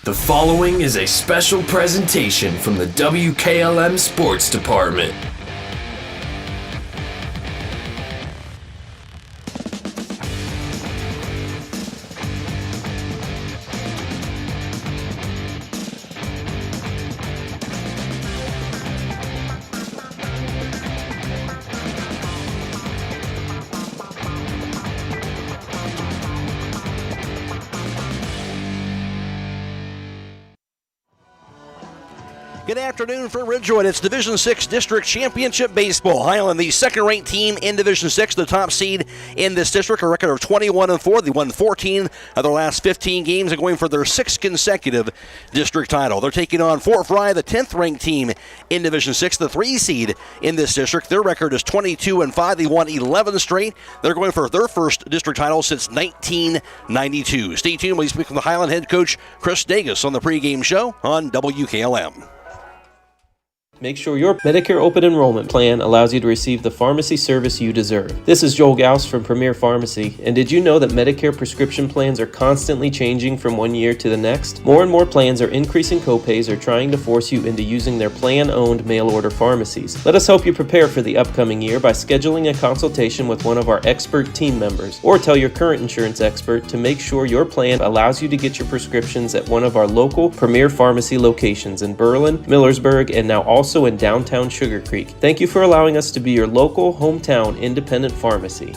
The following is a special presentation from the WKLM Sports Department. Good afternoon for Ridgewood. It's Division 6 District Championship Baseball. Hiland, the second-ranked team in Division 6, the top seed in this district, a record of 21-4. They won 14 of their last 15 games and going for their sixth consecutive district title. They're taking on Fort Frye, the 10th-ranked team in Division 6, the 3 seed in this district. Their record is 22-5. They won 11 straight. They're going for their first district title since 1992. Stay tuned. We speak with the Hiland head coach, Chris Dagus, on the pregame show on WKLM. Make sure your Medicare open enrollment plan allows you to receive the pharmacy service you deserve. This is Joel Gauss from Premier Pharmacy, and did you know that Medicare prescription plans are constantly changing from one year to the next? More and more plans are increasing copays or trying to force you into using their plan-owned mail-order pharmacies. Let us help you prepare for the upcoming year by scheduling a consultation with one of our expert team members, or tell your current insurance expert to make sure your plan allows you to get your prescriptions at one of our local Premier Pharmacy locations in Berlin, Millersburg, and now also in downtown Sugar Creek. Thank you for allowing us to be your local, hometown, independent pharmacy.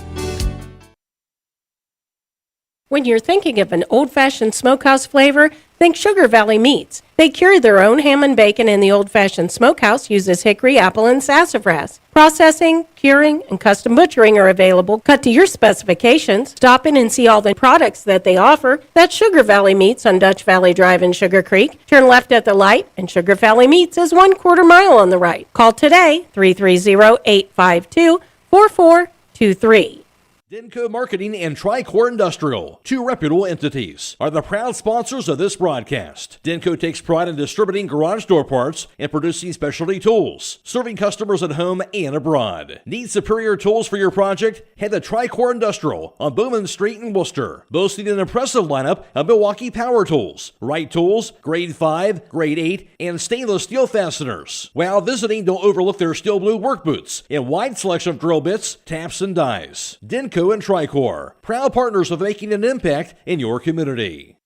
When you're thinking of an old-fashioned smokehouse flavor, think Sugar Valley Meats. They cure their own ham and bacon, and the old-fashioned smokehouse uses hickory, apple, and sassafras. Processing, curing, and custom butchering are available, cut to your specifications. Stop in and see all the products that they offer. That's Sugar Valley Meats on Dutch Valley Drive in Sugar Creek. Turn left at the light, and Sugar Valley Meats is 1/4 mile on the right. Call today, 330-852-4423. Denko Marketing and Tricor Industrial, two reputable entities, are the proud sponsors of this broadcast. Denko takes pride in distributing garage door parts and producing specialty tools, serving customers at home and abroad. Need superior tools for your project? Head to Tricor Industrial on Bowman Street in Worcester, boasting an impressive lineup of Milwaukee power tools, Wright tools, grade 5, grade 8, and stainless steel fasteners. While visiting, don't overlook their steel blue work boots and wide selection of drill bits, taps, and dies. Denko and Tricor, proud partners of making an impact in your community.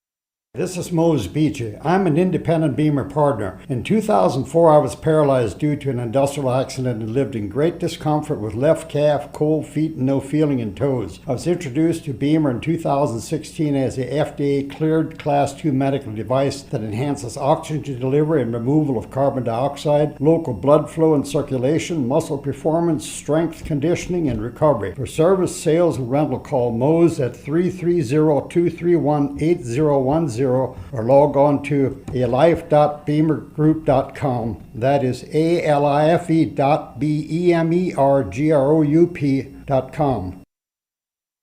This is Mose Beachy. I'm an independent Beamer partner. In 2004, I was paralyzed due to an industrial accident and lived in great discomfort with left calf, cold feet, and no feeling in toes. I was introduced to Beamer in 2016 as a FDA-cleared Class 2 medical device that enhances oxygen delivery and removal of carbon dioxide, local blood flow and circulation, muscle performance, strength conditioning, and recovery. For service, sales, and rental, call Mose at 330-231-8010. Or log on to alife.beamergroup.com. That is alife.bemergroup.com.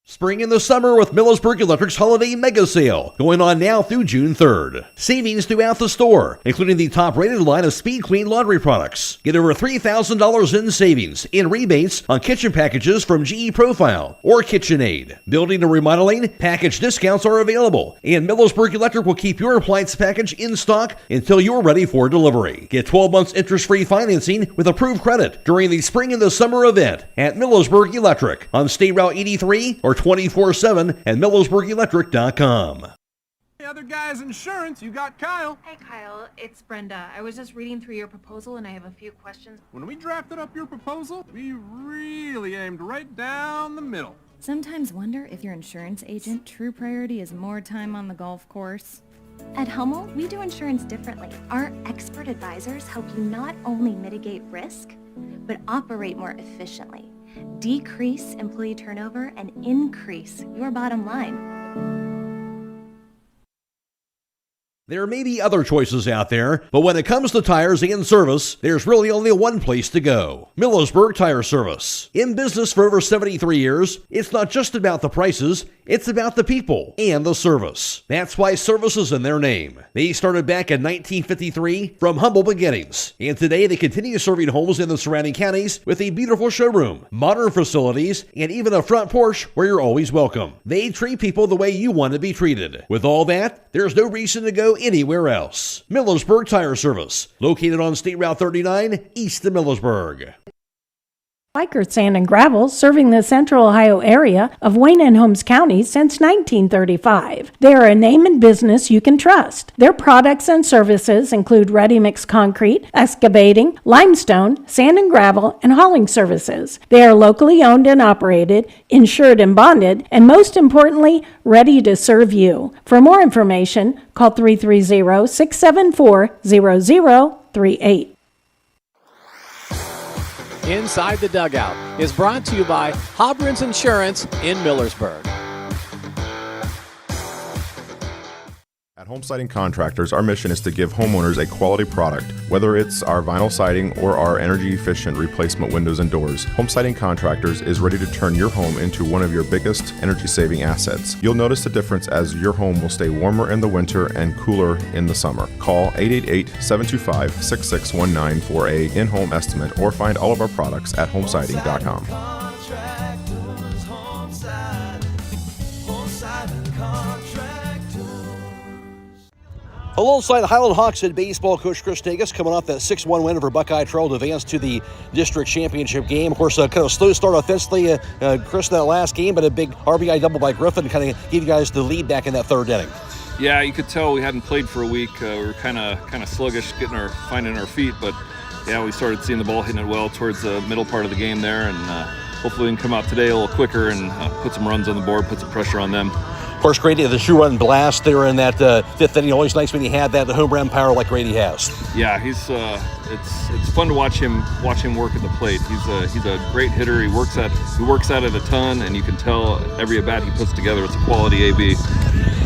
Spring in the summer with Millersburg Electric's Holiday Mega Sale, going on now through June 3rd. Savings throughout the store, including the top-rated line of Speed Queen laundry products. Get over $3,000 in savings in rebates on kitchen packages from GE Profile or KitchenAid. Building and remodeling, package discounts are available, and Millersburg Electric will keep your appliance package in stock until you're ready for delivery. Get 12 months interest-free financing with approved credit during the spring and the summer event at Millersburg Electric on State Route 83 or 24/7 at MillersburgElectric.com. Hey, other guys' insurance, you got Kyle. Hey, Kyle, it's Brenda. I was just reading through your proposal and I have a few questions. When we drafted up your proposal, we really aimed right down the middle. Sometimes wonder if your insurance agent true priority is more time on the golf course. At Hummel, we do insurance differently. Our expert advisors help you not only mitigate risk, but operate more efficiently, decrease employee turnover, and increase your bottom line. There may be other choices out there, but when it comes to tires and service, there's really only one place to go. Millersburg Tire Service. In business for over 73 years, it's not just about the prices, it's about the people and the service. That's why service is in their name. They started back in 1953 from humble beginnings, and today they continue serving homes in the surrounding counties with a beautiful showroom, modern facilities, and even a front porch where you're always welcome. They treat people the way you want to be treated. With all that, there's no reason to go anywhere else. Millersburg Tire Service, located on State Route 39, east of Millersburg. Biker Sand and Gravel, serving the central Ohio area of Wayne and Holmes County since 1935. They are a name and business you can trust. Their products and services include ready-mix concrete, excavating, limestone, sand and gravel, and hauling services. They are locally owned and operated, insured and bonded, and most importantly, ready to serve you. For more information, call 330-674-0038. Inside the Dugout is brought to you by Hobron's Insurance in Millersburg. At Home Siding Contractors, our mission is to give homeowners a quality product, whether it's our vinyl siding or our energy-efficient replacement windows and doors. Home Siding Contractors is ready to turn your home into one of your biggest energy-saving assets. You'll notice the difference as your home will stay warmer in the winter and cooler in the summer. Call 888-725-6619 for a in-home estimate or find all of our products at homesiding.com. Alongside Hiland Hawks head baseball coach Chris Degas, coming off that 6-1 win over Buckeye Trail to advance to the district championship game. Of course, kind of slow start offensively, Chris, in that last game, but a big RBI double by Griffin to kind of give you guys the lead back in that third inning. Yeah, you could tell we hadn't played for a week. We were kind of sluggish, finding our feet, but yeah, we started seeing the ball hitting it well towards the middle part of the game there, and hopefully we can come out today a little quicker and put some runs on the board, put some pressure on them. Of course, Grady, the shoe run blast there in that fifth inning. Always nice when you had that home run power like Grady has. Yeah, he's it's fun to watch him work at the plate. He's a great hitter. He works at it a ton, and you can tell every at bat he puts together. It's a quality AB.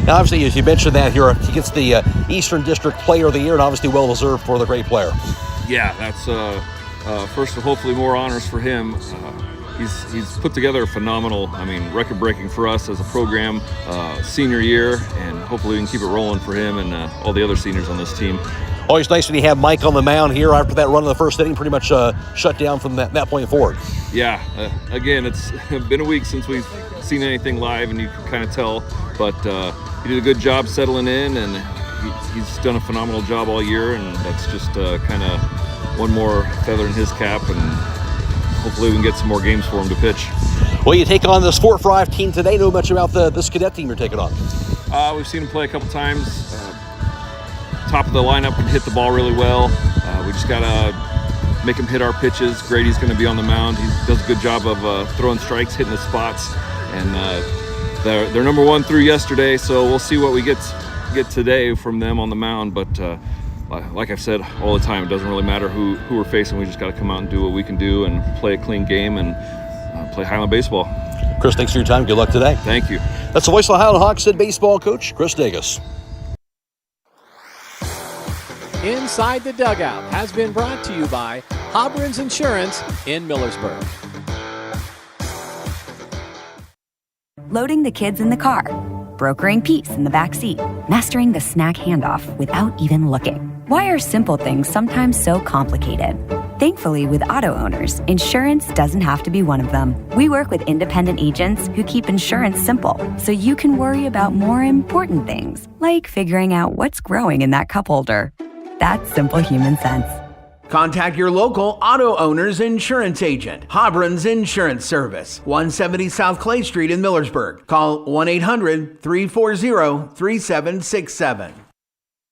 Now, obviously, as you mentioned that here, he gets the Eastern District Player of the Year, and obviously well deserved for the great player. Yeah, that's first of hopefully more honors for him. He's put together a phenomenal, record-breaking for us as a program senior year, and hopefully we can keep it rolling for him and all the other seniors on this team. Always nice when you have Mike on the mound here after that run in the first inning, pretty much shut down from that point forward. Yeah, again, it's been a week since we've seen anything live, and you can kind of tell, but he did a good job settling in, and he's done a phenomenal job all year, and that's just kind of one more feather in his cap, and hopefully we can get some more games for him to pitch. Well, you take on this Fort Frye team today. Know much about this cadet team you're taking on? We've seen him play a couple times. Top of the lineup can hit the ball really well. We just got to make him hit our pitches. Grady's going to be on the mound. He does a good job of throwing strikes, hitting the spots. And they're number one through yesterday, so we'll see what we get today from them on the mound. But like I've said all the time, it doesn't really matter who we're facing. We just got to come out and do what we can do and play a clean game and play Hiland baseball. Chris, thanks for your time. Good luck today. Thank you. That's the voice of the Hiland Hawks head baseball coach, Chris Degas. Inside the Dugout has been brought to you by Hobron's Insurance in Millersburg. Loading the kids in the car, brokering peace in the back seat, mastering the snack handoff without even looking. Why are simple things sometimes so complicated? Thankfully, with auto owners, insurance doesn't have to be one of them. We work with independent agents who keep insurance simple, so you can worry about more important things, like figuring out what's growing in that cup holder. That's simple human sense. Contact your local auto owner's insurance agent. Hobron's Insurance Service, 170 South Clay Street in Millersburg. Call 1-800-340-3767.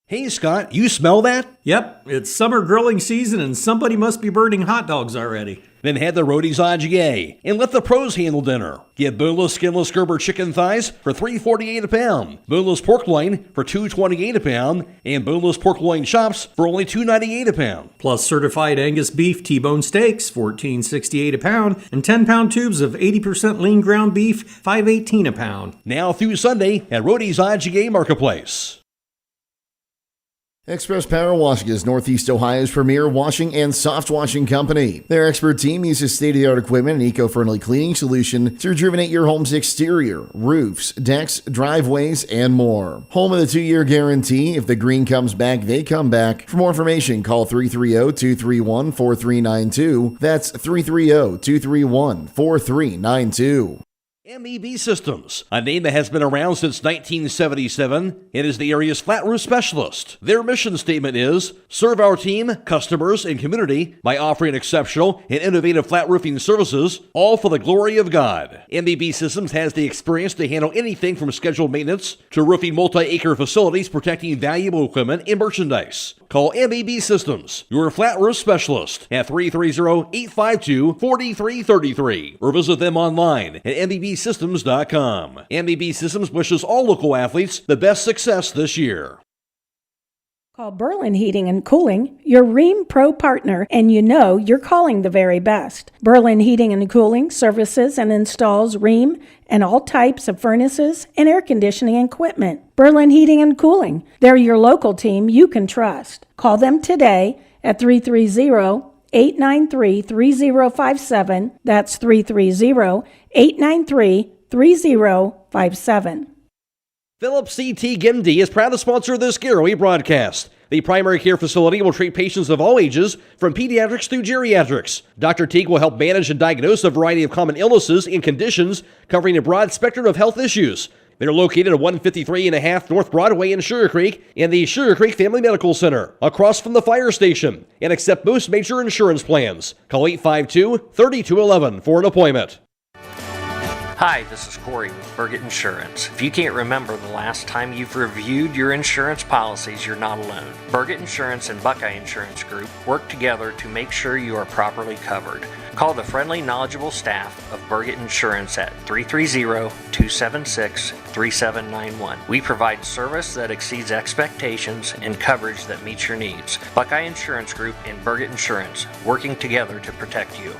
Hey, Scott, you smell that? Yep, it's summer grilling season and somebody must be burning hot dogs already. Then head to Rody's IGA and let the pros handle dinner. Get boneless, skinless Gerber chicken thighs for $3.48 a pound, boneless pork loin for $2.28 a pound, and boneless pork loin chops for only $2.98 a pound. Plus certified Angus beef T-bone steaks, $14.68 a pound, and 10-pound tubes of 80% lean ground beef, $5.18 a pound. Now through Sunday at Rody's IGA Marketplace. Express Power Washing is Northeast Ohio's premier washing and soft washing company. Their expert team uses state-of-the-art equipment and eco-friendly cleaning solution to rejuvenate your home's exterior, roofs, decks, driveways, and more. Home of the 2-year guarantee. If the green comes back, they come back. For more information, call 330-231-4392. That's 330-231-4392. MEB Systems, a name that has been around since 1977, it is the area's flat roof specialist. Their mission statement is, serve our team, customers, and community by offering exceptional and innovative flat roofing services, all for the glory of God. MEB Systems has the experience to handle anything from scheduled maintenance to roofing multi-acre facilities protecting valuable equipment and merchandise. Call MEB Systems, your flat roof specialist, at 330-852-4333 or visit them online at MEBsystems.com. MEB Systems wishes all local athletes the best success this year. Call Berlin Heating and Cooling, your Rheem Pro partner, and you know you're calling the very best. Berlin Heating and Cooling services and installs Rheem and all types of furnaces and air conditioning equipment. Berlin Heating and Cooling, they're your local team you can trust. Call them today at 330-893-3057. That's 330-893-3057. Phillips CT Gimdy is proud to sponsor this Garroway broadcast. The primary care facility will treat patients of all ages, from pediatrics through geriatrics. Dr. Teague will help manage and diagnose a variety of common illnesses and conditions, covering a broad spectrum of health issues. They're located at 153.5 North Broadway in Sugar Creek and the Sugar Creek Family Medical Center, across from the fire station, and accept most major insurance plans. Call 852-3211 for an appointment. Hi, this is Croy with Burgett Insurance. If you can't remember the last time you've reviewed your insurance policies, you're not alone. Burgett Insurance and Buckeye Insurance Group work together to make sure you are properly covered. Call the friendly, knowledgeable staff of Burgett Insurance at 330-276-3791. We provide service that exceeds expectations and coverage that meets your needs. Buckeye Insurance Group and Burgett Insurance, working together to protect you.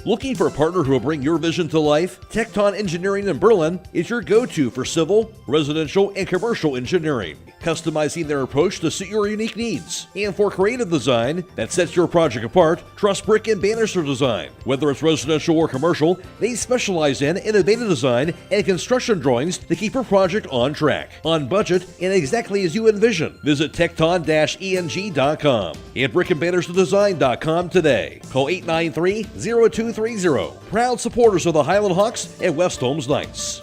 Looking for a partner who will bring your vision to life? Tecton Engineering in Berlin is your go-to for civil, residential, and commercial engineering, customizing their approach to suit your unique needs. And for creative design that sets your project apart, truss brick and banister design. Whether it's residential or commercial, they specialize in innovative design and construction drawings to keep your project on track, on budget, and exactly as you envision. Visit tecton-eng.com and brickandbanisterdesign.com today. Call 893-0230. Proud supporters of the Hiland Hawks and West Holmes Knights.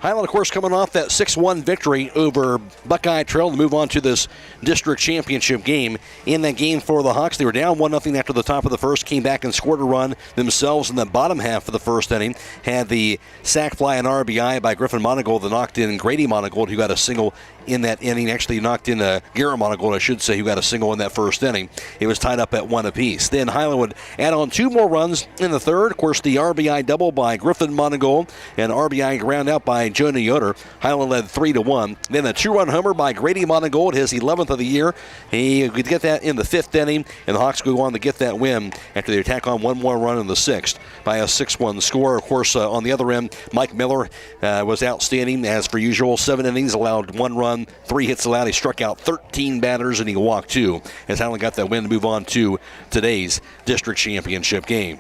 Hiland, of course, coming off that 6-1 victory over Buckeye Trail to move on to this district championship game. In that game for the Hawks, they were down 1-0 after the top of the first, came back and scored a run themselves in the bottom half of the first inning. Had the sac fly and RBI by Griffin Monigold that knocked in Grady Monigold, who got a single in that inning. Actually knocked in Garrett Monigold, I should say, who got a single in that first inning. It was tied up at 1 apiece. Then Hiland would add on 2 more runs in the third. Of course, the RBI double by Griffin Monigold and RBI ground out by Jonah Yoder. Hiland led 3-1. Then a 2-run homer by Grady Monigold, his 11th of the year. He could get that in the 5th inning, and the Hawks go on to get that win after they attack on 1 more run in the 6th by a 6-1 score. Of course, on the other end, Mike Miller was outstanding as per usual. 7 innings, allowed 1 run, 3 hits allowed. He struck out 13 batters and he walked 2. As Hiland got that win to move on to today's district championship game.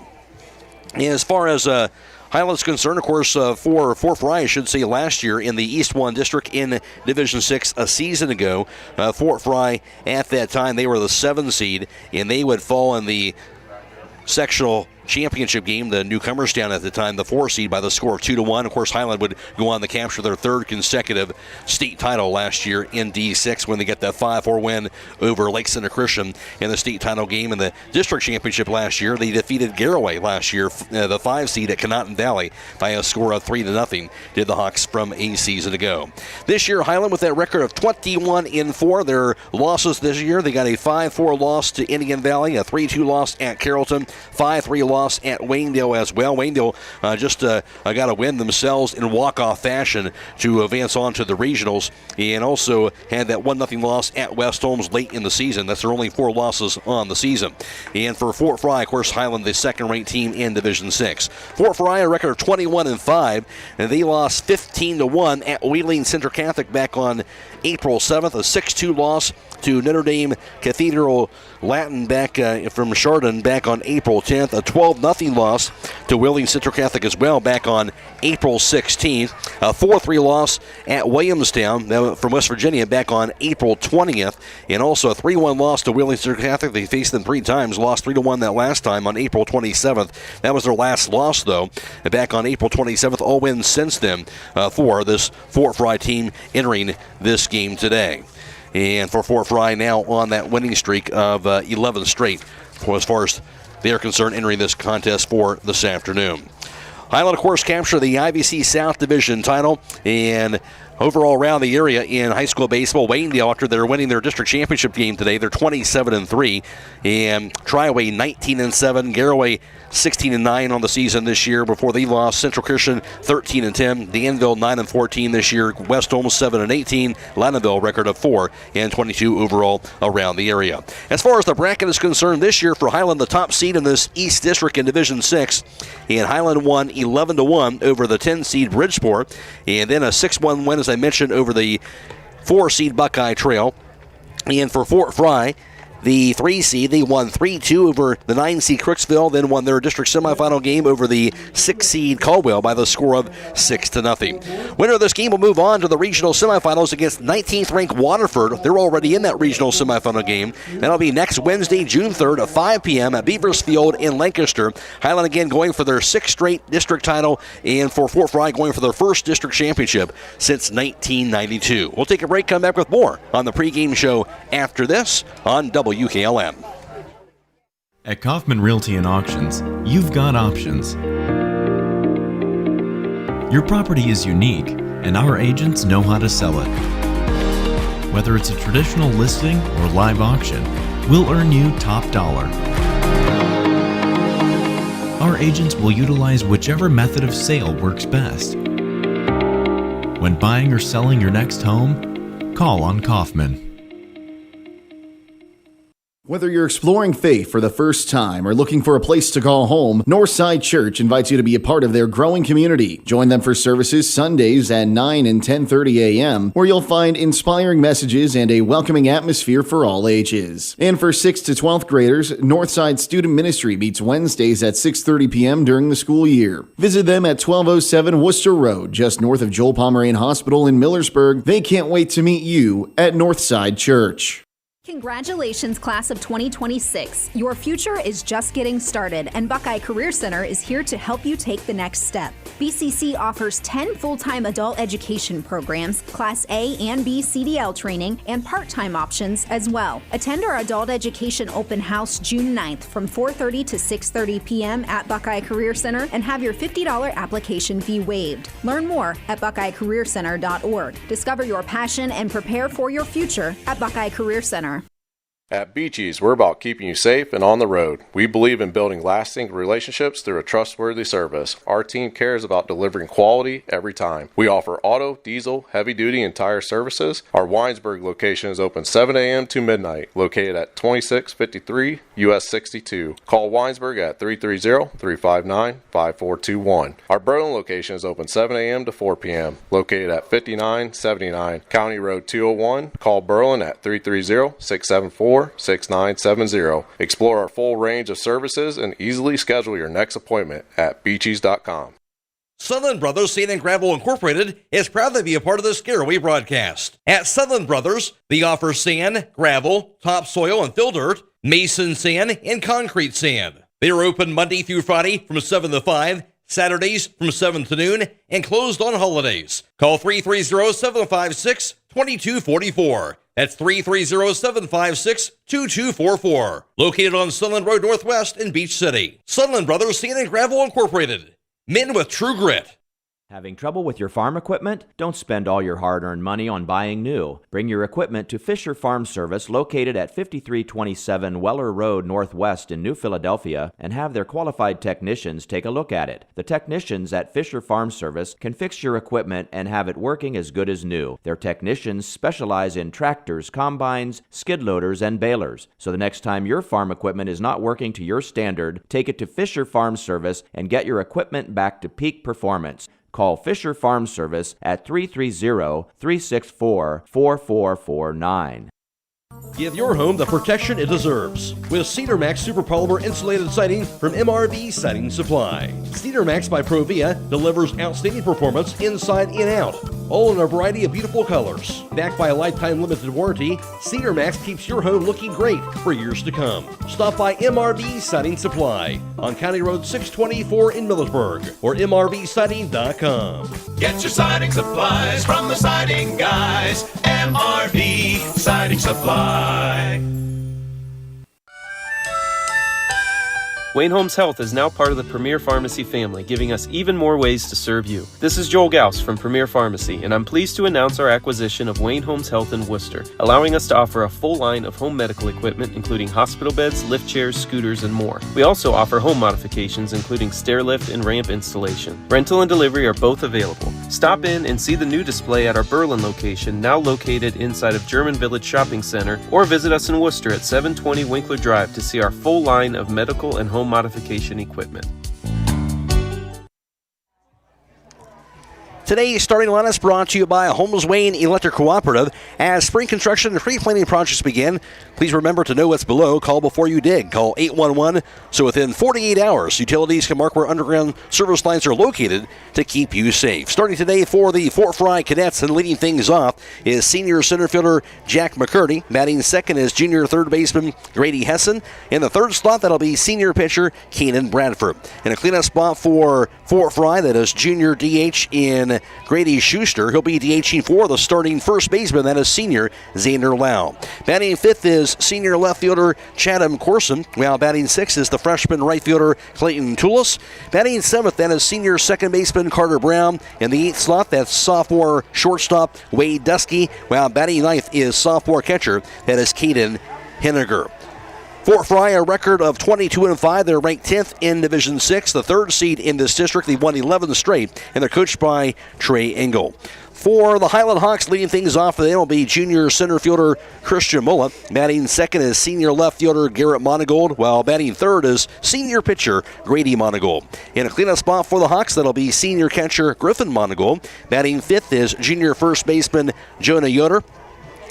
And as far as Hiland's concerned, of course, for Frye, I should say, last year in the East 1 district in Division 6 a season ago, Fort Frye at that time, they were the 7 seed, and they would fall in the sectional championship game, the newcomers down at the time, the 4 seed, by the score of 2-1. Of course, Hiland would go on to capture their 3rd consecutive state title last year in D6 when they get that 5-4 win over Lake Center Christian in the state title game. In the district championship last year, they defeated Garroway last year, the 5 seed at Conotton Valley, by a score of 3-0, did the Hawks from a season ago. This year, Hiland with that record of 21-4. Their losses this year, they got a 5-4 loss to Indian Valley, a 3-2 loss at Carrollton, 5-3 loss at Waynedale as well. Waynedale just got a win themselves in walk-off fashion to advance on to the regionals, and also had that 1-0 loss at West Holmes late in the season. That's their only 4 losses on the season. And for Fort Frye, of course, Hiland, the 2nd-ranked team in Division 6. Fort Frye, a record of 21-5, and they lost 15-1 at Wheeling Center Catholic back on April 7th, a 6-2 loss to Notre Dame Cathedral Latin back from Chardon back on April 10th, a 12 12-0 loss to Wheeling Central Catholic as well back on April 16th. A 4-3 loss at Williamstown from West Virginia back on April 20th. And also a 3-1 loss to Wheeling Central Catholic. They faced them 3 times, lost 3-1 that last time on April 27th. That was their last loss, though, back on April 27th. All wins since then for this Fort Frye team entering this game today. And for Fort Frye now on that winning streak of 11 straight as far as they are concerned entering this contest for this afternoon. Hiland, of course, captured the IVC South Division title, and overall around the area in high school baseball, Waynedale, after they're winning their district championship game today, they're 27-3, and Triway 19-7, Garraway 16-9 on the season this year before they lost. Central Christian 13-10, Danville 9-14 this year, West Holmes 7-18, Lanaville record of 4-22 overall around the area. As far as the bracket is concerned this year for Hiland, the top seed in this East District in Division 6, and Hiland won 11-1 over the 10 seed Bridgeport, and then a 6-1 win, as I mentioned, over the 4 seed Buckeye Trail. And for Fort Frye, the 3 seed, they won 3-2 over the 9 seed Crooksville, then won their district semifinal game over the 6 seed Caldwell by the score of 6-0. Winner of this game will move on to the regional semifinals against 19th ranked Waterford. They're already in that regional semifinal game. That'll be next Wednesday, June 3rd at 5 p.m. at Beavers Field in Lancaster. Hiland again going for their 6th straight district title, and for Fort Frye going for their first district championship since 1992. We'll take a break, come back with more on the pregame show after this on WKLM. At Kaufman Realty and Auctions, you've got options. Your property is unique, and our agents know how to sell it. Whether it's a traditional listing or live auction, we'll earn you top dollar. Our agents will utilize whichever method of sale works best. When buying or selling your next home, call on Kaufman. Whether you're exploring faith for the first time or looking for a place to call home, Northside Church invites you to be a part of their growing community. Join them for services Sundays at 9 and 10:30 a.m., where you'll find inspiring messages and a welcoming atmosphere for all ages. And for 6th to 12th graders, Northside Student Ministry meets Wednesdays at 6:30 p.m. during the school year. Visit them at 1207 Worcester Road, just north of Joel Pomeranian Hospital in Millersburg. They can't wait to meet you at Northside Church. Congratulations, class of 2026. Your future is just getting started, and Buckeye Career Center is here to help you take the next step. BCC offers 10 full-time adult education programs, Class A and B CDL training, and part-time options as well. Attend our Adult Education Open House June 9th from 4:30 to 6:30 p.m. at Buckeye Career Center and have your $50 application fee waived. Learn more at buckeyecareercenter.org. Discover your passion and prepare for your future at Buckeye Career Center. At Beaches, we're about keeping you safe and on the road. We believe in building lasting relationships through a trustworthy service. Our team cares about delivering quality every time. We offer auto, diesel, heavy-duty, and tire services. Our Winesburg location is open 7 a.m. to midnight, located at 2653 US 62. Call Winesburg at 330-359-5421. Our Berlin location is open 7 a.m. to 4 p.m., located at 5979 County Road 201. Call Berlin at 330-674-6970. Explore our full range of services and easily schedule your next appointment at beaches.com. Sutherland Brothers Sand and Gravel Incorporated is proud to be a part of this Garraway broadcast. At Sutherland Brothers, they offer sand, gravel, topsoil and fill dirt, mason sand, and concrete sand. They are open Monday through Friday from 7 to 5, Saturdays from 7 to noon, and closed on holidays. Call 330-756-2244. That's 330-756-2244. Located on Sunland Road Northwest in Beach City. Sunland Brothers Sand and Gravel Incorporated. Men with true grit. Having trouble with your farm equipment? Don't spend all your hard-earned money on buying new. Bring your equipment to Fisher Farm Service, located at 5327 Weller Road Northwest in New Philadelphia, and have their qualified technicians take a look at it. The technicians at Fisher Farm Service can fix your equipment and have it working as good as new. Their technicians specialize in tractors, combines, skid loaders, and balers. So the next time your farm equipment is not working to your standard, take it to Fisher Farm Service and get your equipment back to peak performance. Call Fisher Farm Service at 330-364-4449. Give your home the protection it deserves with Cedar Max Super Polymer Insulated Siding from MRV Siding Supply. Cedar Max by Provia delivers outstanding performance inside and out, all in a variety of beautiful colors. Backed by a lifetime limited warranty, Cedar Max keeps your home looking great for years to come. Stop by MRV Siding Supply on County Road 624 in Millersburg or mrvsiding.com. Get your siding supplies from the siding guys. MRV Siding Supply. Wayne Homes Health is now part of the Premier Pharmacy family, giving us even more ways to serve you. This is Joel Gauss from Premier Pharmacy, and I'm pleased to announce our acquisition of Wayne Homes Health in Worcester, allowing us to offer a full line of home medical equipment, including hospital beds, lift chairs, scooters, and more. We also offer home modifications, including stair lift and ramp installation. Rental and delivery are both available. Stop in and see the new display at our Berlin location, now located inside of German Village Shopping Center, or visit us in Worcester at 720 Winkler Drive to see our full line of medical and home modification equipment. Today's starting lineup is brought to you by Holmes Wayne Electric Cooperative. As spring construction and pre-planting projects begin, please remember to know what's below. Call before you dig. Call 811 so within 48 hours, utilities can mark where underground service lines are located to keep you safe. Starting today for the Fort Frye Cadets and leading things off is senior center fielder Jack McCurdy. Batting second is junior third baseman Grady Hessen. In the third slot, that'll be senior pitcher Keenan Bradford. In a cleanup spot for Fort Frye, that is junior DH in Grady Schuster. He'll be DHing for the starting first baseman. That is senior Xander Lau. Batting fifth is senior left fielder Chatham Corson, while batting sixth is the freshman right fielder Clayton Toulis. Batting seventh, that is senior second baseman Carter Brown. In the eighth slot, that's sophomore shortstop Wade Dusky, while batting ninth is sophomore catcher, that is Caden Henniger. Fort Frye, a record of 22-5. They're ranked 10th in Division 6, the third seed in this district. They've won 11 straight, and they're coached by Trey Engel. For the Hiland Hawks, leading things off for them will be junior center fielder Christian Mulla. Batting second is senior left fielder Garrett Monigold, while batting third is senior pitcher Grady Monigold. In a cleanup spot for the Hawks, that'll be senior catcher Griffin Monigold. Batting fifth is junior first baseman Jonah Yoder.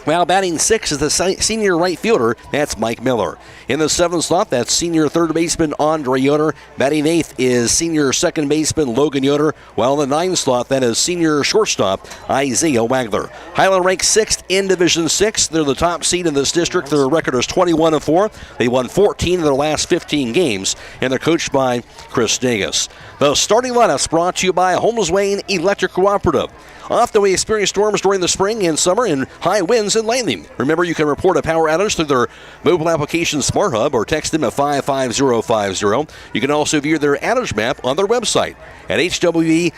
While batting sixth is the senior right fielder, that's Mike Miller. In the seventh slot, that's senior third baseman Andre Yoder. Batting eighth is senior second baseman Logan Yoder. While in the ninth slot, that is senior shortstop Isaiah Wagler. Hiland ranks sixth in Division 6. They're the top seed in this district. Their record is 21-4. They won 14 of their last 15 games, and they're coached by Chris Dagas. The starting lineup is brought to you by Holmes Wayne Electric Cooperative. Often we experience storms during the spring and summer and high winds and lightning. Remember, you can report a power outage through their mobile application Smart Hub or text them at 55050. You can also view their outage map on their website at hwecoop.com.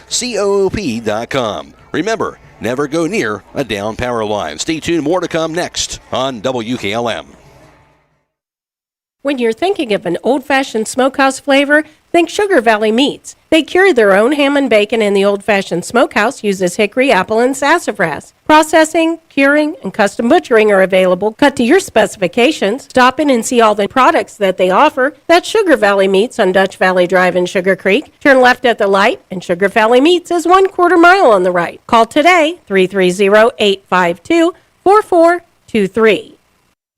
Remember, never go near a down power line. Stay tuned, more to come next on WKLM. When you're thinking of an old-fashioned smokehouse flavor, think Sugar Valley Meats. They carry their own ham and bacon, and the old-fashioned smokehouse uses hickory, apple, and sassafras. Processing, curing, and custom butchering are available, cut to your specifications. Stop in and see all the products that they offer. That's Sugar Valley Meats on Dutch Valley Drive in Sugar Creek. Turn left at the light, and Sugar Valley Meats is 1/4 mile on the right. Call today, 330-852-4423.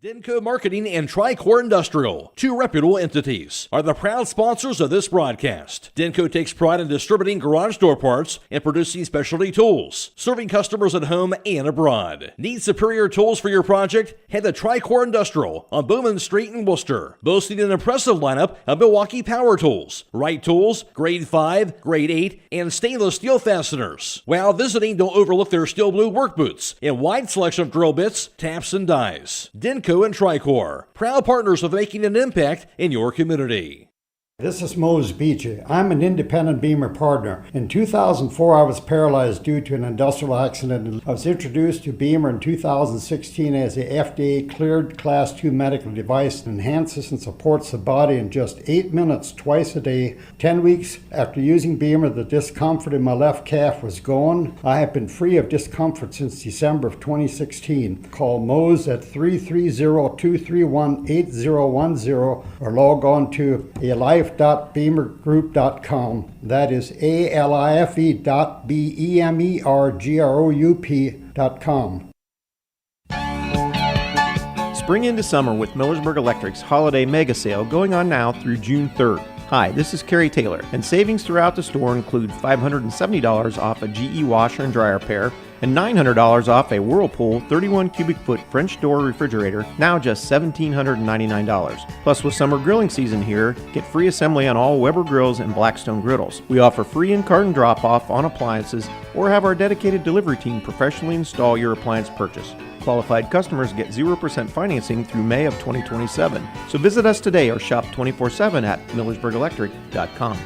Denko Marketing and Tricor Industrial, two reputable entities, are the proud sponsors of this broadcast. Denko takes pride in distributing garage door parts and producing specialty tools, serving customers at home and abroad. Need superior tools for your project? Head to Tricor Industrial on Bowman Street in Worcester, boasting an impressive lineup of Milwaukee power tools, Wright tools, grade 5, grade 8, and stainless steel fasteners. While visiting, don't overlook their steel blue work boots and wide selection of drill bits, taps, and dies. Denko and Tricor, proud partners of making an impact in your community. This is Mose Beachy. I'm an independent beamer partner. In 2004, I was paralyzed due to an industrial accident. I was introduced to Beamer in 2016 as a FDA-cleared Class 2 medical device that enhances and supports the body in just 8 minutes twice a day. 10 weeks after using Beamer, the discomfort in my left calf was gone. I have been free of discomfort since December of 2016. Call Mose at 330-231-8010 or log on to alife.beamergroup.com. That is alife.beamergroup.com. Spring into summer with Millersburg Electric's Holiday Mega Sale going on now through June 3rd. Hi, this is Kerry Taylor, and savings throughout the store include $570 off a GE washer and dryer pair and $900 off a Whirlpool 31 cubic foot French door refrigerator, now just $1,799. Plus, with summer grilling season here, get free assembly on all Weber grills and Blackstone griddles. We offer free in-carton drop-off on appliances or have our dedicated delivery team professionally install your appliance purchase. Qualified customers get 0% financing through May of 2027. So visit us today or shop 24/7 at millersburgelectric.com.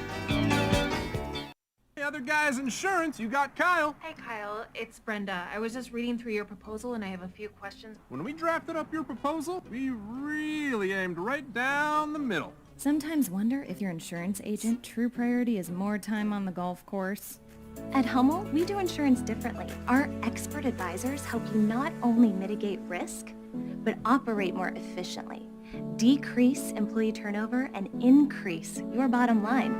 Other guy's insurance, you got Kyle. Hey Kyle, it's Brenda. I was just reading through your proposal and I have a few questions. When we drafted up your proposal, we really aimed right down the middle. Sometimes wonder if your insurance agent true priority is more time on the golf course. At Hummel, we do insurance differently. Our expert advisors help you not only mitigate risk, but operate more efficiently, decrease employee turnover, and increase your bottom line.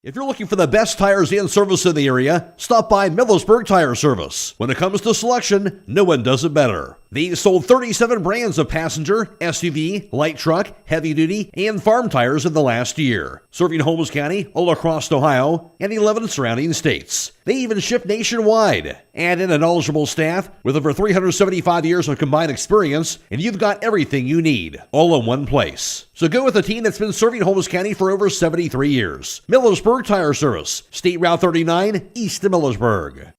If you're looking for the best tires and service in the area, stop by Millersburg Tire Service. When it comes to selection, no one does it better. They've sold 37 brands of passenger, SUV, light truck, heavy duty, and farm tires in the last year, serving Holmes County, all across Ohio, and 11 surrounding states. They even ship nationwide. Add in a knowledgeable staff with over 375 years of combined experience, and you've got everything you need, all in one place. So go with a team that's been serving Holmes County for over 73 years. Millersburg Tire Service, State Route 39, east of Millersburg.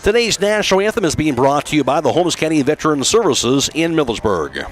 Today's national anthem is being brought to you by the Holmes County Veteran Services in Millersburg.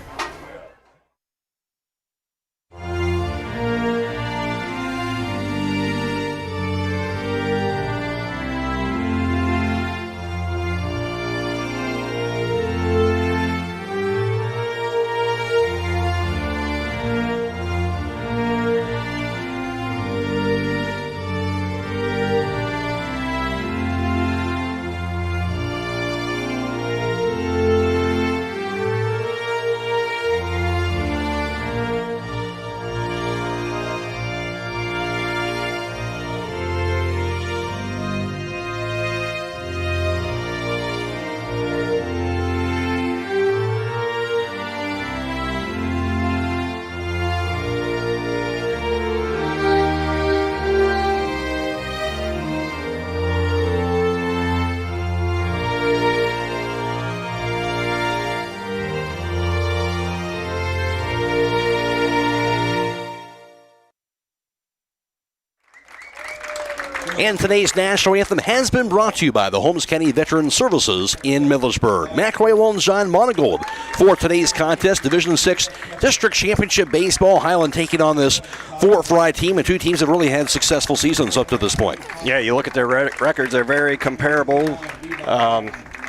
And today's national anthem has been brought to you by the Holmes County Veteran Services in Millersburg. Matt Croy alongside Monigold for today's contest, Division 6 District Championship Baseball. Hiland taking on this Fort Frye team, and two teams have really had successful seasons up to this point. Yeah, you look at their records, they're very comparable.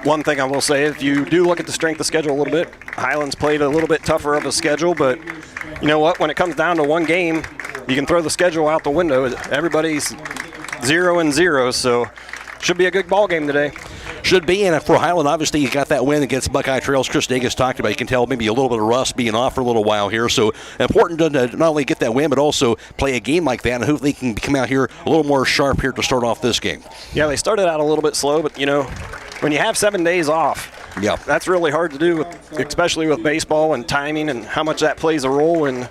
One thing I will say, if you do look at the strength of schedule a little bit, Hiland's played a little bit tougher of a schedule, but you know what? When it comes down to one game, you can throw the schedule out the window. Everybody's 0-0, so should be a good ball game today. Should be, and for Hiland, obviously, you got that win against Buckeye Trails. Chris Dagas talked about, you can tell maybe a little bit of rust being off for a little while here, so important to not only get that win, but also play a game like that, and hopefully they can come out here a little more sharp here to start off this game. Yeah, they started out a little bit slow, but, you know, when you have 7 days off, yeah, that's really hard to do, especially with baseball and timing and how much that plays a role in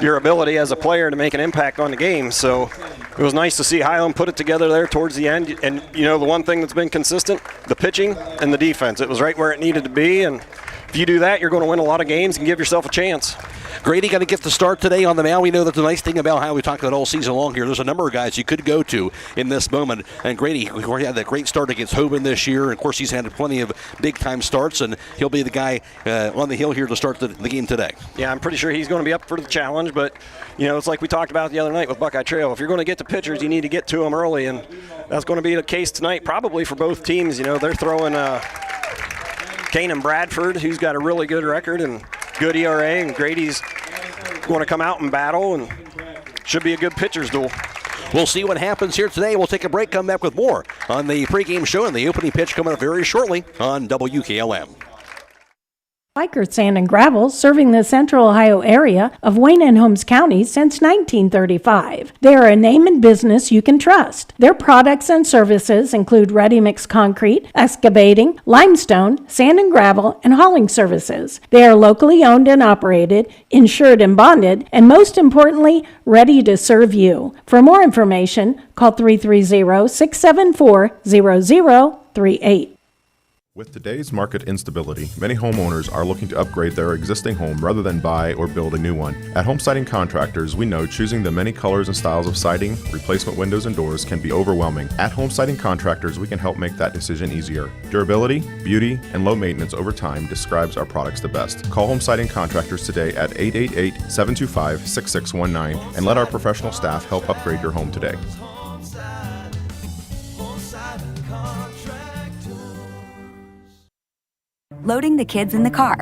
your ability as a player to make an impact on the game. So it was nice to see Hiland put it together there towards the end. And, you know, the one thing that's been consistent, the pitching and the defense. It was right where it needed to be. And if you do that, you're going to win a lot of games and give yourself a chance. Grady got to get the start today on the mound. We know that the nice thing about how we talked about all season long here, there's a number of guys you could go to in this moment. And Grady, he had that great start against Hoban this year. And of course, he's had plenty of big-time starts, and he'll be the guy on the hill here to start the game today. Yeah, I'm pretty sure he's going to be up for the challenge. But, you know, it's like we talked about the other night with Buckeye Trail. If you're going to get to pitchers, you need to get to them early. And that's going to be the case tonight probably for both teams. You know, they're throwing Kanan Bradford, who's got a really good record and good ERA, and Grady's going to come out and battle, and should be a good pitcher's duel. We'll see what happens here today. We'll take a break, come back with more on the pregame show, and the opening pitch coming up very shortly on WKLM. Biker Sand and Gravel, serving the Central Ohio area of Wayne and Holmes County since 1935. They are a name and business you can trust. Their products and services include ready-mix concrete, excavating, limestone, sand and gravel, and hauling services. They are locally owned and operated, insured and bonded, and most importantly, ready to serve you. For more information, call 330-674-0038. With today's market instability, many homeowners are looking to upgrade their existing home rather than buy or build a new one. At Home Siding Contractors, we know choosing the many colors and styles of siding, replacement windows, and doors can be overwhelming. At Home Siding Contractors, we can help make that decision easier. Durability, beauty, and low maintenance over time describes our products the best. Call Home Siding Contractors today at 888-725-6619 and let our professional staff help upgrade your home today. Loading the kids in the car,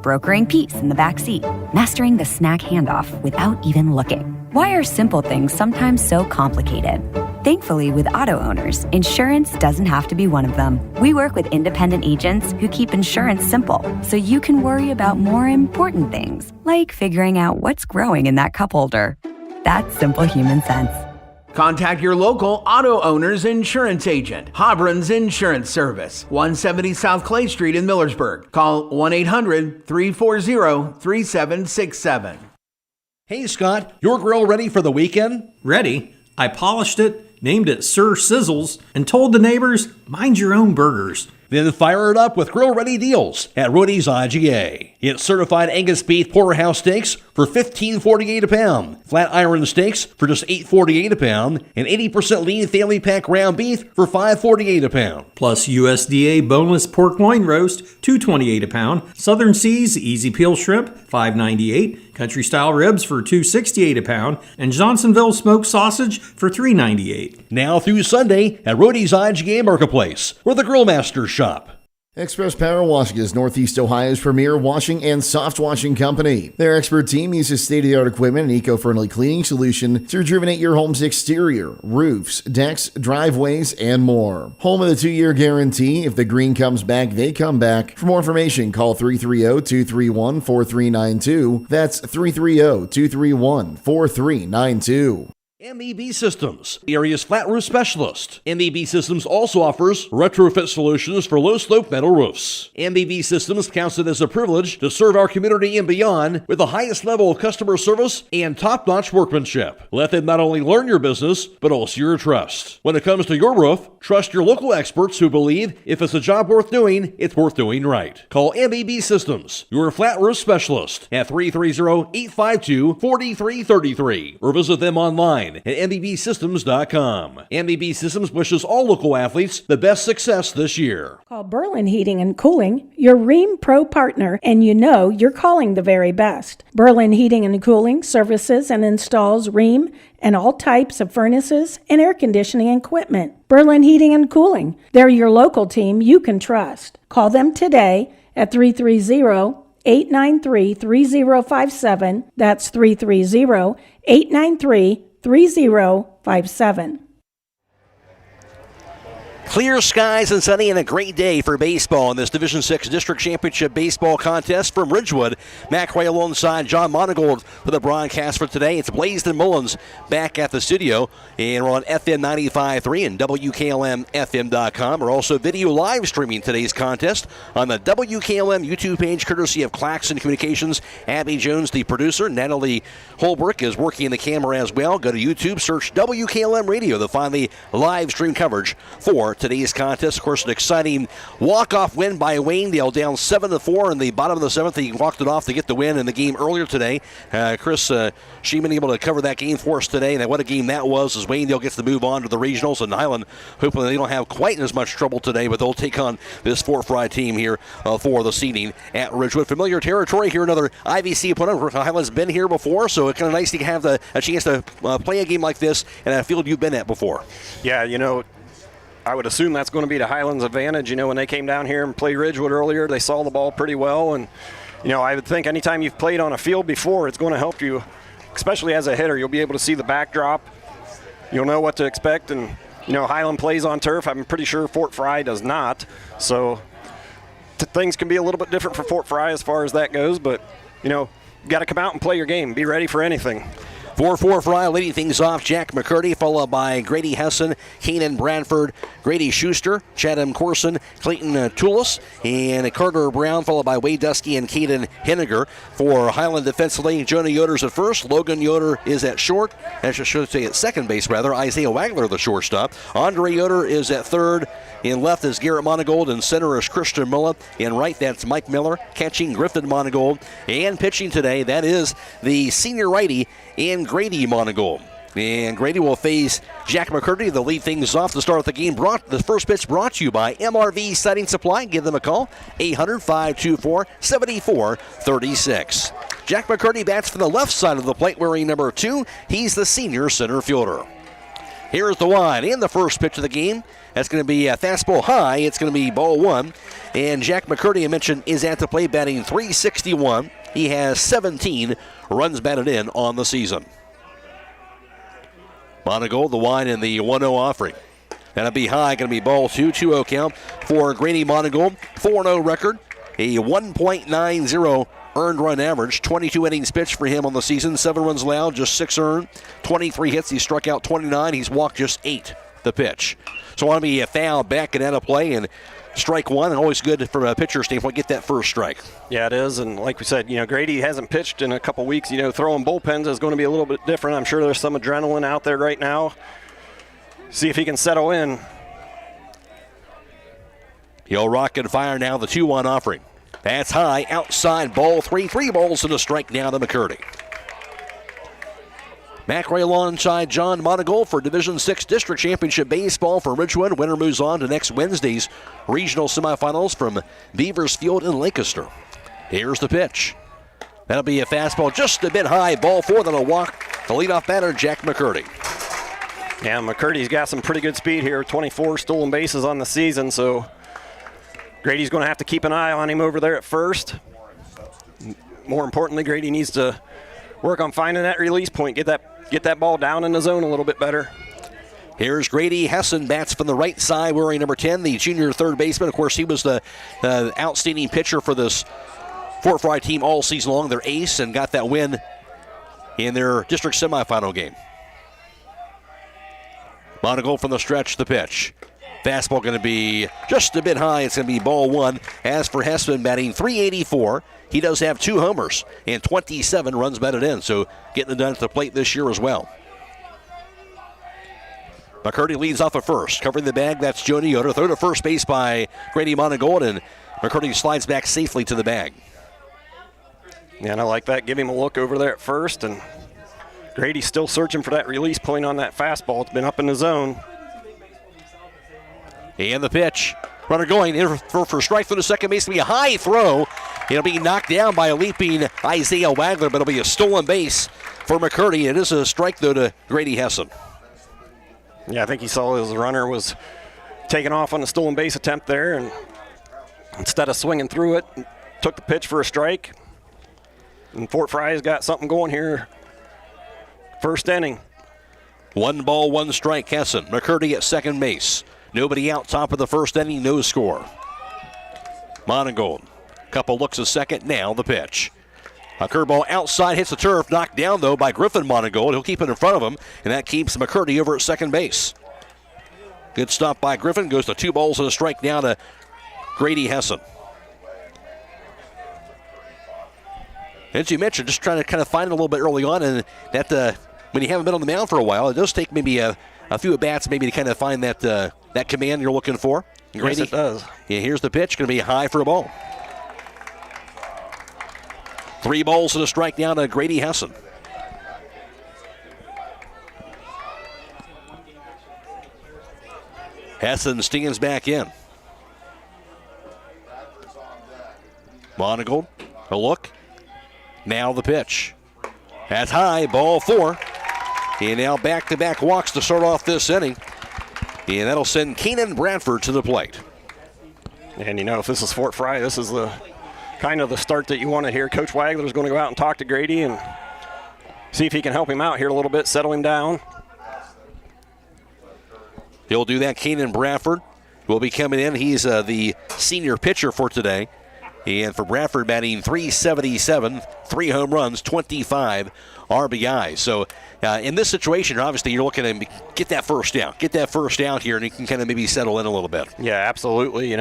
brokering peace in the back seat, mastering the snack handoff without even looking. Why are simple things sometimes so complicated? Thankfully, with auto owners, insurance doesn't have to be one of them. We work with independent agents who keep insurance simple, so you can worry about more important things, like figuring out what's growing in that cup holder. That's simple human sense. Contact your local auto owner's insurance agent. Holbrook's Insurance Service, 170 South Clay Street in Millersburg. Call 1-800-340-3767. Hey, Scott, your grill ready for the weekend? Ready? I polished it, named it Sir Sizzles, and told the neighbors, mind your own burgers. Then fire it up with grill-ready deals at Rudy's IGA. Get certified Angus beef porterhouse steaks for $15.48 a pound, flat iron steaks for just $8.48 a pound, and 80% lean family pack ground beef for $5.48 a pound. Plus USDA boneless pork loin roast, $2.28 a pound, Southern Seas easy peel shrimp, $5.98, country style ribs for $2.68 a pound, and Johnsonville smoked sausage for $3.98. Now through Sunday at Rudy's IGA Marketplace, where the grill masters shop. Express Power Washing is Northeast Ohio's premier washing and soft washing company. Their expert team uses state-of-the-art equipment and eco-friendly cleaning solution to rejuvenate your home's exterior, roofs, decks, driveways, and more. Home of the 2-year guarantee. If the green comes back, they come back. For more information, call 330-231-4392. That's 330-231-4392. MEB Systems, the area's flat roof specialist. MEB Systems also offers retrofit solutions for low-slope metal roofs. MEB Systems counts it as a privilege to serve our community and beyond with the highest level of customer service and top-notch workmanship. Let them not only learn your business, but also your trust. When it comes to your roof, trust your local experts who believe if it's a job worth doing, it's worth doing right. Call MEB Systems, your flat roof specialist, at 330-852-4333, or visit them online at mbsystems.com. MBB Systems wishes all local athletes the best success this year. Call Berlin Heating and Cooling, your Ream Pro partner, and you know you're calling the very best. Berlin Heating and Cooling services and installs Ream and all types of furnaces and air conditioning equipment. Berlin Heating and Cooling, they're your local team you can trust. Call them today at 330-893-3057. That's 330-893-3057. Clear skies and sunny and a great day for baseball in this Division 6 District Championship Baseball contest from Ridgewood. Matt Croy alongside John Monigold for the broadcast for today. It's Blaisdon Mullins back at the studio, and we're on FM 95.3 and WKLM-FM.com. We're also video live streaming today's contest on the WKLM YouTube page, courtesy of Claxon Communications. Abby Jones, the producer. Natalie Holbrook is working in the camera as well. Go to YouTube, search WKLM Radio to find the live stream coverage for today's contest. Of course, an exciting walk-off win by Waynedale, down 7-4 in the bottom of the 7th. He walked it off to get the win in the game earlier today. Chris Sheeman able to cover that game for us today, and what a game that was as Waynedale gets to move on to the regionals, and Hiland hoping they don't have quite as much trouble today, but they'll take on this Fort Frye team here for the seeding at Ridgewood. Familiar territory here, another IVC opponent. Hiland's been here before, so it's kind of nice to have a chance to play a game like this in a field you've been at before. Yeah, you know, I would assume that's going to be to Hiland's advantage. You know, when they came down here and played Ridgewood earlier, they saw the ball pretty well. And, you know, I would think anytime you've played on a field before, it's going to help you, especially as a hitter. You'll be able to see the backdrop. You'll know what to expect. And, you know, Hiland plays on turf. I'm pretty sure Fort Frye does not. So things can be a little bit different for Fort Frye as far as that goes, but, you got to come out and play your game. Be ready for anything. 4-4 Frye leading things off. Jack McCurdy, followed by Grady Hessen, Keenan Bradford, Grady Schuster, Chatham Corson, Clayton Toulis, and Carter Brown, followed by Wade Dusky and Caden Henniger. For Hiland defensively, Jonah Yoder's at first. Logan Yoder is at short. I should say at second base, rather. Isaiah Wagler, the shortstop. Andre Yoder is at third. In left is Garrett Monigold. In center is Christian Mulla. In right, that's Mike Miller. Catching, Griffin Monigold. And pitching today, that is the senior righty in Grady Monigold. And Grady will face Jack McCurdy. They'll lead things off to start the game. The first pitch brought to you by MRV Siding Supply. Give them a call, 800-524-7436. Jack McCurdy bats from the left side of the plate wearing number 2. He's the senior center fielder. Here's the one in the first pitch of the game. That's going to be a fastball high. It's going to be ball 1. And Jack McCurdy, I mentioned, is at the plate batting .361. He has 17 runs batted in on the season. Monigold, the wide in the 1-0 offering. That'll be high, going to be ball 2, 2-0 count for Grady Monigold. 4-0 record, a 1.90 earned run average, 22 innings pitched for him on the season, 7 runs allowed, just 6 earned, 23 hits. He struck out 29. He's walked just 8 the pitch. So I want to be a foul back and out of play, and strike 1, and always good from a pitcher standpoint, get that first strike. Yeah, it is, and like we said, Grady hasn't pitched in a couple weeks. Throwing bullpens is going to be a little bit different. I'm sure there's some adrenaline out there right now. See if he can settle in. He'll rock and fire now, the 2-1 offering. That's high, outside, ball 3. 3 balls and a strike now to McCurdy. McRae alongside John Monigold for Division 6 District Championship Baseball for Ridgewood. Winner moves on to next Wednesday's regional semifinals from Beavers Field in Lancaster. Here's the pitch. That'll be a fastball just a bit high. Ball 4, that'll walk the leadoff batter, Jack McCurdy. Yeah, McCurdy's got some pretty good speed here. 24 stolen bases on the season, so Grady's going to have to keep an eye on him over there at first. More importantly, Grady needs to work on finding that release point, get that ball down in the zone a little bit better. Here's Grady Hessen, bats from the right side, wearing number 10, the junior third baseman. Of course, he was the outstanding pitcher for this Fort Frye team all season long. Their ace, and got that win in their district semifinal game. Monigold from the stretch, the pitch. Fastball going to be just a bit high. It's going to be ball 1. As for Hessman, batting .384. He does have 2 homers and 27 runs batted in, so getting it done at the plate this year as well. McCurdy leads off at first. Covering the bag, that's Jonah Yoder. Throw to first base by Grady Monigold, and McCurdy slides back safely to the bag. Yeah, and I like that. Give him a look over there at first, and Grady's still searching for that release point on that fastball. It's been up in the zone. And the pitch. Runner going in for strike through the second base. It'll be a high throw. It'll be knocked down by a leaping Isaiah Wagler, but it'll be a stolen base for McCurdy. It is a strike, though, to Grady Hessen. Yeah, I think he saw his runner was taking off on the stolen base attempt there, and instead of swinging through it, took the pitch for a strike. And Fort Frye's got something going here. First inning. 1 ball, 1 strike, Hessen. McCurdy at second base. Nobody out, top of the first inning, no score. Monigold, couple looks a second, now the pitch. A curveball outside, hits the turf, knocked down though by Griffin Monigold. He'll keep it in front of him, and that keeps McCurdy over at second base. Good stop by Griffin, goes to 2 balls and a strike now to Grady Hessen. As you mentioned, just trying to kind of find it a little bit early on, and that when you haven't been on the mound for a while, it does take maybe a few at-bats maybe to kind of find that command you're looking for. Grady, yes, it does. Yeah, here's the pitch, going to be high for a ball. 3 balls and a strike down to Grady Hessen. Hessen stands back in. Monigold, a look. Now the pitch. That's high, ball 4. And now back-to-back walks to start off this inning. And that'll send Keenan Bradford to the plate. And if this is Fort Frye, this is the kind of the start that you want to hear. Coach Wagler's going to go out and talk to Grady and see if he can help him out here a little bit, settle him down. He'll do that, Keenan Bradford. will be coming in. He's the senior pitcher for today. And for Bradford, batting .377, 3 home runs, 25 RBI. So in this situation, obviously you're looking to get that first out. Get that first out here, and you can kind of maybe settle in a little bit. Yeah, absolutely.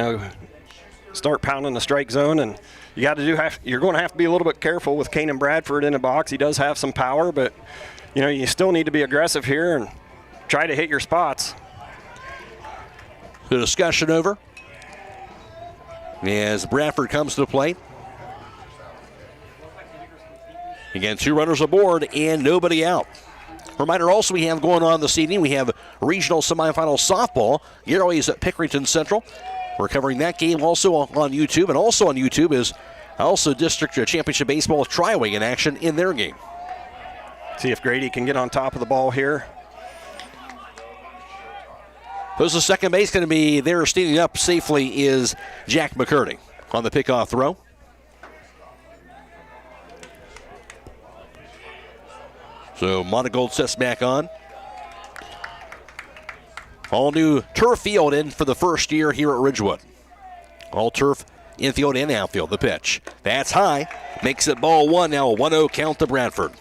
Start pounding the strike zone, and you're going to have to be a little bit careful with Kanan Bradford in the box. He does have some power, but you still need to be aggressive here and try to hit your spots. The discussion over as Bradford comes to the plate. Again, 2 runners aboard and nobody out. Reminder also we have going on this evening, we have regional semifinal softball. Yarrow's at Pickerington Central. We're covering that game also on YouTube, and also on YouTube is also District Championship Baseball with Triway in action in their game. See if Grady can get on top of the ball here. Who's the second base going to be there standing up safely is Jack McCurdy on the pickoff throw. So Monigold sets back on. All new turf field in for the first year here at Ridgewood. All turf infield and outfield. The pitch. That's high. Makes it ball 1 now. A 1-0 count to Bradford.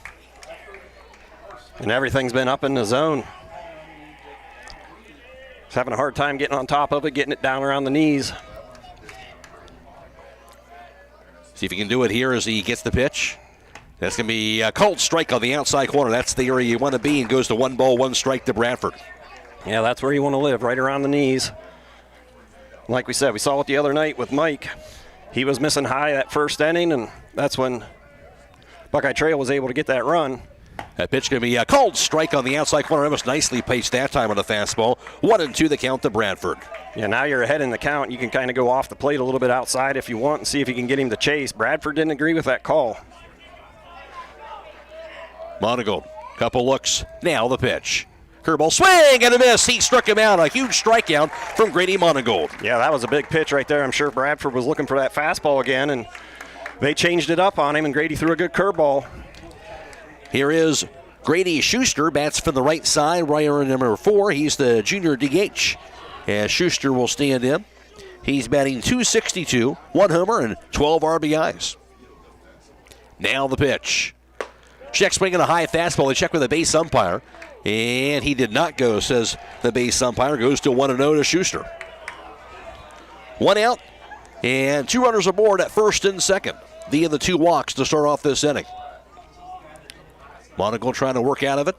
And everything's been up in the zone. He's having a hard time getting on top of it, getting it down around the knees. See if he can do it here as he gets the pitch. That's going to be a cold strike on the outside corner. That's the area you want to be, and goes to 1 ball, 1 strike to Bradford. Yeah, that's where you want to live, right around the knees. Like we said, we saw it the other night with Mike. He was missing high that first inning, and that's when Buckeye Trail was able to get that run. That pitch going to be a cold strike on the outside corner. It was nicely placed that time on the fastball. 1-2 the count to Bradford. Yeah, now you're ahead in the count. You can kind of go off the plate a little bit outside if you want and see if you can get him to chase. Bradford didn't agree with that call. Monigold, couple looks. Now the pitch. Curveball swing and a miss. He struck him out. A huge strikeout from Grady Monigold. Yeah, that was a big pitch right there. I'm sure Bradford was looking for that fastball again, and they changed it up on him, and Grady threw a good curveball. Here is Grady Schuster, bats from the right side, runner number 4. He's the junior DH. As Schuster will stand in. He's batting .262, 1 homer, and 12 RBIs. Now the pitch. Check swinging a high fastball. They check with the base umpire, and he did not go, says the base umpire. Goes to 1-0 to Schuster. 1 out, and 2 runners aboard at first and second. The 2 walks to start off this inning. Monigold trying to work out of it.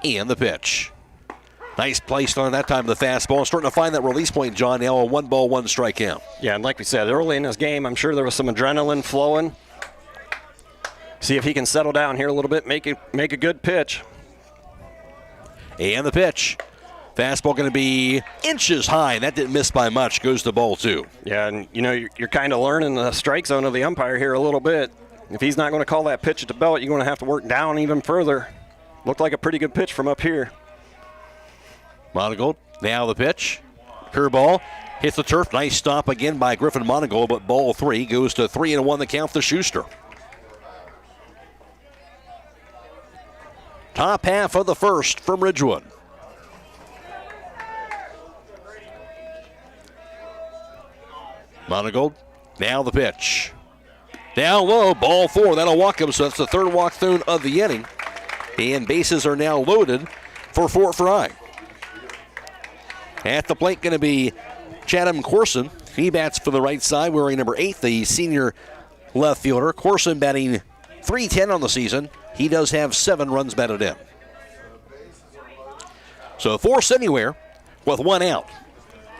And the pitch. Nice placed on that time the fastball. Starting to find that release point, John. Now a 1 ball, 1 strikeout. Yeah, and like we said, early in this game, I'm sure there was some adrenaline flowing. See if he can settle down here a little bit, make a good pitch. And the pitch. Fastball going to be inches high, and that didn't miss by much. Goes to ball 2. Yeah, and you're kind of learning the strike zone of the umpire here a little bit. If he's not going to call that pitch at the belt, you're going to have to work down even further. Looked like a pretty good pitch from up here. Monigold, now the pitch. Curveball, hits the turf. Nice stop again by Griffin Monigold, but ball 3 goes to 3-1 the count to Schuster. Top half of the first from Ridgewood. Monigold, now the pitch. Down low, ball 4. That'll walk him, so that's the 3rd walk thrown of the inning. And bases are now loaded for Fort Frye. At the plate going to be Chatham Corson. He bats for the right side, wearing number 8, the senior left fielder. Corson batting .310 on the season. He does have 7 runs batted in. So force anywhere with 1 out.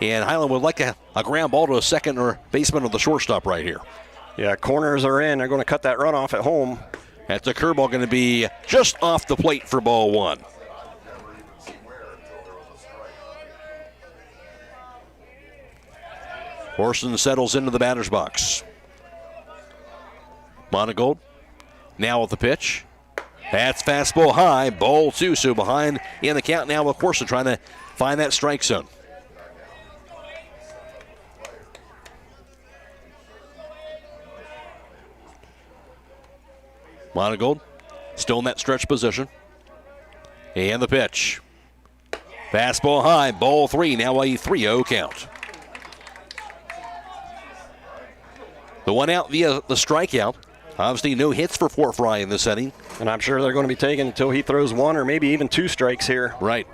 And Hiland would like a ground ball to a second or baseman of the shortstop right here. Yeah, corners are in. They're going to cut that run off at home. That's a curveball going to be just off the plate for ball 1. Corson settles into the batter's box. Monigold now with the pitch. That's fastball high, ball 2, so behind in the count now with Corson trying to find that strike zone. Monigold still in that stretch position. And the pitch. Fastball high, ball 3, now a 3-0 count. The one out via the strikeout. Obviously no hits for Fort Frye in this inning. And I'm sure they're going to be taking until he throws 1 or maybe even 2 strikes here. Right.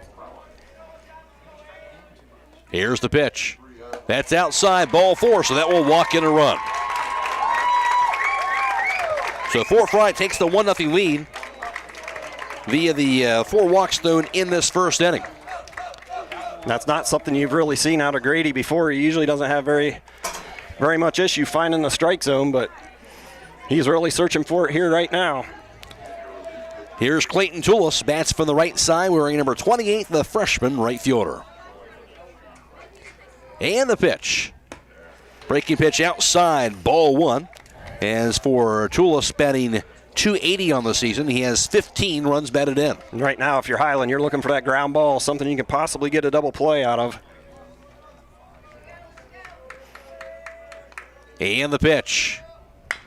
Here's the pitch. That's outside, ball 4, so that will walk in a run. So Fort Frye takes the 1-0 lead via the 4 walks thrown in this first inning. That's not something you've really seen out of Grady before. He usually doesn't have very much issue finding the strike zone, but he's really searching for it here right now. Here's Clayton Toulis, bats from the right side, wearing number 28, the freshman right fielder. And the pitch. Breaking pitch outside, ball 1. As for Toulis, batting .280 on the season, he has 15 runs batted in. Right now, if you're Hiland, you're looking for that ground ball, something you can possibly get a double play out of. And the pitch.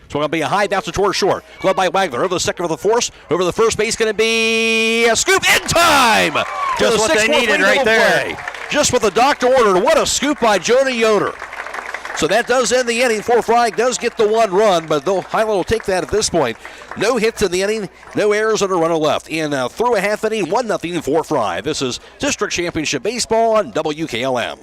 So going to be a high bouncer towards short. Glove by Wagler over the second of the force. Over the first base, going to be a scoop in time. Just what they needed right there. Just what the doctor ordered. What a scoop by Jonah Yoder. So that does end the inning. Fort Frye does get the 1 run, but Hiland will take that at this point. No hits in the inning, no errors and a runner left. And through a half inning, 1-0 Fort Frye. This is District Championship Baseball on WKLM.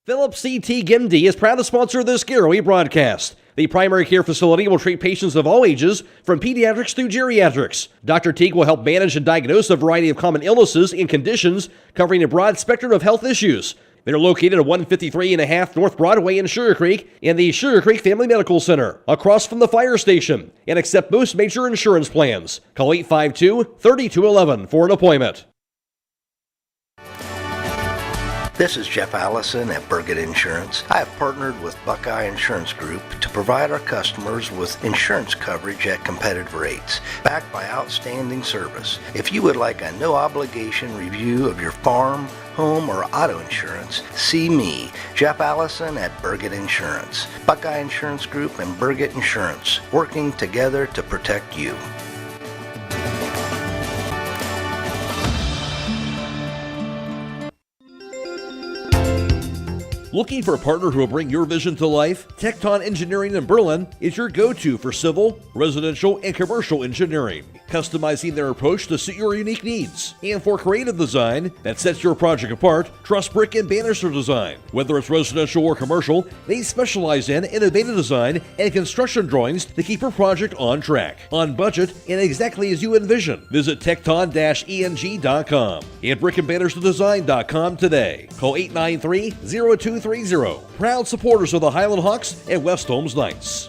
Phillips CT Gimdy is proud to sponsor this Garroway broadcast. The primary care facility will treat patients of all ages, from pediatrics through geriatrics. Dr. Teague will help manage and diagnose a variety of common illnesses and conditions, covering a broad spectrum of health issues. They're located at 153.5 North Broadway in Sugar Creek and the Sugar Creek Family Medical Center, across from the fire station, and accept most major insurance plans. Call 852-3211 for an appointment. This is Jeff Allison at Burgett Insurance. I have partnered with Buckeye Insurance Group to provide our customers with insurance coverage at competitive rates, backed by outstanding service. If you would like a no-obligation review of your farm, home, or auto insurance, see me, Jeff Allison at Burgett Insurance. Buckeye Insurance Group and Burgett Insurance, working together to protect you. Looking for a partner who will bring your vision to life? Tecton Engineering in Berlin is your go-to for civil, residential, and commercial engineering, customizing their approach to suit your unique needs. And for creative design that sets your project apart, trust brick and banister design. Whether it's residential or commercial, they specialize in innovative design and construction drawings to keep your project on track, on budget, and exactly as you envision. Visit tecton-eng.com and brickandbanisterdesign.com today. Call 893-0230. Proud supporters of the Hiland Hawks and West Holmes Knights.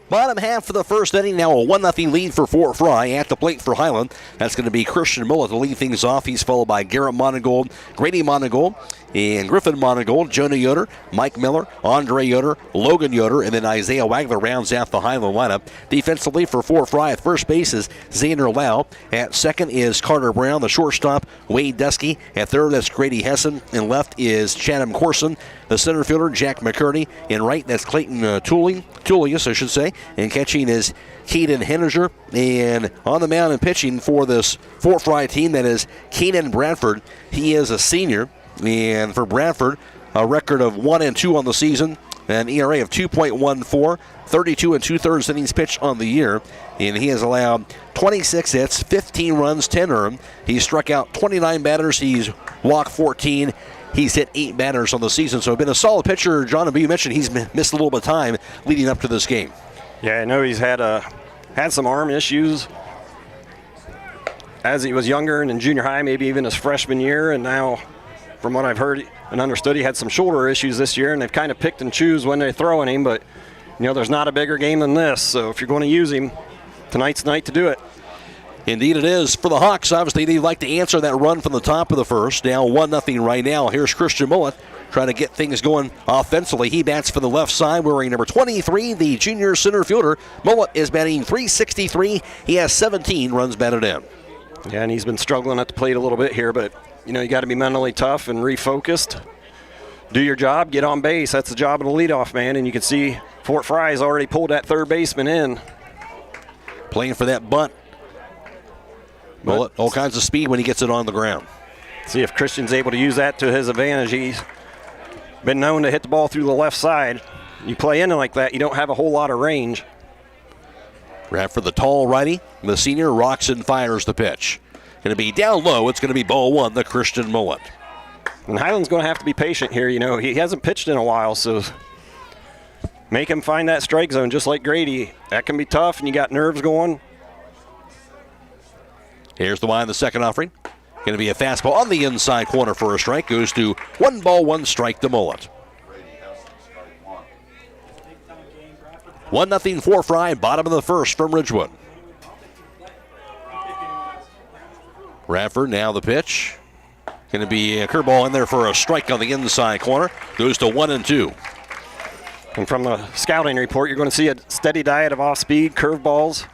Bottom half of the first inning, now a 1-0 lead for Fort Frye. At the plate for Hiland, that's going to be Christian Mullet to lead things off. He's followed by Garrett Monigold, Grady Monigold, and Griffin Monigold, Jonah Yoder, Mike Miller, Andre Yoder, Logan Yoder, and then Isaiah Wagler rounds out the Hiland lineup. Defensively for Fort Frye, at first base is Xander Lau. At second is Carter Brown. The shortstop, Wade Dusky. At third, that's Grady Hessen. And left is Chatham Corson. The center fielder, Jack McCurdy. And right, that's Clayton Tullius, I should say. And catching is Caden Henninger. And on the mound and pitching for this Fort Frye team, that is Kaden Bradford. He is a senior. And for Bradford, a record of 1-2 on the season, an ERA of 2.14, 32 2/3 innings pitched on the year, and he has allowed 26 hits, 15 runs, 10 earned. He's struck out 29 batters. He's walked 14. He's hit 8 batters on the season, so been a solid pitcher. John, you mentioned he's missed a little bit of time leading up to this game. Yeah, I know he's had some arm issues as he was younger and in junior high, maybe even his freshman year, and now, from what I've heard and understood, he had some shoulder issues this year, and they've kind of picked and choose when they're throwing him, but there's not a bigger game than this, so if you're going to use him, tonight's the night to do it. Indeed it is. For the Hawks, obviously they'd like to answer that run from the top of the first. Now 1-0 right now. Here's Christian Mullet trying to get things going offensively. He bats for the left side, wearing number 23, the junior center fielder. Mullet is batting .363. He has 17 runs batted in. Yeah, and he's been struggling at the plate a little bit here, but you got to be mentally tough and refocused. Do your job, get on base. That's the job of the leadoff man, and you can see Fort Frye's already pulled that third baseman in. Playing for that bunt Mullet, all kinds of speed when he gets it on the ground. See if Christian's able to use that to his advantage. He's been known to hit the ball through the left side. You play in like that, you don't have a whole lot of range. Bradford, the tall righty, the senior, rocks and fires the pitch. Going to be down low. It's going to be ball one, the Christian Mullet. And Hiland's going to have to be patient here. You know, he hasn't pitched in a while, so make him find that strike zone just like Grady. That can be tough, and you got nerves going. Here's the line, the second offering. Going to be a fastball on the inside corner for a strike. Goes to 1 ball, 1 strike to Mullet. 1-0 for Frye, bottom of the first from Ridgewood. Bradford, now the pitch. Going to be a curveball in there for a strike on the inside corner. Goes to 1-2. And from the scouting report, you're going to see a steady diet of off-speed curveballs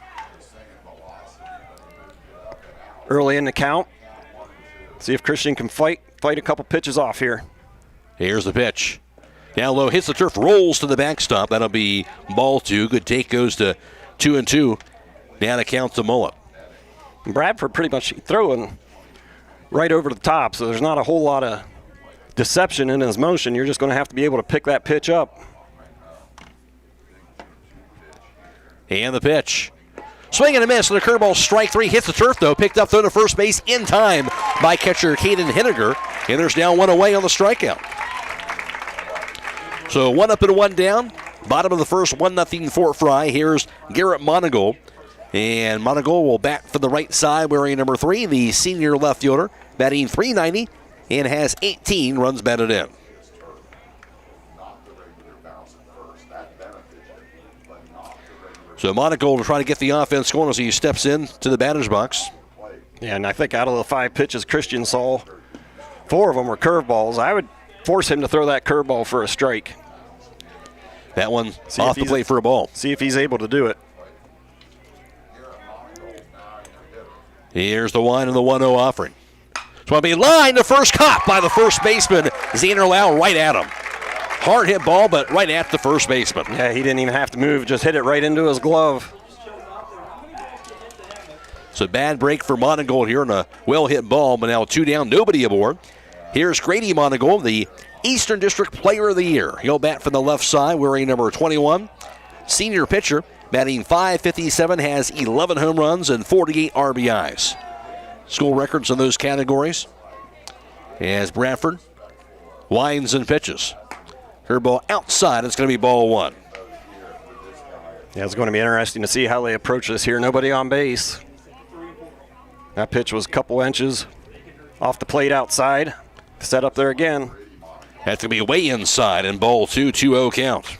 early in the count. See if Christian can fight a couple pitches off here. Here's the pitch. Down low, hits the turf, rolls to the backstop. That'll be ball 2. Good take, goes to 2-2. Now to count to Mullet. Bradford pretty much throwing right over the top, so there's not a whole lot of deception in his motion. You're just going to have to be able to pick that pitch up. And the pitch. Swing and a miss, and a curveball, strike 3. Hits the turf, though. Picked up, thrown to first base in time by catcher Caden Henniger. And there's now 1 away on the strikeout. So 1 up and 1 down. Bottom of the first, 1-0 for Frye. Here's Garrett Monigold. And Monigold will bat for the right side wearing number 3, the senior left fielder, batting .390 and has 18 runs batted in. So Monigold will try to get the offense going as he steps in to the batter's box. Yeah, and I think out of the 5 pitches Christian saw, 4 of them were curveballs. I would force him to throw that curveball for a strike. That one off the plate for a ball. See if he's able to do it. Here's the 1 and the 1-0 offering. It's going to be lined to first, caught by the first baseman, Xander Lau, right at him. Hard hit ball, but right at the first baseman. Yeah, he didn't even have to move, just hit it right into his glove. So bad break for Monigold here on a well-hit ball, but now 2 down, nobody aboard. Here's Grady Monigold, the Eastern District Player of the Year. He'll bat from the left side, wearing number 21. Senior pitcher, batting .557, has 11 home runs and 48 RBIs. School records in those categories. As Bradford winds and pitches. Curveball outside, it's going to be ball 1. Yeah, it's going to be interesting to see how they approach this here. Nobody on base. That pitch was a couple inches off the plate outside. Set up there again. That's going to be way inside and ball 2, 2-0 count.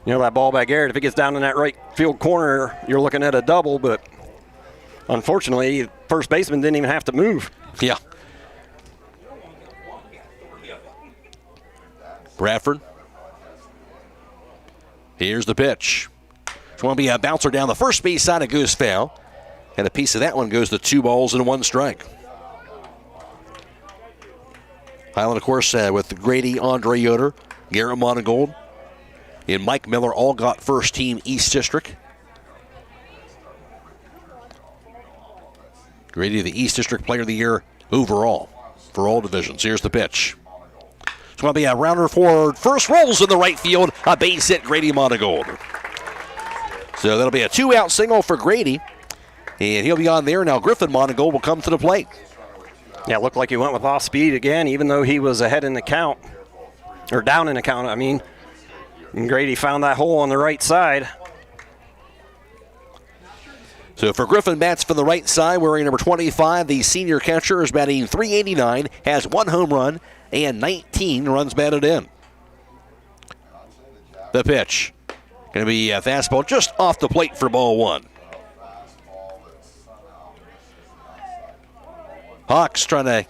You know, that ball back there, if it gets down in that right field corner, you're looking at a double, but unfortunately, first baseman didn't even have to move. Yeah. Bradford. Here's the pitch. It's going to be a bouncer down the first base side. It goes foul. And a piece of that one goes to 2 balls and 1 strike. Hiland, of course, with Grady, Andre Yoder, Garrett Monigold, and Mike Miller all got first team East District. Grady, the East District Player of the Year overall for all divisions. Here's the pitch. It's going to be a rounder forward. First rolls in the right field. A base hit, Grady Monigold. So that'll be a 2-out single for Grady. And he'll be on there. Now Griffin Monigold will come to the plate. Yeah, it looked like he went with off speed again, even though he was ahead in the count. Or down in the count, I mean. And Grady found that hole on the right side. So for Griffin, bats from the right side, wearing number 25, the senior catcher is batting .389, has 1 home run and 19 runs batted in. The pitch. Going to be a fastball just off the plate for ball 1. Hawks trying to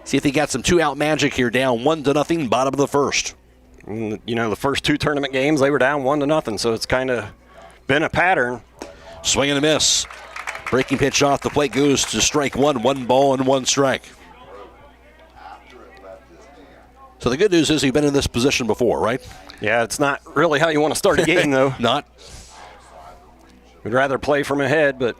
see if they got some 2-out magic here, down 1-0, bottom of the first. You know, the first 2 tournament games, they were down 1-0, so it's kind of been a pattern. Swing and a miss. Breaking pitch off the plate goes to strike 1, 1 ball and 1 strike. So the good news is you've been in this position before, right? Yeah, it's not really how you want to start a game, though. Not. We'd rather play from ahead, but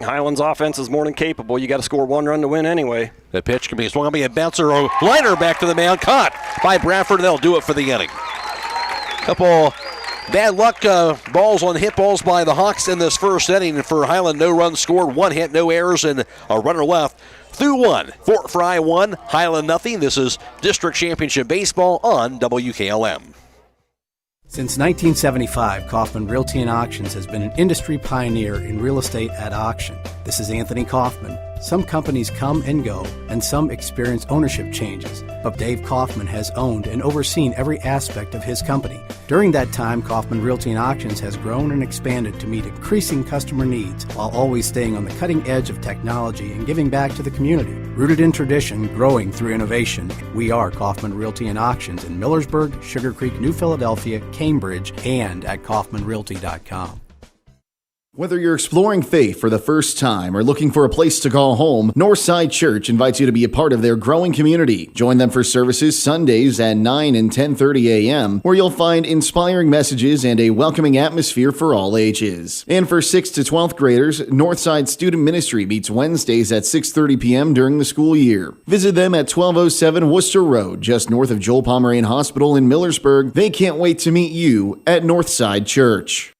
Hiland's offense is more than capable. You got to score 1 run to win anyway. The pitch can be swung on, be a bouncer or liner back to the mound. Caught by Bradford. They'll do it for the inning. Couple bad luck balls on hit balls by the Hawks in this first inning. For Hiland, no runs scored, 1 hit, no errors, and a runner left. Through 1, Fort Frye 1, Hiland nothing. This is District Championship Baseball on WKLM. Since 1975, Kaufman Realty and Auctions has been an industry pioneer in real estate at auction. This is Anthony Kaufman. Some companies come and go, and some experience ownership changes, but Dave Kaufman has owned and overseen every aspect of his company. During that time, Kaufman Realty and Auctions has grown and expanded to meet increasing customer needs while always staying on the cutting edge of technology and giving back to the community. Rooted in tradition, growing through innovation, we are Kaufman Realty and Auctions in Millersburg, Sugar Creek, New Philadelphia, Cambridge, and at kaufmanrealty.com. Whether you're exploring faith for the first time or looking for a place to call home, Northside Church invites you to be a part of their growing community. Join them for services Sundays at 9 and 10:30 a.m., where you'll find inspiring messages and a welcoming atmosphere for all ages. And for 6th to 12th graders, Northside Student Ministry meets Wednesdays at 6:30 p.m. during the school year. Visit them at 1207 Worcester Road, just north of Joel Pomeranian Hospital in Millersburg. They can't wait to meet you at Northside Church.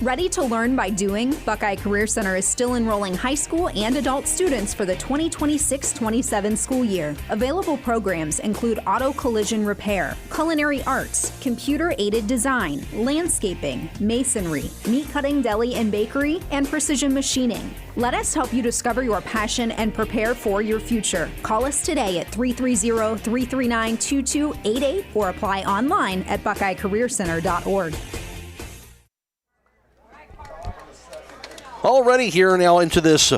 Ready to learn by doing? Buckeye Career Center is still enrolling high school and adult students for the 2026-27 school year. Available programs include auto collision repair, culinary arts, computer-aided design, landscaping, masonry, meat cutting, deli and bakery, and precision machining. Let us help you discover your passion and prepare for your future. Call us today at 330-339-2288 or apply online at buckeyecareercenter.org. Already here now into this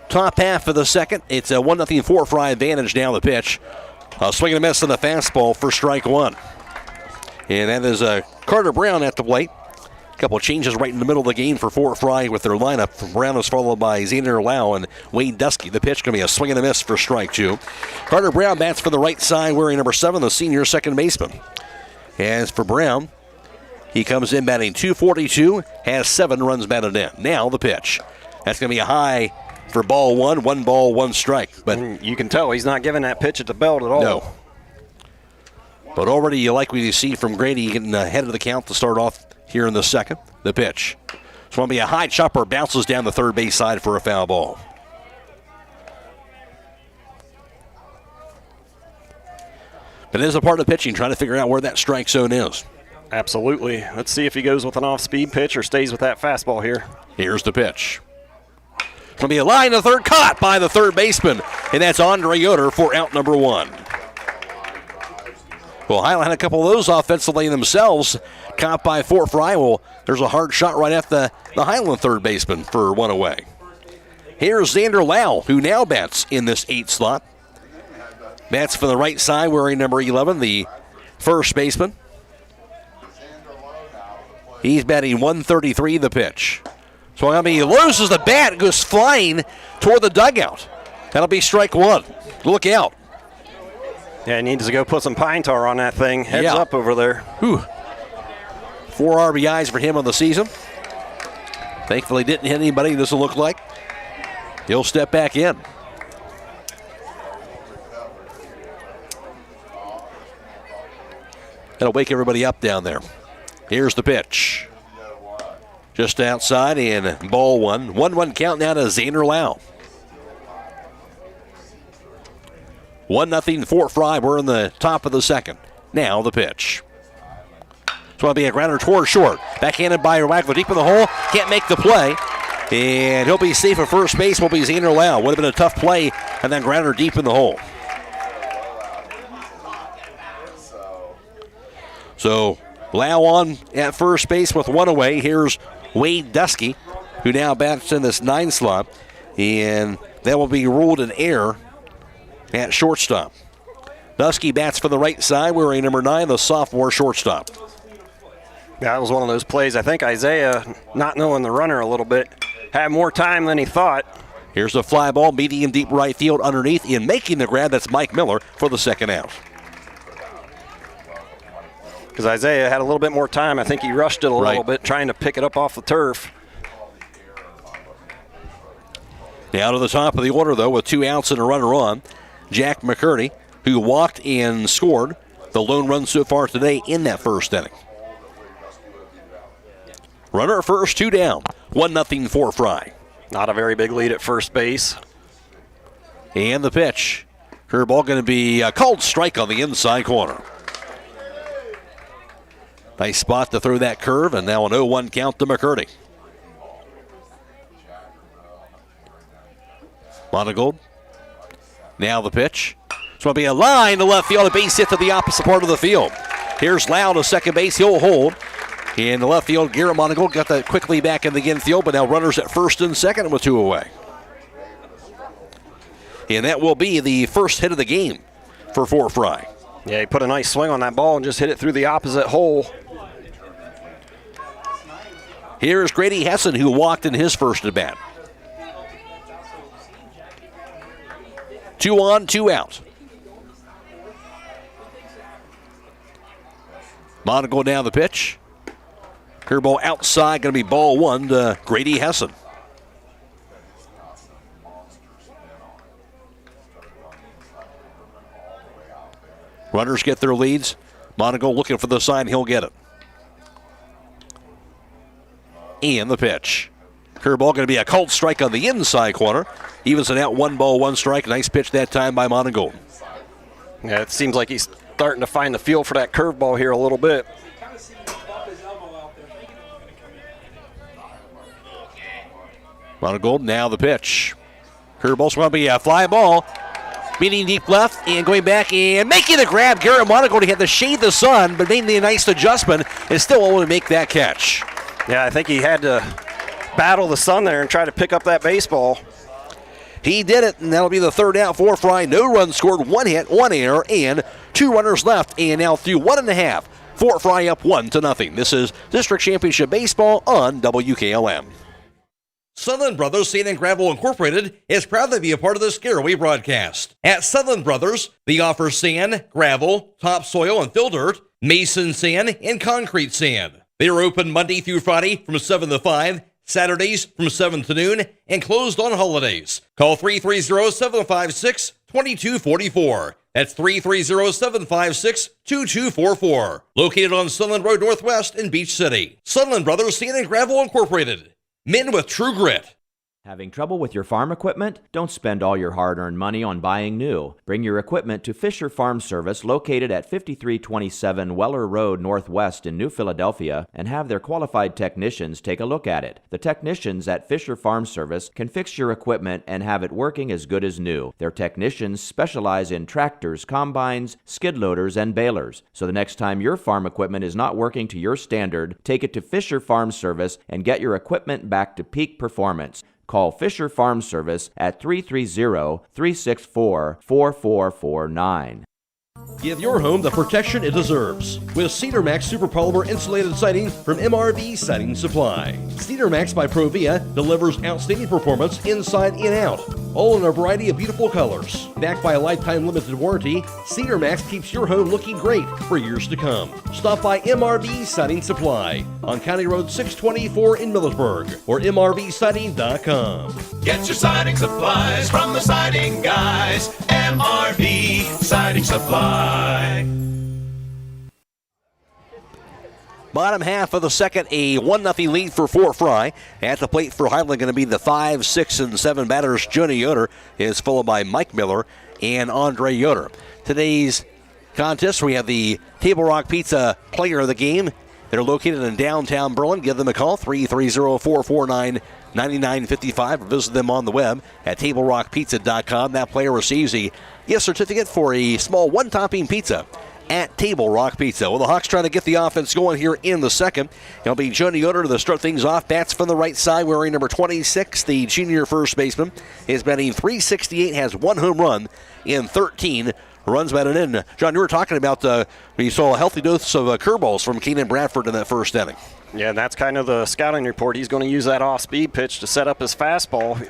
top half of the second. It's a 1-0 Fort Frye advantage now the pitch. Swing and a miss on the fastball for strike 1. And that is Carter Brown at the plate. A couple of changes right in the middle of the game for Fort Frye with their lineup. Brown is followed by Xander Lau and Wade Dusky. The pitch going to be a swing and a miss for strike 2. Carter Brown bats for the right side wearing number 7, the senior second baseman. As for Brown, he comes in batting .242, has 7 runs batted in. Now the pitch. That's going to be a high for ball 1, 1 ball, 1 strike. But you can tell he's not giving that pitch at the belt at all. No. But already you like what you see from Grady getting ahead of the count to start off here in the second. The pitch. It's going to be a high chopper, bounces down the third base side for a foul ball. But it is a part of pitching, trying to figure out where that strike zone is. Absolutely. Let's see if he goes with an off-speed pitch or stays with that fastball here. Here's the pitch. It's going to be a line to third, caught by the third baseman, and that's Andre Yoder for out number 1. Well, Hiland had a couple of those offensively themselves, caught by Fort Frye. Well, there's a hard shot right at the Hiland third baseman for 1 away. Here's Xander Lau, who now bats in this 8 slot. Bats for the right side wearing number 11, the first baseman. He's batting .133 the pitch. So I mean, he loses the bat and goes flying toward the dugout. That'll be strike 1. Look out. Yeah, he needs to go put some pine tar on that thing. Heads up over there. Whew. 4 RBIs for him on the season. Thankfully didn't hit anybody, doesn't look like. He'll step back in. That'll wake everybody up down there. Here's the pitch. Just outside and ball 1. 1-1 count now to Xander Lau. 1-0 Fort Frye. We're in the top of the second. Now the pitch. It's going to be a grounder toward short. Backhanded by Wagler deep in the hole. Can't make the play. And he'll be safe at first base. Will be Xander Lau. Would have been a tough play. And then grounder deep in the hole. So Lau on at first base with 1 away. Here's Wade Dusky, who now bats in this 9 slot. And that will be ruled an error at shortstop. Dusky bats for the right side, wearing number 9, the sophomore shortstop. Yeah, that was one of those plays. I think Isaiah, not knowing the runner a little bit, had more time than he thought. Here's a fly ball, medium deep right field underneath. In making the grab, that's Mike Miller for the second out. Because Isaiah had a little bit more time. I think he rushed it a little bit, trying to pick it up off the turf. Now to the top of the order, though, with 2 outs and a runner on, Jack McCurdy, who walked and scored the lone run so far today in that first inning. Runner at first, 2 down. 1-0 for Frye. Not a very big lead at first base. And the pitch. Curveball going to be a called strike on the inside corner. Nice spot to throw that curve, and now an 0-1 count to McCurdy. Monigold. Now the pitch. It's going to be a line to left field, a base hit to the opposite part of the field. Here's Loud to second base. He'll hold. In the left field, Garrett Monigold got that quickly back in the infield, but now runners at first and second with 2 away. And that will be the first hit of the game for Frye. Yeah, he put a nice swing on that ball and just hit it through the opposite hole. Here's Grady Hessen, who walked in his first at bat. 2 on, 2 out. Monigold down the pitch. Curveball outside, going to be ball 1 to Grady Hessen. Runners get their leads. Monigold looking for the sign, he'll get it. And the pitch. Curveball going to be a called strike on the inside corner. Evens it out, 1 ball, 1 strike. Nice pitch that time by Monigold. Yeah, it seems like he's starting to find the feel for that curveball here a little bit. Monigold, now the pitch. Curveball's going to be a fly ball. Meeting deep left and going back and making the grab. Garrett Monigold, he had to shade the sun, but made a nice adjustment and still able to make that catch. Yeah, I think he had to battle the sun there and try to pick up that baseball. He did it, and that'll be the 3rd out for Frye. No runs scored, 1 hit, 1 error, and 2 runners left. And now through 1.5, Fort Frye up 1-0. This is District Championship Baseball on WKLM. Sunland Brothers Sand and Gravel Incorporated is proud to be a part of this Scaraway broadcast. At Sunland Brothers, they offer sand, gravel, topsoil and fill dirt, mason sand, and concrete sand. They are open Monday through Friday from 7 to 5, Saturdays from 7 to noon, and closed on holidays. Call 330-756-2244. That's 330-756-2244. Located on Sunland Road Northwest in Beach City. Sunland Brothers Sand and Gravel Incorporated. Men with true grit. Having trouble with your farm equipment? Don't spend all your hard-earned money on buying new. Bring your equipment to Fisher Farm Service, located at 5327 Weller Road Northwest in New Philadelphia, and have their qualified technicians take a look at it. The technicians at Fisher Farm Service can fix your equipment and have it working as good as new. Their technicians specialize in tractors, combines, skid loaders, and balers. So the next time your farm equipment is not working to your standard, take it to Fisher Farm Service and get your equipment back to peak performance. Call Fisher Farm Service at 330-364-4449. Give your home the protection it deserves with Cedar Max Super Polymer Insulated Siding from MRV Siding Supply. Cedar Max by Provia delivers outstanding performance inside and out, all in a variety of beautiful colors. Backed by a lifetime limited warranty, Cedar Max keeps your home looking great for years to come. Stop by MRV Siding Supply on County Road 624 in Millersburg or mrvsiding.com. Get your siding supplies from the siding guys. MRV Siding Supply. Bottom half of the second, a 1-0 lead for Fort Frye. At the plate for Hiland going to be the 5, 6, and 7 batters. Johnny Yoder is followed by Mike Miller and Andre Yoder. Today's contest, we have the Table Rock Pizza player of the game. They're located in downtown Berlin. Give them a call, 330-449-9955, or visit them on the web at TableRockPizza.com. That player receives a gift certificate for a small one-topping pizza at Table Rock Pizza. Well, the Hawks trying to get the offense going here in the second. It'll be Johnny Yoder to start things off. Bats from the right side, wearing number 26. The junior first baseman is batting .368, has 1 home run in 13 runs batted in. John, you were talking about you saw a healthy dose of curveballs from Keenan Bradford in that first inning. Yeah, and that's kind of the scouting report. He's going to use that off-speed pitch to set up his fastball.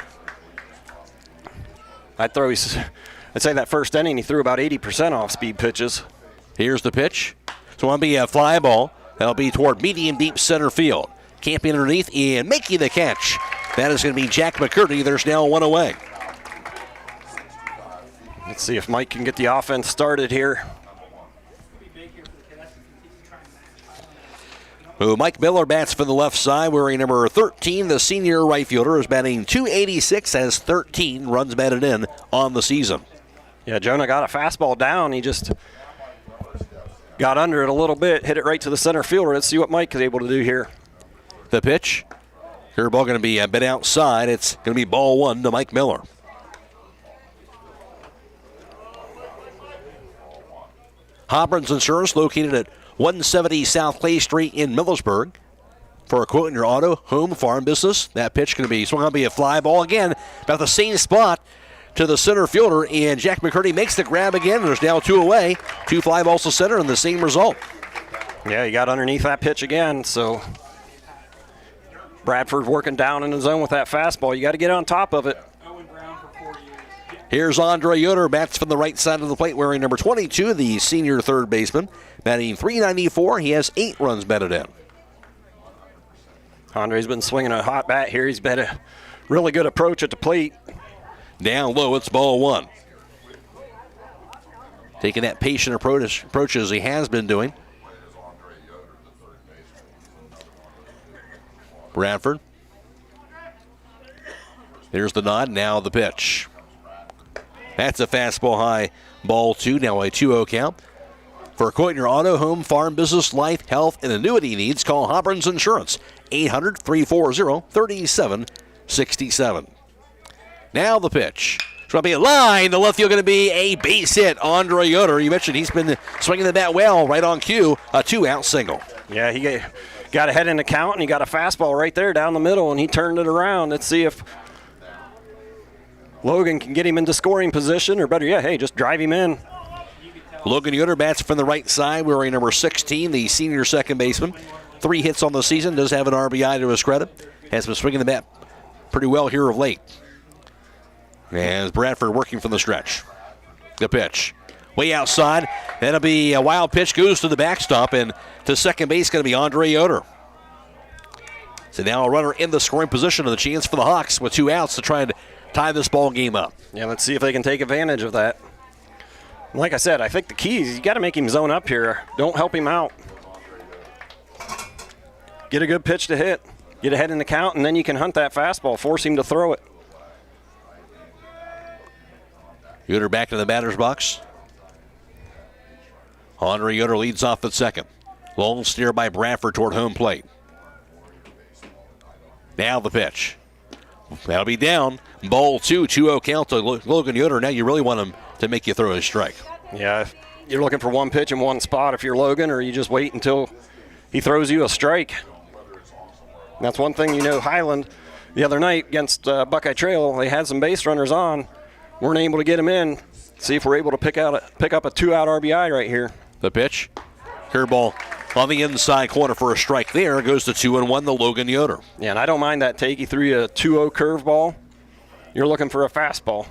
I'd say that first inning he threw about 80% off-speed pitches. Here's the pitch. So it'll be a fly ball. That'll be toward medium deep center field. Camping underneath and making the catch That is going to be Jack McCurdy. There's now one away. Let's see if Mike can get the offense started here. Mike Miller bats for the left side, wearing number 13. The senior right fielder is batting .286, has 13 runs batted in on the season. Yeah, Jonah got a fastball down. He just got under it a little bit, hit it right to the center fielder. Let's see what Mike is able to do here. The pitch. Curveball going to be a bit outside. It's going to be ball one to Mike Miller. Hobron's Insurance, located at 170 South Clay Street in Millersburg. For a quote in your auto, home, farm business, that pitch going to be swung on to be a fly ball again, about the same spot to the center fielder, and Jack McCurdy makes the grab again. There's now two away, two fly balls to center, and the same result. Yeah, he got underneath that pitch again, so Bradford working down in the zone with that fastball. You got to get on top of it. Here's Andre Yoder, bats from the right side of the plate, wearing number 22, the senior third baseman. Batting .394, he has 8 runs batted in. Andre's been swinging a hot bat here. He's been a really good approach at the plate. Down low, it's ball one. Taking that patient approach as he has been doing. Bradford. Here's the nod, now the pitch. That's a fastball high, ball two, now a 2-0 count. For a quote in your auto, home, farm, business, life, health, and annuity needs, call Hobron's Insurance, 800-340-3767. Now the pitch. It's going to be a line. The left field going to be a base hit. Andre Yoder, you mentioned he's been swinging the bat well, right on cue, a 2-out single. Yeah, he got ahead in the count, and he got a fastball right there down the middle, and he turned it around. Let's see if Logan can get him into scoring position, or better yet, hey, just drive him in. Logan Yoder bats from the right side, wearing number 16, the senior second baseman. 3 hits on the season, does have an RBI to his credit. Has been swinging the bat pretty well here of late. As Bradford working from the stretch. The pitch. Way outside. That'll be a wild pitch, goes to the backstop, and to second base going to be Andre Yoder. So now a runner in the scoring position, and the chance for the Hawks with 2 outs to try and tie this ball game up. Yeah, let's see if they can take advantage of that. Like I said, I think the key is you got to make him zone up here. Don't help him out. Get a good pitch to hit. Get ahead in the count, and then you can hunt that fastball. Force him to throw it. Yoder back to the batter's box. Andre Yoder leads off at second. Long steer by Bradford toward home plate. Now the pitch. That'll be down. Ball 2, 2-0 count to Logan Yoder. Now you really want him to make you throw a strike. Yeah, you're looking for one pitch in one spot if you're Logan, or you just wait until he throws you a strike. And that's one thing, Hiland the other night against Buckeye Trail, they had some base runners on. Weren't able to get him in. See if we're able to pick up a 2-out RBI right here. The pitch. Curveball on the inside corner for a strike there. Goes to 2-1 to Logan Yoder. Yeah, and I don't mind that take. He threw you a 2-0 curveball. You're looking for a fastball.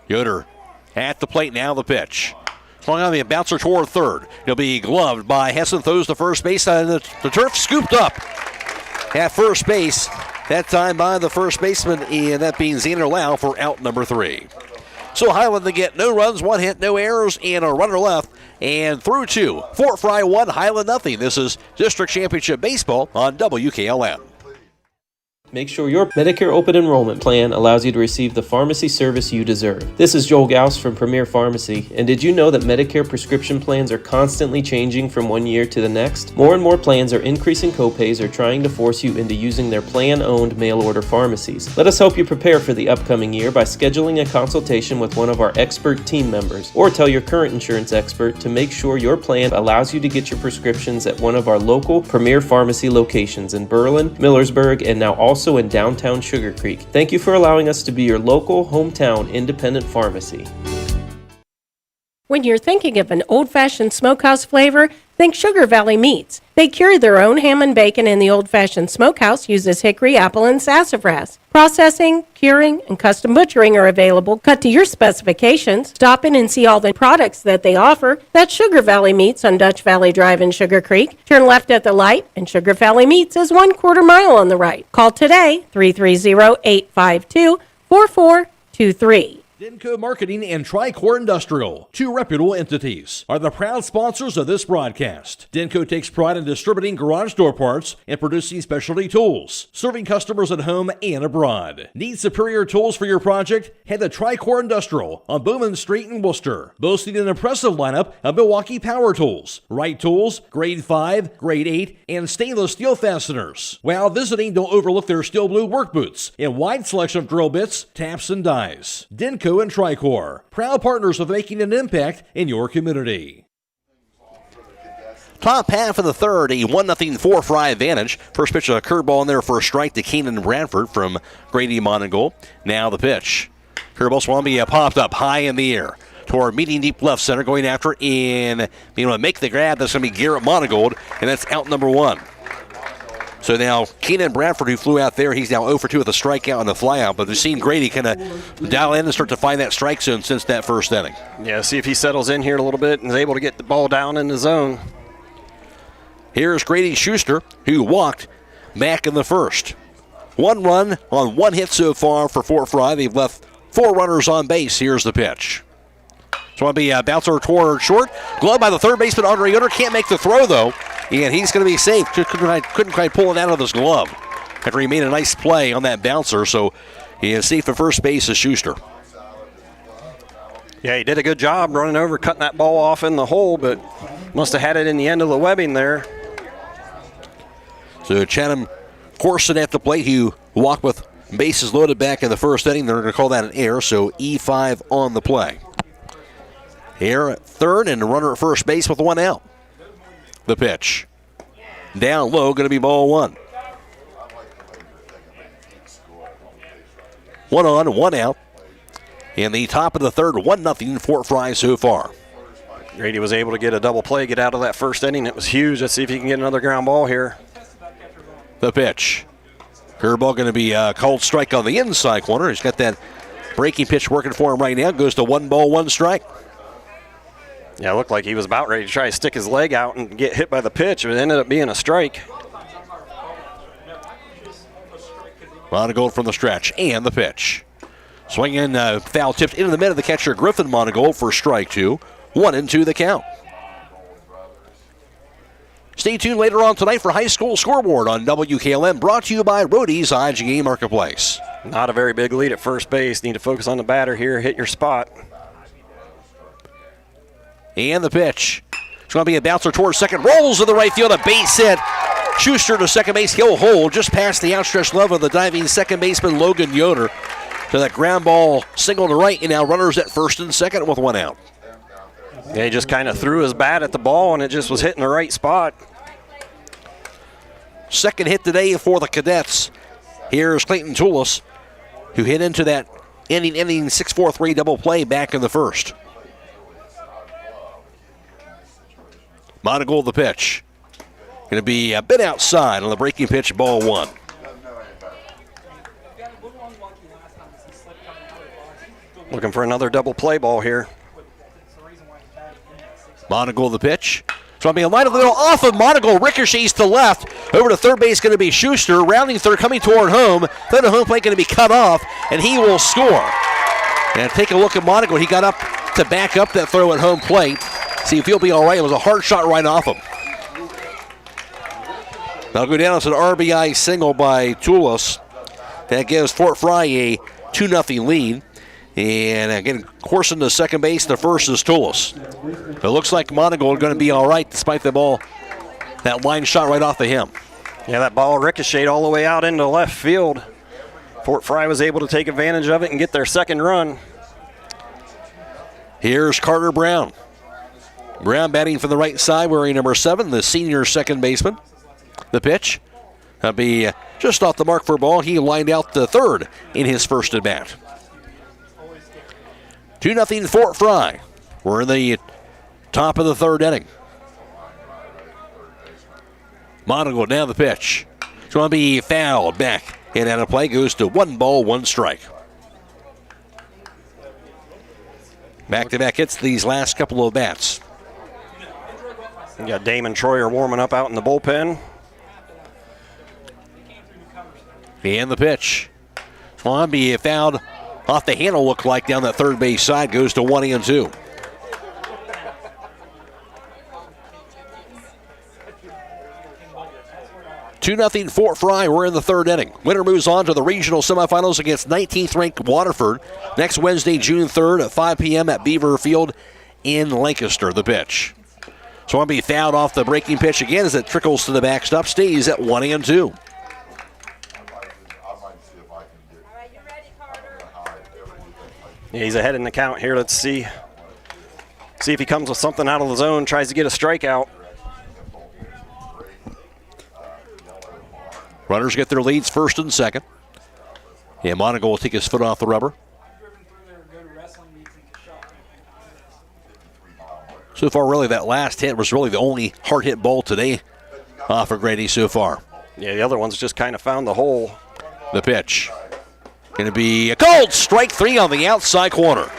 Yoder at the plate now, the pitch. Swung on the bouncer toward third. He'll be gloved by Hessen, throws to first base, and the turf scooped up at first base. That time by the first baseman, and that being Xander Lau for out number 3. So Hiland to get no runs, 1 hit, no errors, and a runner left. And through 2. Fort Frye 1, Hiland nothing. This is District Championship Baseball on WKLM. Make sure your Medicare open enrollment plan allows you to receive the pharmacy service you deserve. This is Joel Gauss from Premier Pharmacy, and did you know that Medicare prescription plans are constantly changing from one year to the next? More and more plans are increasing copays or trying to force you into using their plan-owned mail-order pharmacies. Let us help you prepare for the upcoming year by scheduling a consultation with one of our expert team members, or tell your current insurance expert to make sure your plan allows you to get your prescriptions at one of our local Premier Pharmacy locations in Berlin, Millersburg, and now also in downtown Sugar Creek. Thank you for allowing us to be your local, hometown, independent pharmacy. When you're thinking of an old-fashioned smokehouse flavor, think Sugar Valley Meats. They cure their own ham and bacon, and the old-fashioned smokehouse uses hickory, apple, and sassafras. Processing, curing, and custom butchering are available, cut to your specifications. Stop in and see all the products that they offer. That's Sugar Valley Meats on Dutch Valley Drive in Sugar Creek. Turn left at the light, and Sugar Valley Meats is 1/4 mile on the right. Call today, 330-852-4423. Denko Marketing and Tricor Industrial, two reputable entities, are the proud sponsors of this broadcast. Denko takes pride in distributing garage door parts and producing specialty tools, serving customers at home and abroad. Need superior tools for your project? Head to Tricor Industrial on Bowman Street in Worcester, boasting an impressive lineup of Milwaukee power tools, Wright tools, grade 5, grade 8, and stainless steel fasteners. While visiting, don't overlook their steel blue work boots and wide selection of drill bits, taps, and dies. Denko and Tricor, proud partners of making an impact in your community. Top half of the third, a 1-0 for Frye advantage. First pitch, a curveball in there for a strike to Keenan Bradford from Grady Monigold. Now the pitch. Curveball swung be popped up high in the air toward medium deep left center, going after it in, being able to make the grab. That's going to be Garrett Monigold, and that's out number 1. So now Keenan Bradford, who flew out there, he's now 0 for 2 with a strikeout and a flyout. But we've seen Grady kind of dial in and start to find that strike zone since that first inning. Yeah, see if he settles in here a little bit and is able to get the ball down in the zone. Here's Grady Schuster, who walked back in the first. 1 run on 1 hit so far for Fort Frye. They've left 4 runners on base. Here's the pitch. So it'll be a bouncer toward short. Glove by the third baseman, Andre Yoder. Can't make the throw, though. And he's going to be safe. Couldn't quite pull it out of his glove after he made a nice play on that bouncer. So he is safe at first base as Schuster. Yeah, he did a good job running over, cutting that ball off in the hole, but must have had it in the end of the webbing there. So Chatham Corson at the plate, who walked with bases loaded back in the first inning. They're going to call that an error, so E5 on the play. Here at third and the runner at first base with 1 out. The pitch. Down low, going to be ball 1. 1 on, 1 out. In the top of the third, 1-0 Fort Frye so far. Grady was able to get a double play, get out of that first inning. It was huge. Let's see if he can get another ground ball here. The pitch. Curveball going to be a called strike on the inside corner. He's got that breaking pitch working for him right now. Goes to 1 ball, 1 strike. Yeah, it looked like he was about ready to try to stick his leg out and get hit by the pitch. It ended up being a strike. Monigold from the stretch and the pitch. Swinging, foul tipped into the middle of the catcher, Griffin Monigold for strike 2. 1-2 the count. Stay tuned later on tonight for High School Scoreboard on WKLM, brought to you by Rody's IGA Marketplace. Not a very big lead at first base. Need to focus on the batter here, hit your spot. And the pitch. It's going to be a bouncer towards second. Rolls to the right field, a base hit. Schuster to second base. He'll hold just past the outstretched glove of the diving second baseman Logan Yoder. To that ground ball single to right, and now runners at first and second with 1 out. Yeah, he just kind of threw his bat at the ball, and it just was hitting the right spot. Second hit today for the Cadets. Here's Clayton Toulis, who hit into that ending 6-4-3 double play back in the first. Monigold the pitch. Going to be a bit outside on the breaking pitch, ball 1. Looking for another double play ball here. Monigold the pitch. So I mean, a line of the middle off of Monigold, ricochets to left. Over to third base going to be Schuster. Rounding third, coming toward home. Then the home plate going to be cut off, and he will score. And take a look at Monigold. He got up to back up that throw at home plate. See if he'll be all right. It was a hard shot right off him. That'll go down as an RBI single by Toulis. That gives Fort Frye a 2-0 lead. And again, Corson to second base. The first is Toulis. It looks like Monigold going to be all right despite the ball. That line shot right off of him. Yeah, that ball ricocheted all the way out into left field. Fort Frye was able to take advantage of it and get their second run. Here's Carter Brown. Brown batting from the right side, wearing number 7, the senior second baseman. The pitch. That'll be just off the mark for a ball. He lined out the third in his first at bat. 2-0 Fort Frye. We're in the top of the third inning. Monigold down the pitch. It's going to be fouled back. And out of play goes to 1 ball, 1 strike. Back-to-back hits these last couple of bats. You got Damon Troyer warming up out in the bullpen. And the pitch. It's going to be fouled off the handle, looked like, down that third base side. Goes to 1-2. Two-0 Fort Frye. We're in the third inning. Winner moves on to the regional semifinals against 19th-ranked Waterford next Wednesday, June 3rd at 5 p.m. at Beaver Field in Lancaster. The pitch. So going to be fouled off the breaking pitch again as it trickles to the backstop. Stays at 1-2. Yeah, he's ahead in the count here. Let's see if he comes with something out of the zone. Tries to get a strikeout. Runners get their leads first and second. And Monigold will take his foot off the rubber. So far, really, that last hit was really the only hard hit ball today for Grady so far. Yeah, the other one's just kind of found the hole. The pitch. Going to be a cold strike 3 on the outside corner.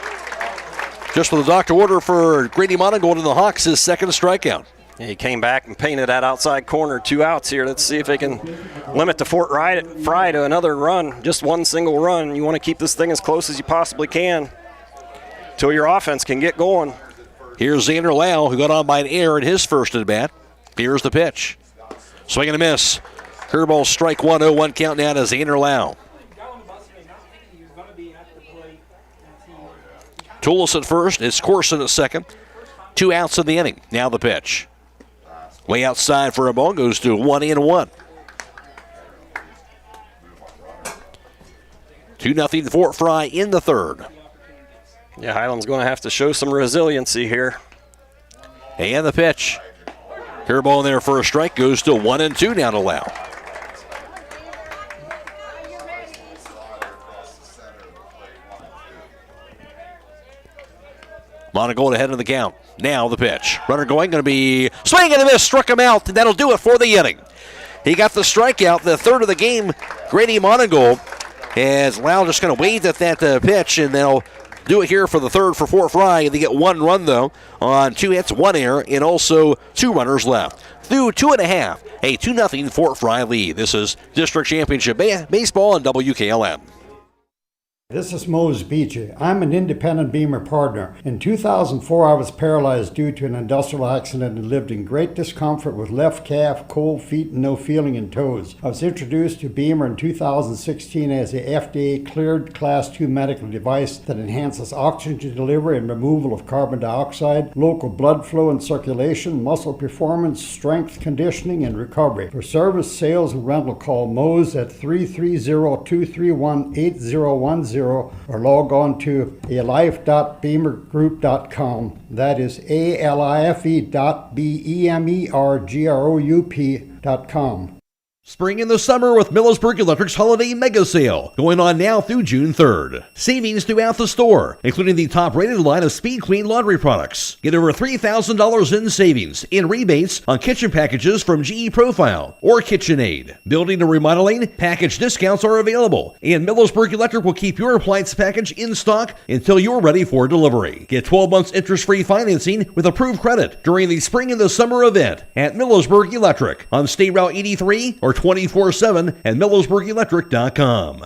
Just with the doctor order for Grady Monigold and the Hawks, his second strikeout. Yeah, he came back and painted that outside corner, 2 outs here. Let's see if they can limit the Fort Frye to another run, just one single run. You want to keep this thing as close as you possibly can until your offense can get going. Here's Xander Lau, who got on by an error in his first at-bat. Here's the pitch. Swing and a miss. Curveball strike 1, 0-1 count now to Xander Lau. Toulis at first. It's Corson at second. 2 outs in the inning. Now the pitch. Way outside for a ball. Goes to 1-1. 2-0 Fort Frye in the third. Yeah, Hiland's going to have to show some resiliency here. And the pitch. Curveball in there for a strike. Goes to 1-2 now to Lau. Monigold ahead of the count. Now the pitch. Runner going to be swing and a miss. Struck him out, and that'll do it for the inning. He got the strikeout, the third of the game. Grady Monigold, as Lau just kind of waved at that pitch, and they'll do it here for the third for Fort Frye. They get 1 run, though, on 2 hits, 1 error, and also 2 runners left. Through 2.5, a 2-0 Fort Frye lead. This is District Championship Baseball on WKLM. This is Mose Beachy. I'm an independent Beamer partner. In 2004, I was paralyzed due to an industrial accident and lived in great discomfort with left calf, cold feet, and no feeling in toes. I was introduced to Beamer in 2016 as a FDA-cleared Class 2 medical device that enhances oxygen delivery and removal of carbon dioxide, local blood flow and circulation, muscle performance, strength conditioning, and recovery. For service, sales, and rental, call Mose at 330-231-8010 or log on to alife.beamergroup.com. That is alife.beamergroup.com. Spring in the summer with Millersburg Electric's Holiday Mega Sale, going on now through June 3rd. Savings throughout the store, including the top-rated line of Speed Queen laundry products. Get over $3,000 in savings in rebates on kitchen packages from GE Profile or KitchenAid. Building and remodeling, package discounts are available, and Millersburg Electric will keep your appliance package in stock until you're ready for delivery. Get 12 months interest-free financing with approved credit during the spring and the summer event at Millersburg Electric on State Route 83 or 24/7 at MillersburgElectric.com.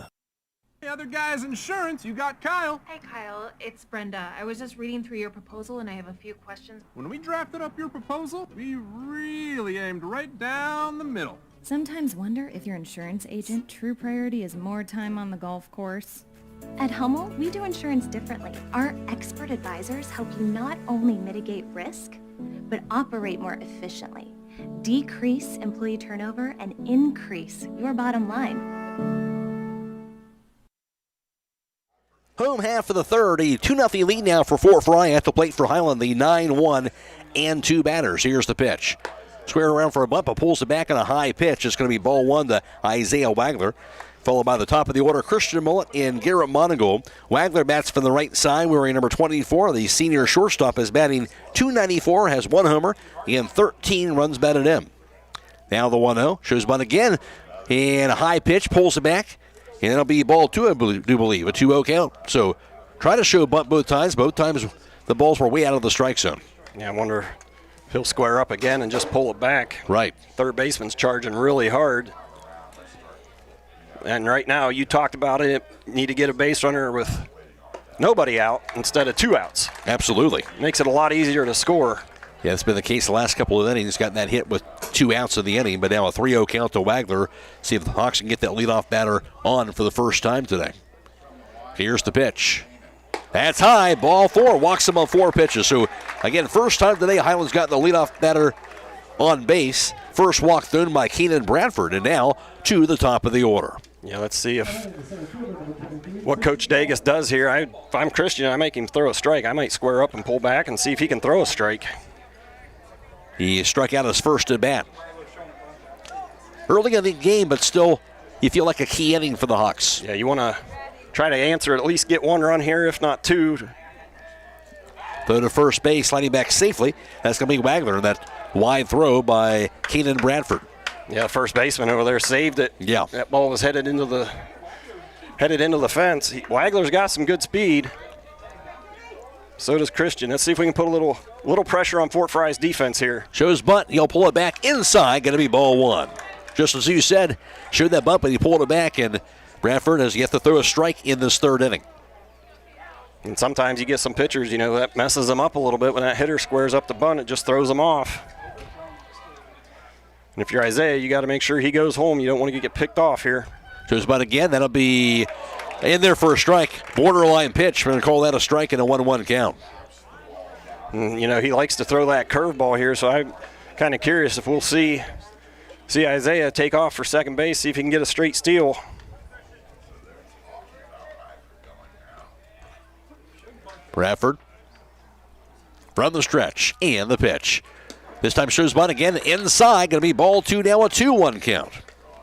Hey, other guys' insurance, you got Kyle. Hey, Kyle, it's Brenda. I was just reading through your proposal and I have a few questions. When we drafted up your proposal, we really aimed right down the middle. Sometimes wonder if your insurance agent true priority is more time on the golf course. At Hummel, we do insurance differently. Our expert advisors help you not only mitigate risk, but operate more efficiently. Decrease employee turnover and increase your bottom line. Home half of the third, a 2-0 lead now for Fort Frye at the plate for Hiland, the 9-1 and 2 batters. Here's the pitch. Square around for a bunt, but pulls it back on a high pitch. It's going to be ball one to Isaiah Wagler. Followed by the top of the order, Christian Mullet and Garrett Monigold. Wagler bats from the right side, wearing number 24. The senior shortstop is batting .294, has 1 homer, and 13 runs batted in. Now the 1-0, shows bunt again, and a high pitch, pulls it back, and it'll be ball two, I do believe, a 2-0 count. So try to show bunt both times. Both times the balls were way out of the strike zone. Yeah, I wonder if he'll square up again and just pull it back. Right. Third baseman's charging really hard. And right now, you talked about it, need to get a base runner with nobody out instead of 2 outs. Absolutely. Makes it a lot easier to score. Yeah, it's been the case the last couple of innings. Got that hit with 2 outs in the inning, but now a 3-0 count to Wagler. See if the Hawks can get that leadoff batter on for the first time today. Here's the pitch. That's high, ball 4, walks him on 4 pitches. So, again, first time today, Hiland's got the leadoff batter on base. First walk thrown by Keenan Bradford, and now to the top of the order. Yeah, let's see what Coach Dagus does here. If I'm Christian, I make him throw a strike. I might square up and pull back and see if he can throw a strike. He struck out his first at bat. Early in the game, but still, you feel like a key inning for the Hawks. Yeah, you want to try to answer, at least get 1 run here, if not 2. Throw to first base, sliding back safely. That's going to be Wagler. That wide throw by Keenan Bradford. Yeah, first baseman over there saved it. Yeah. That ball was headed into the fence. Wagler's got some good speed. So does Christian. Let's see if we can put a little pressure on Fort Frye's defense here. Shows bunt. He'll pull it back inside. Going to be ball 1. Just as you said, showed that bunt, but he pulled it back, and Bradford has yet to throw a strike in this third inning. And sometimes you get some pitchers, that messes them up a little bit. When that hitter squares up the bunt, it just throws them off. And if you're Isaiah, you got to make sure he goes home. You don't want to get picked off here. Shows bunt again. That'll be in there for a strike. Borderline pitch. We're going to call that a strike and a 1-1 count. And, he likes to throw that curveball here, so I'm kind of curious if we'll see Isaiah take off for second base, see if he can get a straight steal. Bradford from the stretch and the pitch. This time shows bunt again inside. Going to be ball 2 now, a 2-1 count.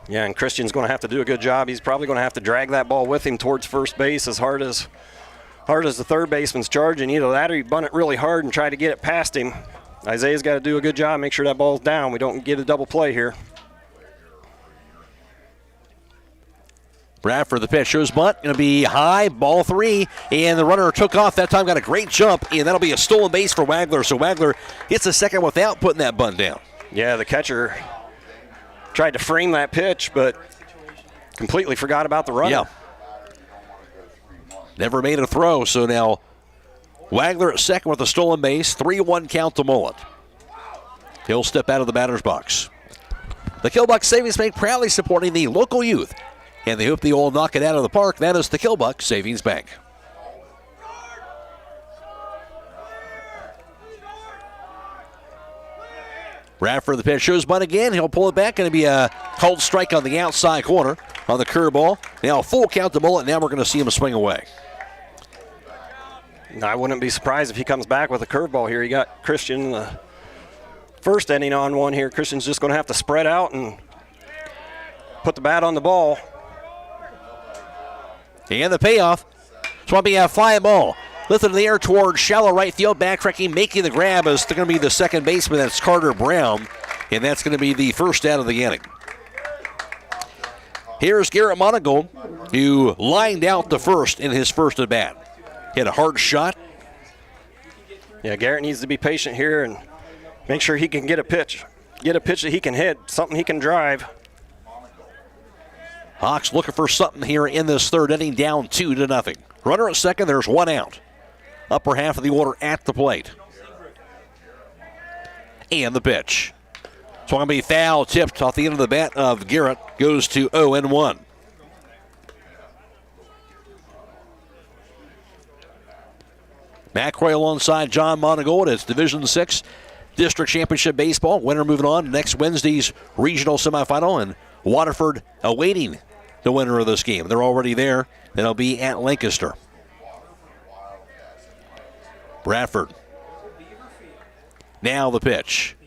Yeah, and Christian's going to have to do a good job. He's probably going to have to drag that ball with him towards first base as hard as the third baseman's charging. Either that or you bunt it really hard and try to get it past him. Isaiah's got to do a good job, make sure that ball's down. We don't get a double play here. Bradford, the pitch, shows bunt, going to be high, ball 3, and the runner took off that time, got a great jump, and that'll be a stolen base for Wagler. So Wagler hits a second without putting that bunt down. Yeah, the catcher tried to frame that pitch, but completely forgot about the runner. Yeah. Never made a throw, so now Wagler at second with a stolen base, 3-1 count to Mullet. He'll step out of the batter's box. The Killbuck Savings Bank proudly supporting the local youth, and they hope they all knock it out of the park. That is the Killbuck Savings Bank. Bradford, the pitch, shows bunt again. He'll pull it back. Going to be a cold strike on the outside corner on the curveball. Now a full count to Mullet. Now we're going to see him swing away. I wouldn't be surprised if he comes back with a curveball here. He got Christian in the first inning on one here. Christian's just going to have to spread out and put the bat on the ball. And the payoff. Swampy a fly ball. Lifted in the air towards shallow right field. Backtracking, making the grab is going to be the second baseman. That's Carter Brown. And that's going to be the first out of the inning. Here's Garrett Monigold, who lined out the first in his first at bat. Hit a hard shot. Yeah, Garrett needs to be patient here and make sure he can get a pitch. Get a pitch that he can hit, something he can drive. Hawks looking for something here in this third inning, down 2-0. Runner at second, there's one out. Upper half of the order at the plate. And the pitch. It's going to be foul tipped off the end of the bat of Garrett. Goes to 0-1. Matt Croy alongside John Monigold. It's Division VI District Championship Baseball. Winner moving on to next Wednesday's regional semifinal, and Waterford awaiting the winner of this game. They're already there. They'll be at Lancaster. Bradford. Now the pitch.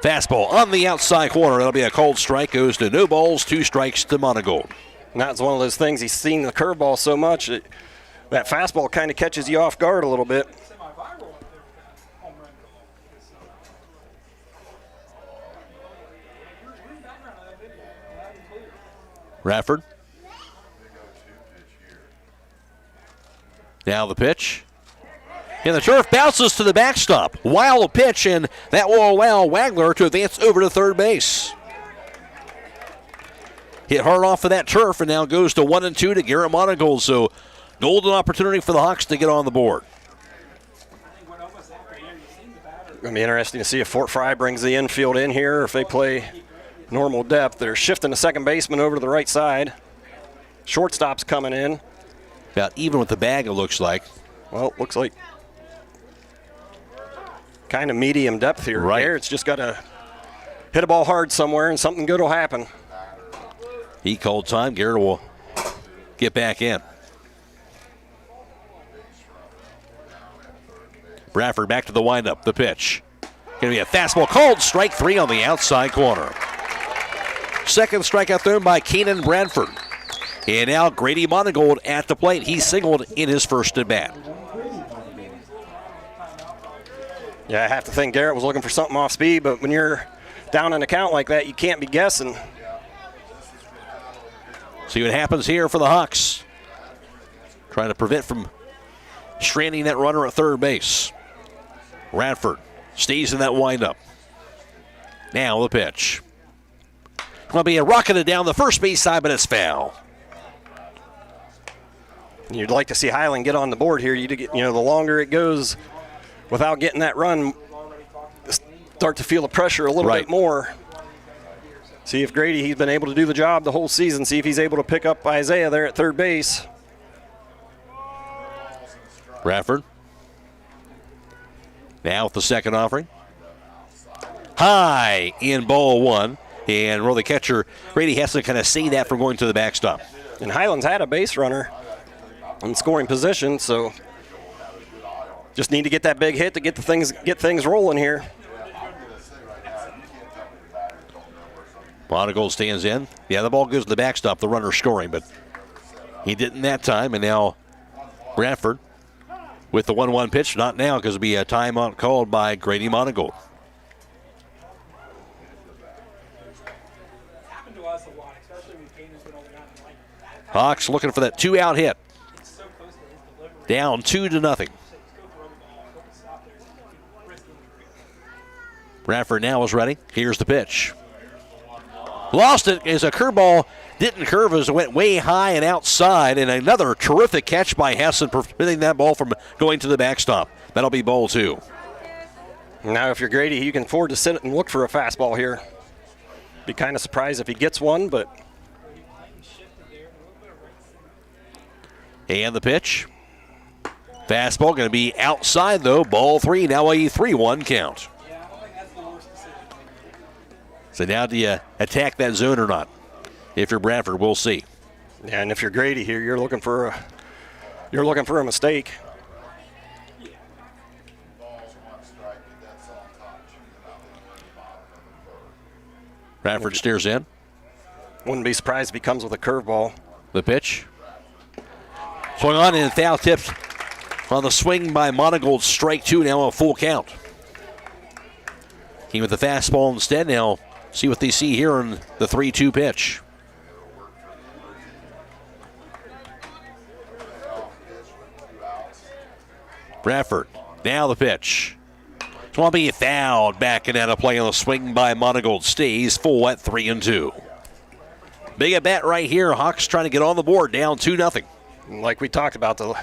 Fastball on the outside corner. That'll be a called strike. Goes to no balls, 2 strikes to Monigold. And that's one of those things. He's seen the curveball so much that fastball kind of catches you off guard a little bit. Radford. Now the pitch. And the turf bounces to the backstop. Wild pitch, and that will allow Wagler to advance over to third base. Hit hard off of that turf, and now goes to 1-2 to Garrett Monigold. So, golden opportunity for the Hawks to get on the board. Going to be interesting to see if Fort Frye brings the infield in here, or if they play normal depth. They're shifting the second baseman over to the right side. Shortstop's coming in. About even with the bag, it looks like. Well, it looks like kind of medium depth here. Right. Garrett's just got to hit a ball hard somewhere, and something good will happen. He called time. Garrett will get back in. Bradford back to the windup. The pitch. Going to be a fastball called strike 3 on the outside corner. Second strikeout thrown by Keenan Bradford. And now Grady Monigold at the plate. He singled in his first at bat. Yeah, I have to think Garrett was looking for something off speed, but when you're down an account like that, you can't be guessing. See what happens here for the Hawks. Trying to prevent from stranding that runner at third base. Radford stays in that windup. Now the pitch. Going to be a rocketed down the first base side, but it's foul. You'd like to see Hiland get on the board here. The longer it goes without getting that run, start to feel the pressure a little bit more. See if Grady, he's been able to do the job the whole season. See if he's able to pick up Isaiah there at third base. Bradford. Now with the second offering. High in ball 1. And the catcher, Grady has to kind of see that from going to the backstop. And Hiland's had a base runner in scoring position, so just need to get that big hit to get things rolling here. Monigold stands in. Yeah, the ball goes to the backstop, the runner scoring, but he didn't that time. And now Bradford with the 1-1 pitch. Not now, because it'll be a timeout called by Grady Monigold. Hawks looking for that 2-out hit. Down 2-0. Bradford now is ready. Here's the pitch. Lost it as a curveball didn't curve as it went way high and outside, and another terrific catch by Hessen, preventing that ball from going to the backstop. That'll be ball 2. Now if you're Grady, you can afford to sit and look for a fastball here. Be kind of surprised if he gets one, but... And the pitch. Fastball going to be outside, though. Ball 3, now a 3-1 count. So now do you attack that zone or not? If you're Bradford, we'll see. Yeah, and if you're Grady here, you're looking for a mistake. Bradford steers in. Wouldn't be surprised if he comes with a curveball. The pitch. Swung on and foul tipped on the swing by Monigold. Strike 2, now a full count. He with the fastball instead. Now see what they see here in the 3-2 pitch. Bradford, now the pitch. Swampy fouled back and out of play on the swing by Monigold. Stays full at 3-2. Big at bat right here. Hawks trying to get on the board, down 2-0. Like we talked about, you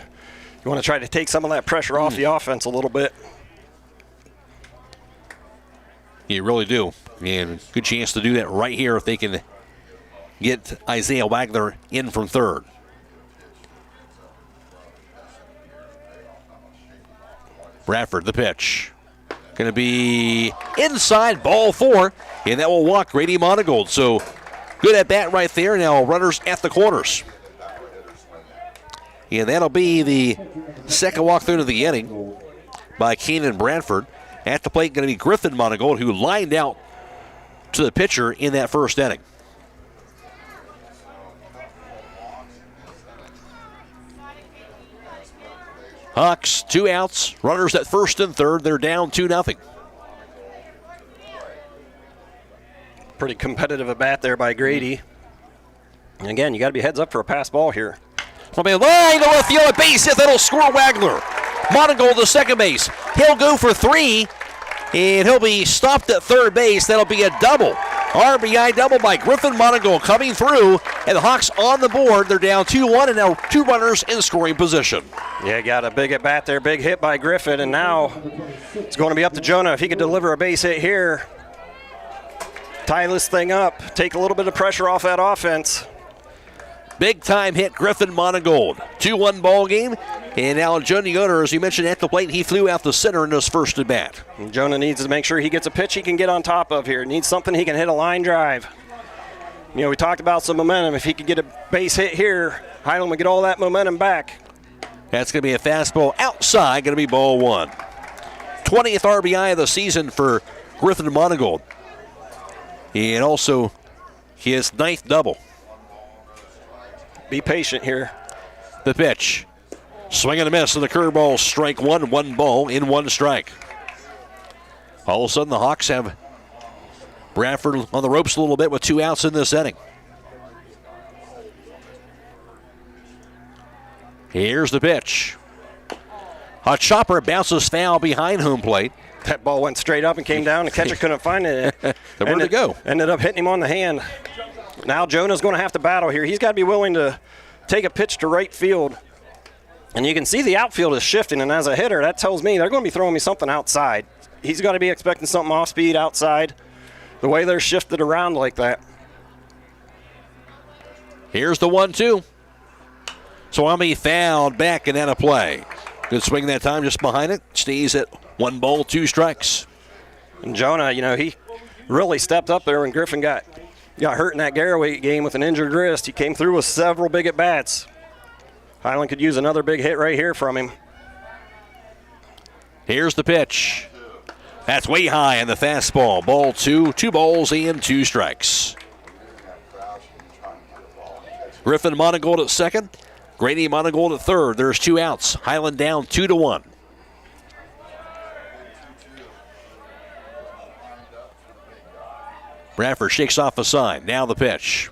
want to try to take some of that pressure off the offense a little bit. You really do. And good chance to do that right here if they can get Isaiah Wagler in from third. Bradford, the pitch. Going to be inside, ball 4, and that will walk Grady Monigold. So good at bat right there. Now runners at the corners. And that'll be the second walk through to the inning by Keenan Bradford. At the plate, going to be Griffin Monigold, who lined out to the pitcher in that first inning. Hawks, 2 outs, runners at first and third. They're down 2-0. Pretty competitive at bat there by Grady. And again, you got to be heads up for a pass ball here. From a line to left field, a base hit. That'll score Wagner. Monigold to second base. He'll go for 3, and he'll be stopped at third base. That'll be a double. RBI double by Griffin Monigold coming through, and the Hawks on the board. They're down 2-1, and now 2 runners in scoring position. Yeah, got a big at bat there, big hit by Griffin, and now it's going to be up to Jonah. If he could deliver a base hit here, tie this thing up, take a little bit of pressure off that offense. Big time hit, Griffin Monigold. 2-1 ball game. And now Jonah Yoder, as you mentioned, at the plate, he flew out the center in his first at bat. And Jonah needs to make sure he gets a pitch he can get on top of here. Needs something he can hit a line drive. You know, we talked about some momentum. If he could get a base hit here, Hiland would get all that momentum back. That's going to be a fastball outside, going to be ball 1. 20th RBI of the season for Griffin Monigold. And also his 9th double. Be patient here. The pitch. Swing and a miss, and the curveball, strike 1, 1 ball in 1 strike. All of a sudden, the Hawks have Bradford on the ropes a little bit with 2 outs in this inning. Here's the pitch. A chopper bounces foul behind home plate. That ball went straight up and came down. The catcher couldn't find it. Where'd it go? Ended up hitting him on the hand. Now Jonah's going to have to battle here. He's got to be willing to take a pitch to right field. And you can see the outfield is shifting, and as a hitter, that tells me they're going to be throwing me something outside. He's got to be expecting something off speed outside, the way they're shifted around like that. Here's the 1-2. Swami fouled back and out of play. Good swing that time just behind it. Stays at 1 ball, 2 strikes. And Jonah, you know, he really stepped up there when Griffin got hurt in that Garraway game with an injured wrist. He came through with several big at-bats. Hiland could use another big hit right here from him. Here's the pitch. That's way high in the fastball. Ball 2, 2 balls and 2 strikes. Griffin Monigold at second. Grady Monigold at third. There's 2 outs. Hiland down 2-1. Bradford shakes off a sign. Now the pitch.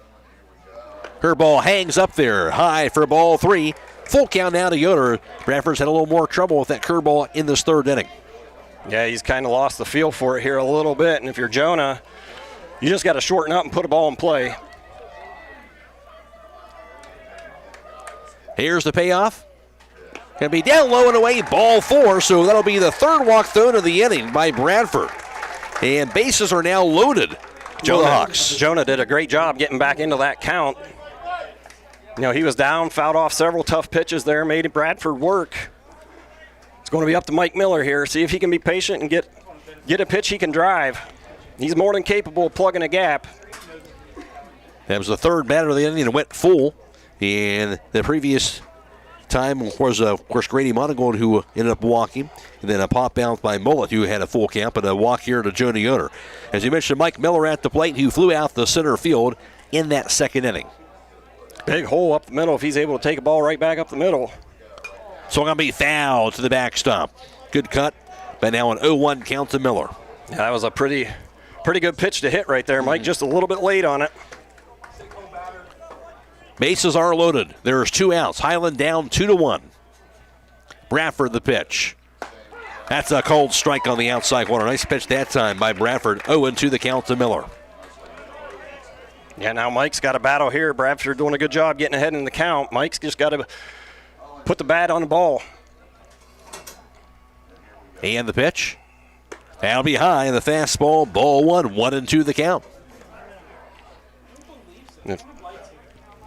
Her ball hangs up there, high for ball 3. Full count now to Yoder. Bradford's had a little more trouble with that curveball in this third inning. Yeah, he's kind of lost the feel for it here a little bit. And if you're Jonah, you just got to shorten up and put a ball in play. Here's the payoff. Going to be down low and away, ball 4. So that'll be the third walk thrown of the inning by Bradford. And bases are now loaded. Jonah did a great job getting back into that count. You know, he was down, fouled off several tough pitches there, made Bradford work. It's going to be up to Mike Miller here. See if he can be patient and get a pitch he can drive. He's more than capable of plugging a gap. That was the third batter of the inning and went full. And the previous time was, of course, Grady Monigold, who ended up walking. And then a pop bounce by Mullet, who had a full count, but a walk here to Jonah Yoder. As you mentioned, Mike Miller at the plate, who flew out the center field in that second inning. Big hole up the middle if he's able to take a ball right back up the middle. So going to be fouled to the backstop. Good cut, but now an 0-1 count to Miller. Yeah, that was a pretty good pitch to hit right there, Mike. Just a little bit late on it. Bases are loaded. There's 2 outs. Hiland down 2-1. Bradford the pitch. That's a cold strike on the outside corner. Nice pitch that time by Bradford. 0-2 the count to Miller. Yeah, now Mike's got a battle here. Bradford doing a good job getting ahead in the count. Mike's just got to put the bat on the ball. And the pitch. That'll be high in the fastball. Ball 1, 1-2 the count. If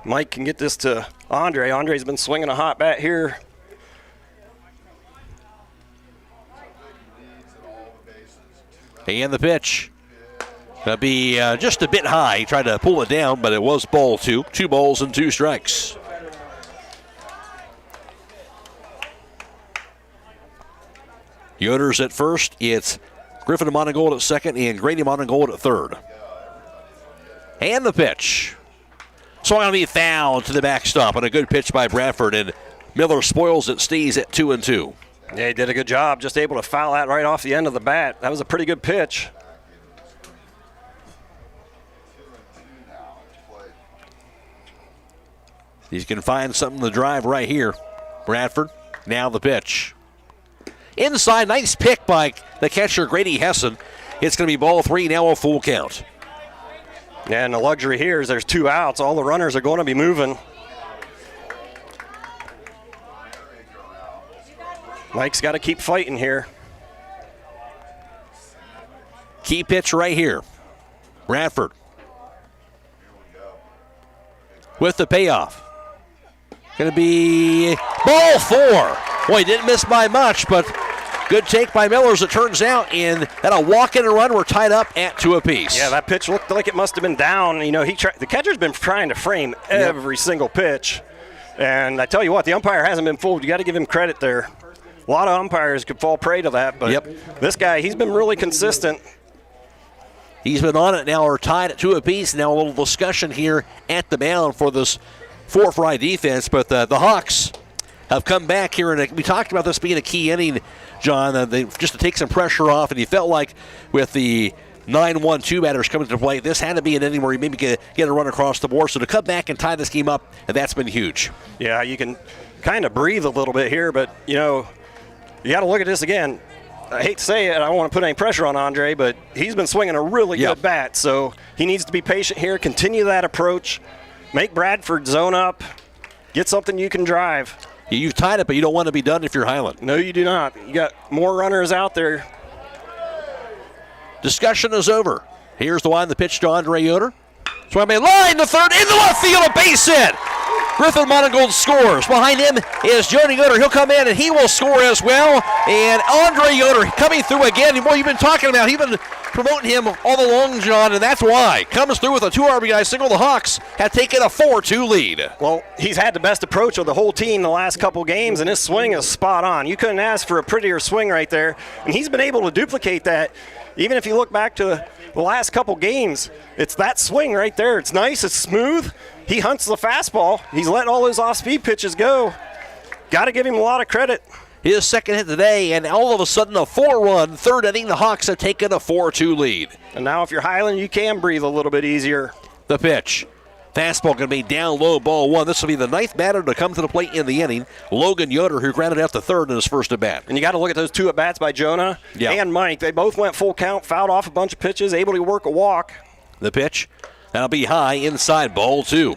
Mike can get this to Andre. Andre's been swinging a hot bat here. And the pitch. That'll be just a bit high. He tried to pull it down, but it was ball 2. 2 balls and 2 strikes. Yoder's at first. It's Griffin Monigold at second and Grady Monigold at third. And the pitch. Swung on to be fouled to the backstop on a good pitch by Bradford, and Miller spoils it, stays at 2-2. Yeah, he did a good job, just able to foul that right off the end of the bat. That was a pretty good pitch. He's going to find something to drive right here. Bradford, now the pitch. Inside, nice pick by the catcher, Grady Hessen. It's going to be ball 3, now a full count. Yeah, and the luxury here is there's 2 outs. All the runners are going to be moving. Mike's got to keep fighting here. Key pitch right here. Bradford with the payoff. Going to be ball 4. Boy, didn't miss by much, but good take by Miller as it turns out. And that a walk and a run, we're tied up at 2 apiece. Yeah, that pitch looked like it must have been down. You know, the catcher's been trying to frame every single pitch. And I tell you what, the umpire hasn't been fooled. You got to give him credit there. A lot of umpires could fall prey to that, but this guy, he's been really consistent. He's been on it now. We're tied at 2 apiece. Now a little discussion here at the mound for this for Frye defense, but the Hawks have come back here, and we talked about this being a key inning, John, just to take some pressure off, and you felt like with the 9-1-2 batters coming to play, this had to be an inning where you maybe get a run across the board. So to come back and tie this game up, and that's been huge. Yeah, you can kind of breathe a little bit here, but, you know, you got to look at this again. I hate to say it, I don't want to put any pressure on Andre, but he's been swinging a really good bat, so he needs to be patient here, continue that approach, make Bradford zone up, get something you can drive. You've tied it, but you don't want to be done if you're Hiland. No, you do not. You got more runners out there. Discussion is over. Here's the one, the pitch to Andre Yoder. Swung by line to third, into left field, a base hit. Griffin Monigold scores. Behind him is Jody Yoder. He'll come in and he will score as well. And Andre Yoder coming through again. Boy, you've been talking about, you've been promoting him all along, John, and that's why. Comes through with a 2 RBI single. The Hawks have taken a 4-2 lead. Well, he's had the best approach of the whole team the last couple games, and his swing is spot on. You couldn't ask for a prettier swing right there. And he's been able to duplicate that. Even if you look back to the last couple games, it's that swing right there. It's nice, it's smooth. He hunts the fastball. He's letting all his off-speed pitches go. Got to give him a lot of credit. His second hit today, and all of a sudden a 4-run third inning. The Hawks have taken a 4-2 lead. And now if you're Hiland, you can breathe a little bit easier. The pitch. Fastball going to be down low, ball 1. This will be the 9th batter to come to the plate in the inning. Logan Yoder, who grounded out to third in his first at-bat. And you got to look at those 2 at-bats by Jonah and Mike. They both went full count, fouled off a bunch of pitches, able to work a walk. The pitch. That'll be high inside, ball 2.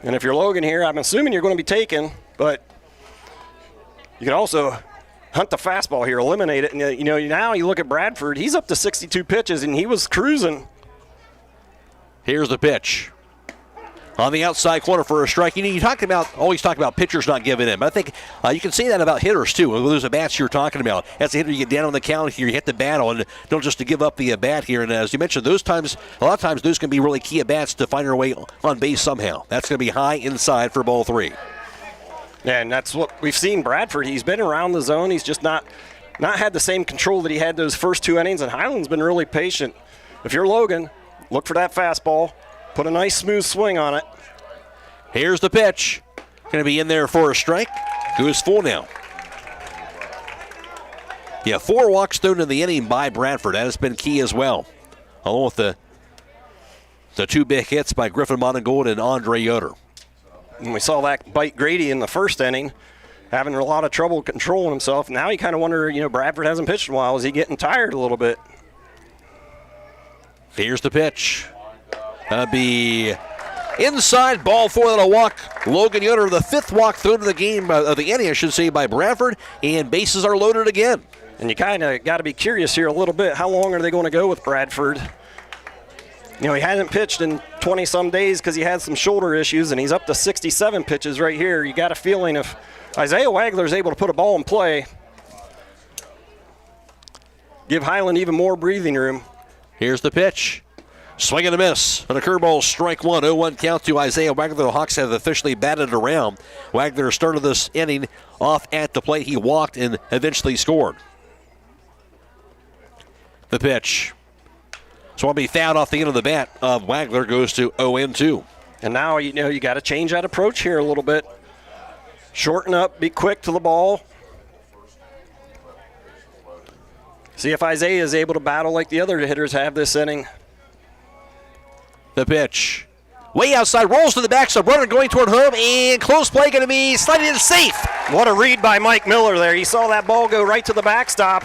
And if you're Logan here, I'm assuming you're going to be taken, but you can also hunt the fastball here, eliminate it. And, you know, now you look at Bradford, he's up to 62 pitches, and he was cruising. Here's the pitch. On the outside corner for a strike. You know, always talk about pitchers not giving in. But I think you can say that about hitters, too. Those at-bats you're talking about. As a hitter, you get down on the count here, you hit the battle, and don't just to give up the at-bat here. And as you mentioned, a lot of times those can be really key at-bats to find your way on base somehow. That's going to be high inside for ball 3. Yeah, and that's what we've seen Bradford. He's been around the zone. He's just not had the same control that he had those first 2 innings, and Hiland's been really patient. If you're Logan, look for that fastball. Put a nice smooth swing on it. Here's the pitch. Going to be in there for a strike. Goes full now. Yeah, 4 walks thrown in the inning by Bradford. That has been key as well. Along with the 2 big hits by Griffin Monigold and Andre Yoder. And we saw that bite Grady in the first inning, having a lot of trouble controlling himself. Now you kind of wonder, Bradford hasn't pitched in a while. Is he getting tired a little bit? Here's the pitch. That'll be inside, ball 4. That'll walk Logan Yoder, the 5th walk thrown to the game, of the inning, I should say, by Bradford, and bases are loaded again. And you kind of got to be curious here a little bit. How long are they going to go with Bradford? He hasn't pitched in 20-some days because he had some shoulder issues, and he's up to 67 pitches right here. You got a feeling if Isaiah Wagler's able to put a ball in play, give Hiland even more breathing room. Here's the pitch. Swing and a miss. And a curveball, strike 1. 0-1 count to Isaiah Wagler. The Hawks have officially batted around. Wagler started this inning off at the plate. He walked and eventually scored. The pitch. So I'll be fouled off the end of the bat of Wagler, goes to 0-2. And now, you got to change that approach here a little bit. Shorten up, be quick to the ball. See if Isaiah is able to battle like the other hitters have this inning. The pitch. Way outside, rolls to the backside, runner going toward home, and close play going to be sliding in safe. What a read by Mike Miller there. He saw that ball go right to the backstop.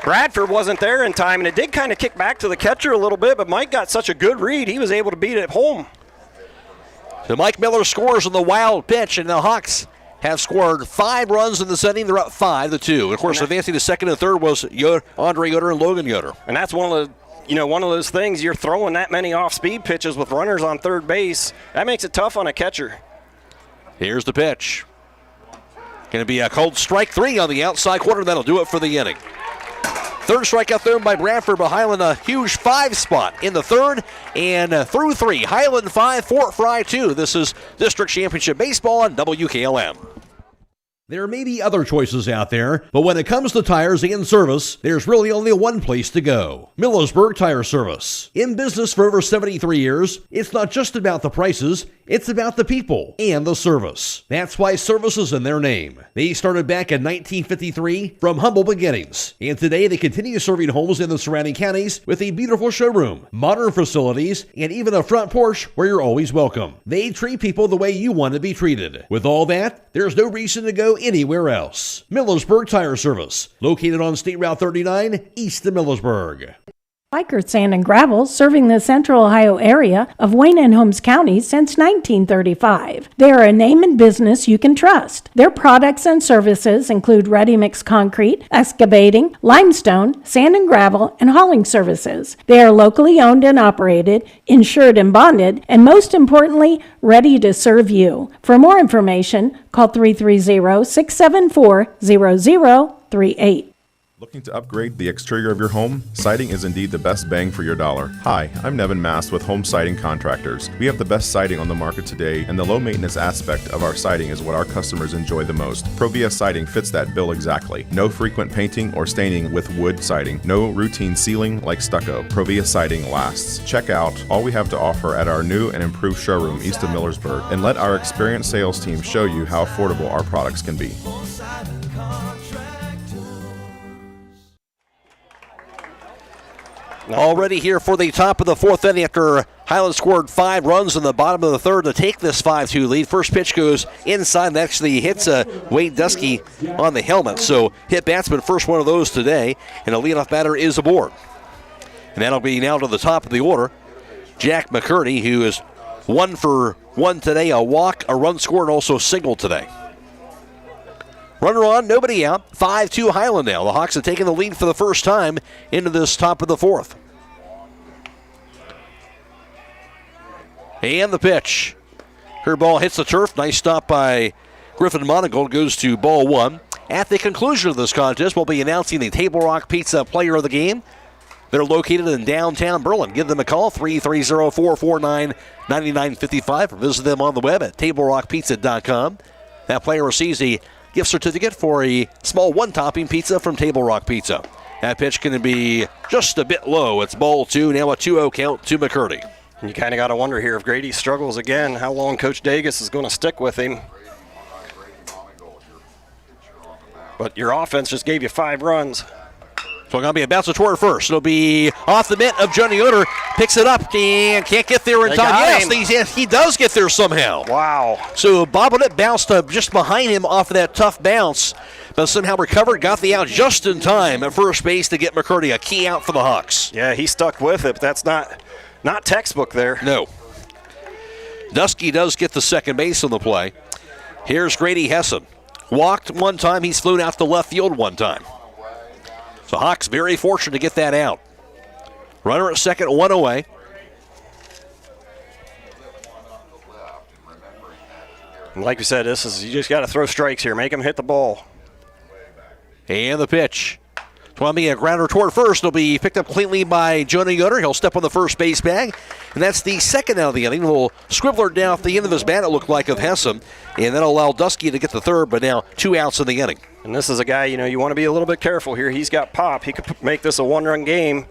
Bradford wasn't there in time, and it did kind of kick back to the catcher a little bit, but Mike got such a good read, he was able to beat it home. So Mike Miller scores on the wild pitch, and the Hawks have scored 5 runs in this inning. They're up 5-2. And of course, advancing to second and third was Andre Yoder and Logan Yoder. And that's one of those things, you're throwing that many off-speed pitches with runners on third base. That makes it tough on a catcher. Here's the pitch. Going to be a cold strike 3 on the outside corner. That'll do it for the inning. Third strikeout thrown by Bradford, but Hiland a huge 5 spot in the third, and through 3. Hiland 5, Fort Frye 2. This is District Championship Baseball on WKLM. There may be other choices out there, but when it comes to tires and service, there's really only one place to go. Millersburg Tire Service. In business for over 73 years, it's not just about the prices, it's about the people and the service. That's why service is in their name. They started back in 1953 from humble beginnings, and today they continue serving homes in the surrounding counties with a beautiful showroom, modern facilities, and even a front porch where you're always welcome. They treat people the way you want to be treated. With all that, there's no reason to go anywhere else. Millersburg Tire Service, located on State Route 39, east of Millersburg. Biker Sand and Gravel, serving the central Ohio area of Wayne and Holmes counties since 1935. They are a name and business you can trust. Their products and services include ready-mix concrete, excavating, limestone, sand and gravel, and hauling services. They are locally owned and operated, insured and bonded, and most importantly, ready to serve you. For more information, call 330-674-0038. Looking to upgrade the exterior of your home? Siding is indeed the best bang for your dollar. Hi, I'm Nevin Mast with Home Siding Contractors. We have the best siding on the market today, and the low maintenance aspect of our siding is what our customers enjoy the most. Provia Siding fits that bill exactly. No frequent painting or staining with wood siding. No routine sealing like stucco. Provia Siding lasts. Check out all we have to offer at our new and improved showroom east of Millersburg, and let our experienced sales team show you how affordable our products can be. Already here for the top of the fourth inning after Hiland scored 5 runs in the bottom of the third to take this 5-2 lead. First pitch goes inside and actually hits Wade Dusky on the helmet. So hit batsman, first one of those today, and the leadoff batter is aboard. And that'll be now to the top of the order. Jack McCurdy, who is 1 for 1 today, a walk, a run scored, and also single today. Runner on, nobody out. 5-2 Hiland now. The Hawks have taken the lead for the first time into this top of the fourth. And the pitch. Curveball hits the turf. Nice stop by Griffin Monigold. Goes to ball 1. At the conclusion of this contest, we'll be announcing the Table Rock Pizza Player of the Game. They're located in downtown Berlin. Give them a call, 330-449-9955, or visit them on the web at tablerockpizza.com. That player receives a gift certificate for a small one-topping pizza from Table Rock Pizza. That pitch going to be just a bit low. It's ball 2, now a 2-0 count to McCurdy. And you kind of got to wonder here if Grady struggles again, how long Coach Dagus is going to stick with him. But your offense just gave you 5 runs. So it's going to be a bounce toward first. It'll be off the mitt of Johnny Yoder. Picks it up and can't get there in time. Yes, he does get there somehow. Wow. So bobbled it, bounced up just behind him off of that tough bounce, but somehow recovered, got the out just in time at first base to get McCurdy a key out for the Hawks. Yeah, he stuck with it, but that's not textbook there. No. Dusky does get the second base on the play. Here's Grady Hessen. Walked one time, he's flown out to left field one time. So Hawks very fortunate to get that out. Runner at second, 1 away. And like we said, you just got to throw strikes here. Make them hit the ball. And the pitch. It's going to be a grounder toward first. It'll be picked up cleanly by Johnny Yoder. He'll step on the first base bag. And that's the second out of the inning. A little squibbler down off the end of his bat, it looked like, of Hessen. And that'll allow Dusky to get the third, but now 2 outs in the inning. And this is a guy, you want to be a little bit careful here. He's got pop. He could make this a 1-run game.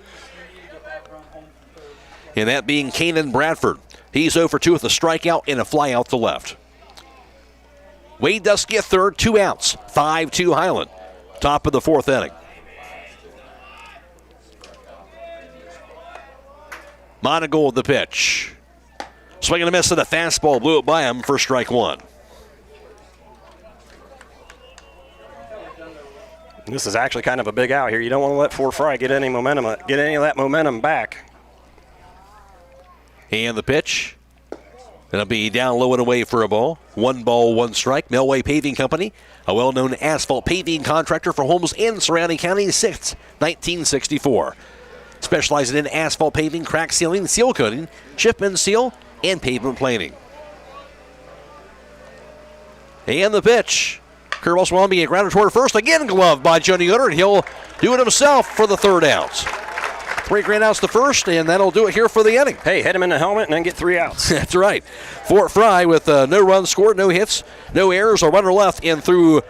and that being Kanan Bradford. He's 0 for 2 with a strikeout and a fly out to left. Wade Dusky at third, 2 outs, 5-2 Hiland. Top of the 4th inning. Monigold the pitch. Swing and a miss at a fastball, blew it by him for strike 1. This is actually kind of a big out here. You don't want to let Frye get any of that momentum back. And the pitch. It'll be down low and away for a ball. 1 ball, 1 strike. Melway Paving Company, a well-known asphalt paving contractor for homes in surrounding counties since 1964. Specializing in asphalt paving, crack sealing, seal coating, chip-in seal, and pavement planing. And the pitch. Curveball swung being grounded toward first. Again gloved by Johnny Yoder, and he'll do it himself for the 3rd out. 3 grand outs to first, and that'll do it here for the inning. Hey, hit him in the helmet and then get 3 outs. That's right. Fort Frye with no runs scored, no hits, no errors, a runner left, and through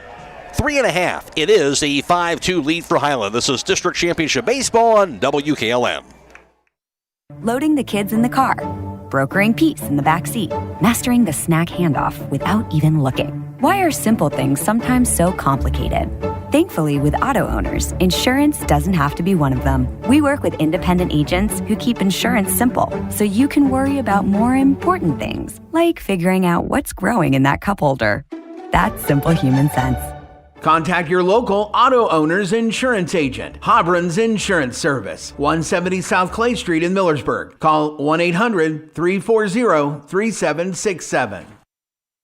3.5. It is a 5-2 lead for Hiland. This is District Championship Baseball on WKLM. Loading the kids in the car, brokering peace in the back seat, mastering the snack handoff without even looking. Why are simple things sometimes so complicated? Thankfully, with auto owners, insurance doesn't have to be one of them. We work with independent agents who keep insurance simple, so you can worry about more important things, like figuring out what's growing in that cup holder. That's simple human sense. Contact your local auto owner's insurance agent. Hobron's Insurance Service, 170 South Clay Street in Millersburg. Call 1-800-340-3767.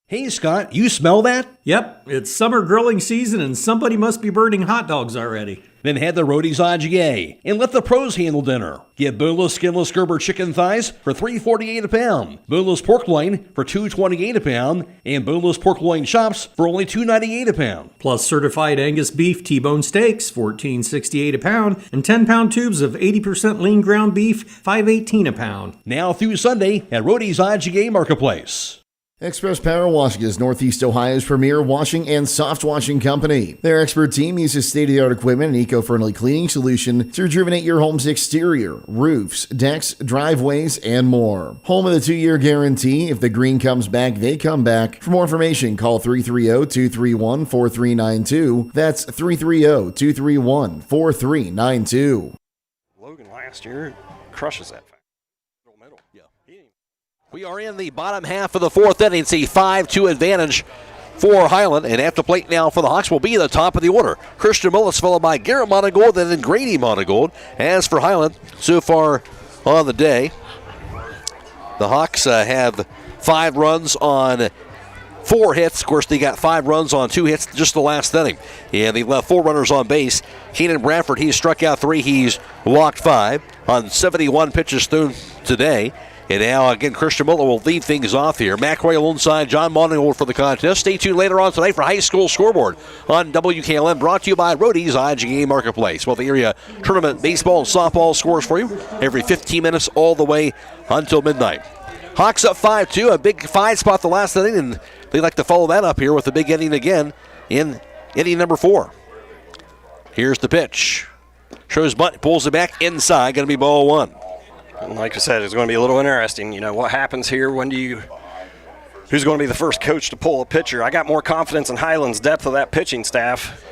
Hey, Scott, you smell that? Yep, it's summer grilling season and somebody must be burning hot dogs already. Then head to Rody's IGA and let the pros handle dinner. Get boneless, skinless Gerber chicken thighs for $3.48 a pound, boneless pork loin for $2.28 a pound, and boneless pork loin chops for only $2.98 a pound. Plus certified Angus beef T-bone steaks, $14.68 a pound, and 10-pound tubes of 80% lean ground beef, $5.18 a pound. Now through Sunday at Rody's IGA Marketplace. Express Power Washing is Northeast Ohio's premier washing and soft washing company. Their expert team uses state-of-the-art equipment and eco-friendly cleaning solution to rejuvenate your home's exterior, roofs, decks, driveways, and more. Home of the 2-year guarantee. If the green comes back, they come back. For more information, call 330-231-4392. That's 330-231-4392. Logan last year crushes that. We are in the bottom half of the 4th inning. It's a 5-2 advantage for Hiland. And at the plate now for the Hawks will be the top of the order. Christian Mullis followed by Garrett Monigold and then Grady Monigold. As for Hiland, so far on the day, the Hawks have 5 runs on 4 hits. Of course, they got 5 runs on 2 hits just the last inning. And they left 4 runners on base. Keenan Bradford, he's struck out 3. He's walked 5 on 71 pitches thrown today. And now, again, Christian Muller will lead things off here. Matt Croy alongside John Monigold for the contest. Stay tuned later on tonight for High School Scoreboard on WKLM, brought to you by Rody's IGA Marketplace. Well, the area tournament baseball and softball scores for you every 15 minutes all the way until midnight. Hawks up 5-2, a big 5 spot the last inning, and they like to follow that up here with a big inning again in inning number 4. Here's the pitch. Shows bunt, pulls it back inside, going to be ball 1. And like I said, it's going to be a little interesting. You know, what happens here? Who's going to be the first coach to pull a pitcher? I got more confidence in Hiland's depth of that pitching staff.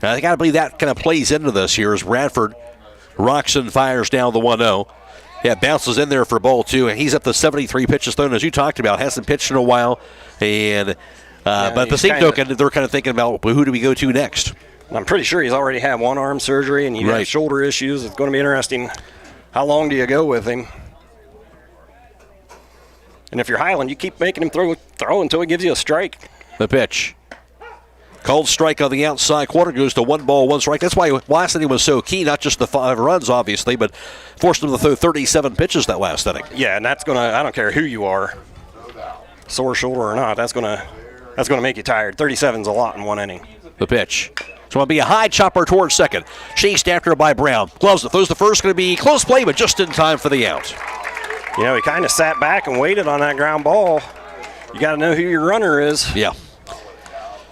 Now, I got to believe that kind of plays into this here as Bradford rocks and fires down the 1-0. Yeah, bounces in there for ball 2, and he's up to 73 pitches thrown, as you talked about. Hasn't pitched in a while. And but at the same token, they're kind of thinking about, well, who do we go to next? I'm pretty sure he's already had 1 arm surgery, and he has shoulder issues. It's going to be interesting. How long do you go with him? And if you're Hiland, you keep making him throw until he gives you a strike. The pitch. Called strike on the outside corner, goes to 1 ball, 1 strike. That's why last inning was so key, not just the 5 runs, obviously, but forced him to throw 37 pitches that last inning. Yeah, and that's going to, I don't care who you are, sore shoulder or not, that's going to make you tired. 37's a lot in 1 inning. The pitch. It's going to be a high chopper towards second. Chased after by Brown. Gloves it. Throws the first. Going to be close play, but just in time for the out. You know, he kind of sat back and waited on that ground ball. You got to know who your runner is. Yeah.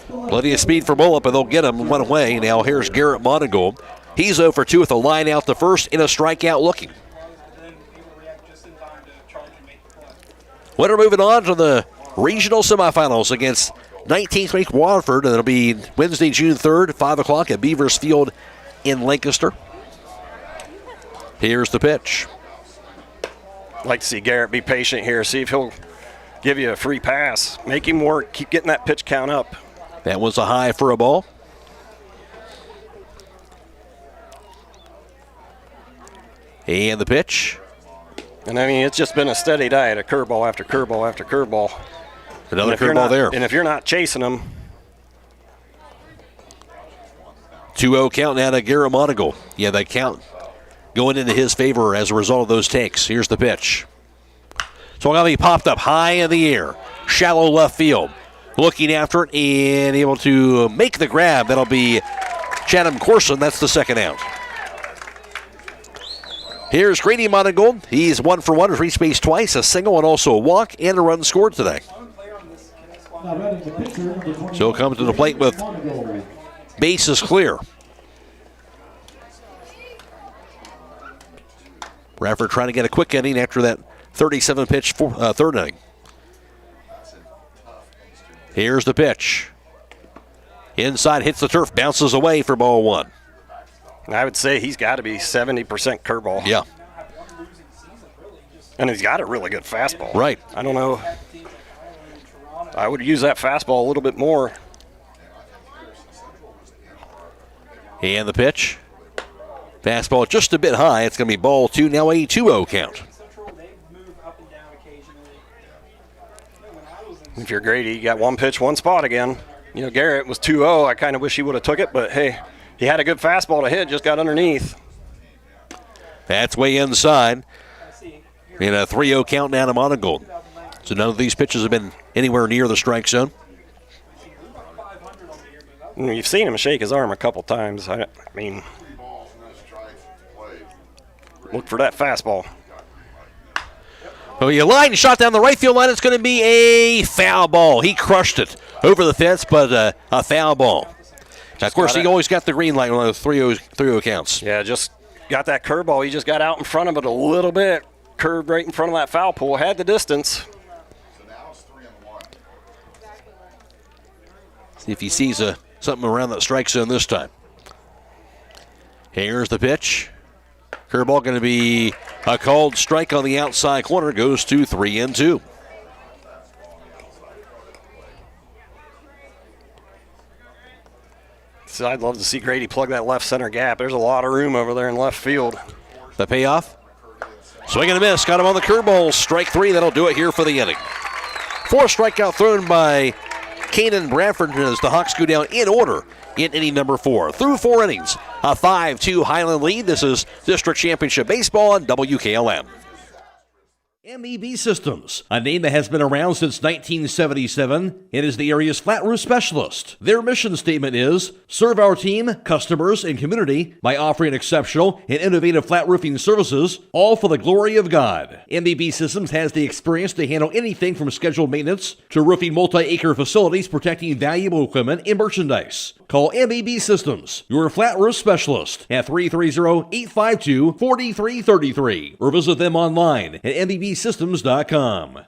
Plenty of speed for Mullup, and they'll get him 1 away. Now here's Garrett Monigold. He's 0 for 2 with a line out to first and a strikeout looking. We're moving on to the regional semifinals against 19th ranked Waterford, and it'll be Wednesday, June 3rd, 5 o'clock at Beavers Field in Lancaster. Here's the pitch. I'd like to see Garrett be patient here, see if he'll give you a free pass. Make him work, keep getting that pitch count up. That was a high for a ball. And the pitch. And I mean, it's just been a steady diet of curveball after curveball after curveball. Another curveball there. And if you're not chasing them. 2-0 count now to Garrett Monigold. Yeah, that count going into his favor as a result of those takes. Here's the pitch. So now he popped up high in the air. Shallow left field. Looking after it and able to make the grab. That'll be Chatham Corson. That's the second out. Here's Grady Monigold. He's 1 for 1, reached base twice, a single and also a walk, and a run scored today. So comes to the plate with bases clear. Bradford trying to get a quick inning after that 37-pitch third inning. Here's the pitch. Inside, hits the turf, bounces away for ball 1. I would say he's got to be 70% curveball. Yeah. And he's got a really good fastball. Right. I don't know. I would use that fastball a little bit more. And the pitch. Fastball just a bit high. It's going to be ball 2, now a 2-0 count. If you're Grady, you got one pitch, one spot again. You know, Garrett was 2-0. I kind of wish he would have took it, but hey, he had a good fastball to hit, just got underneath. That's way inside. In a 3-0 count now to Monigold. So none of these pitches have been anywhere near the strike zone. You've seen him shake his arm a couple times. I mean, look for that fastball. Oh, you line shot down the right field line. It's going to be a foul ball. He crushed it over the fence, but a foul ball. Now, of course, he always got the green light on those 3-0 counts. Yeah, just got that curveball. He just got out in front of it a little bit. Curved right in front of that foul pole. Had the distance. See if he sees something around that strike zone this time. Here's the pitch. Curveball going to be a called strike on the outside corner. Goes to 3-2. So I'd love to see Grady plug that left center gap. There's a lot of room over there in left field. The payoff. Swing and a miss. Got him on the curveball. Strike 3. That'll do it here for the inning. 4th strikeout thrown by Kanan Bradford as the Hawks go down in order in inning number 4. Through 4 innings, a 5-2 Hiland lead. This is District Championship Baseball on WKLM. MEB Systems, a name that has been around since 1977. It is the area's flat roof specialist. Their mission statement is, serve our team, customers, and community by offering exceptional and innovative flat roofing services, all for the glory of God. MEB Systems has the experience to handle anything from scheduled maintenance to roofing multi-acre facilities protecting valuable equipment and merchandise. Call MEB Systems, your flat roof specialist, at 330-852-4333 or visit them online at MEBsystems.com.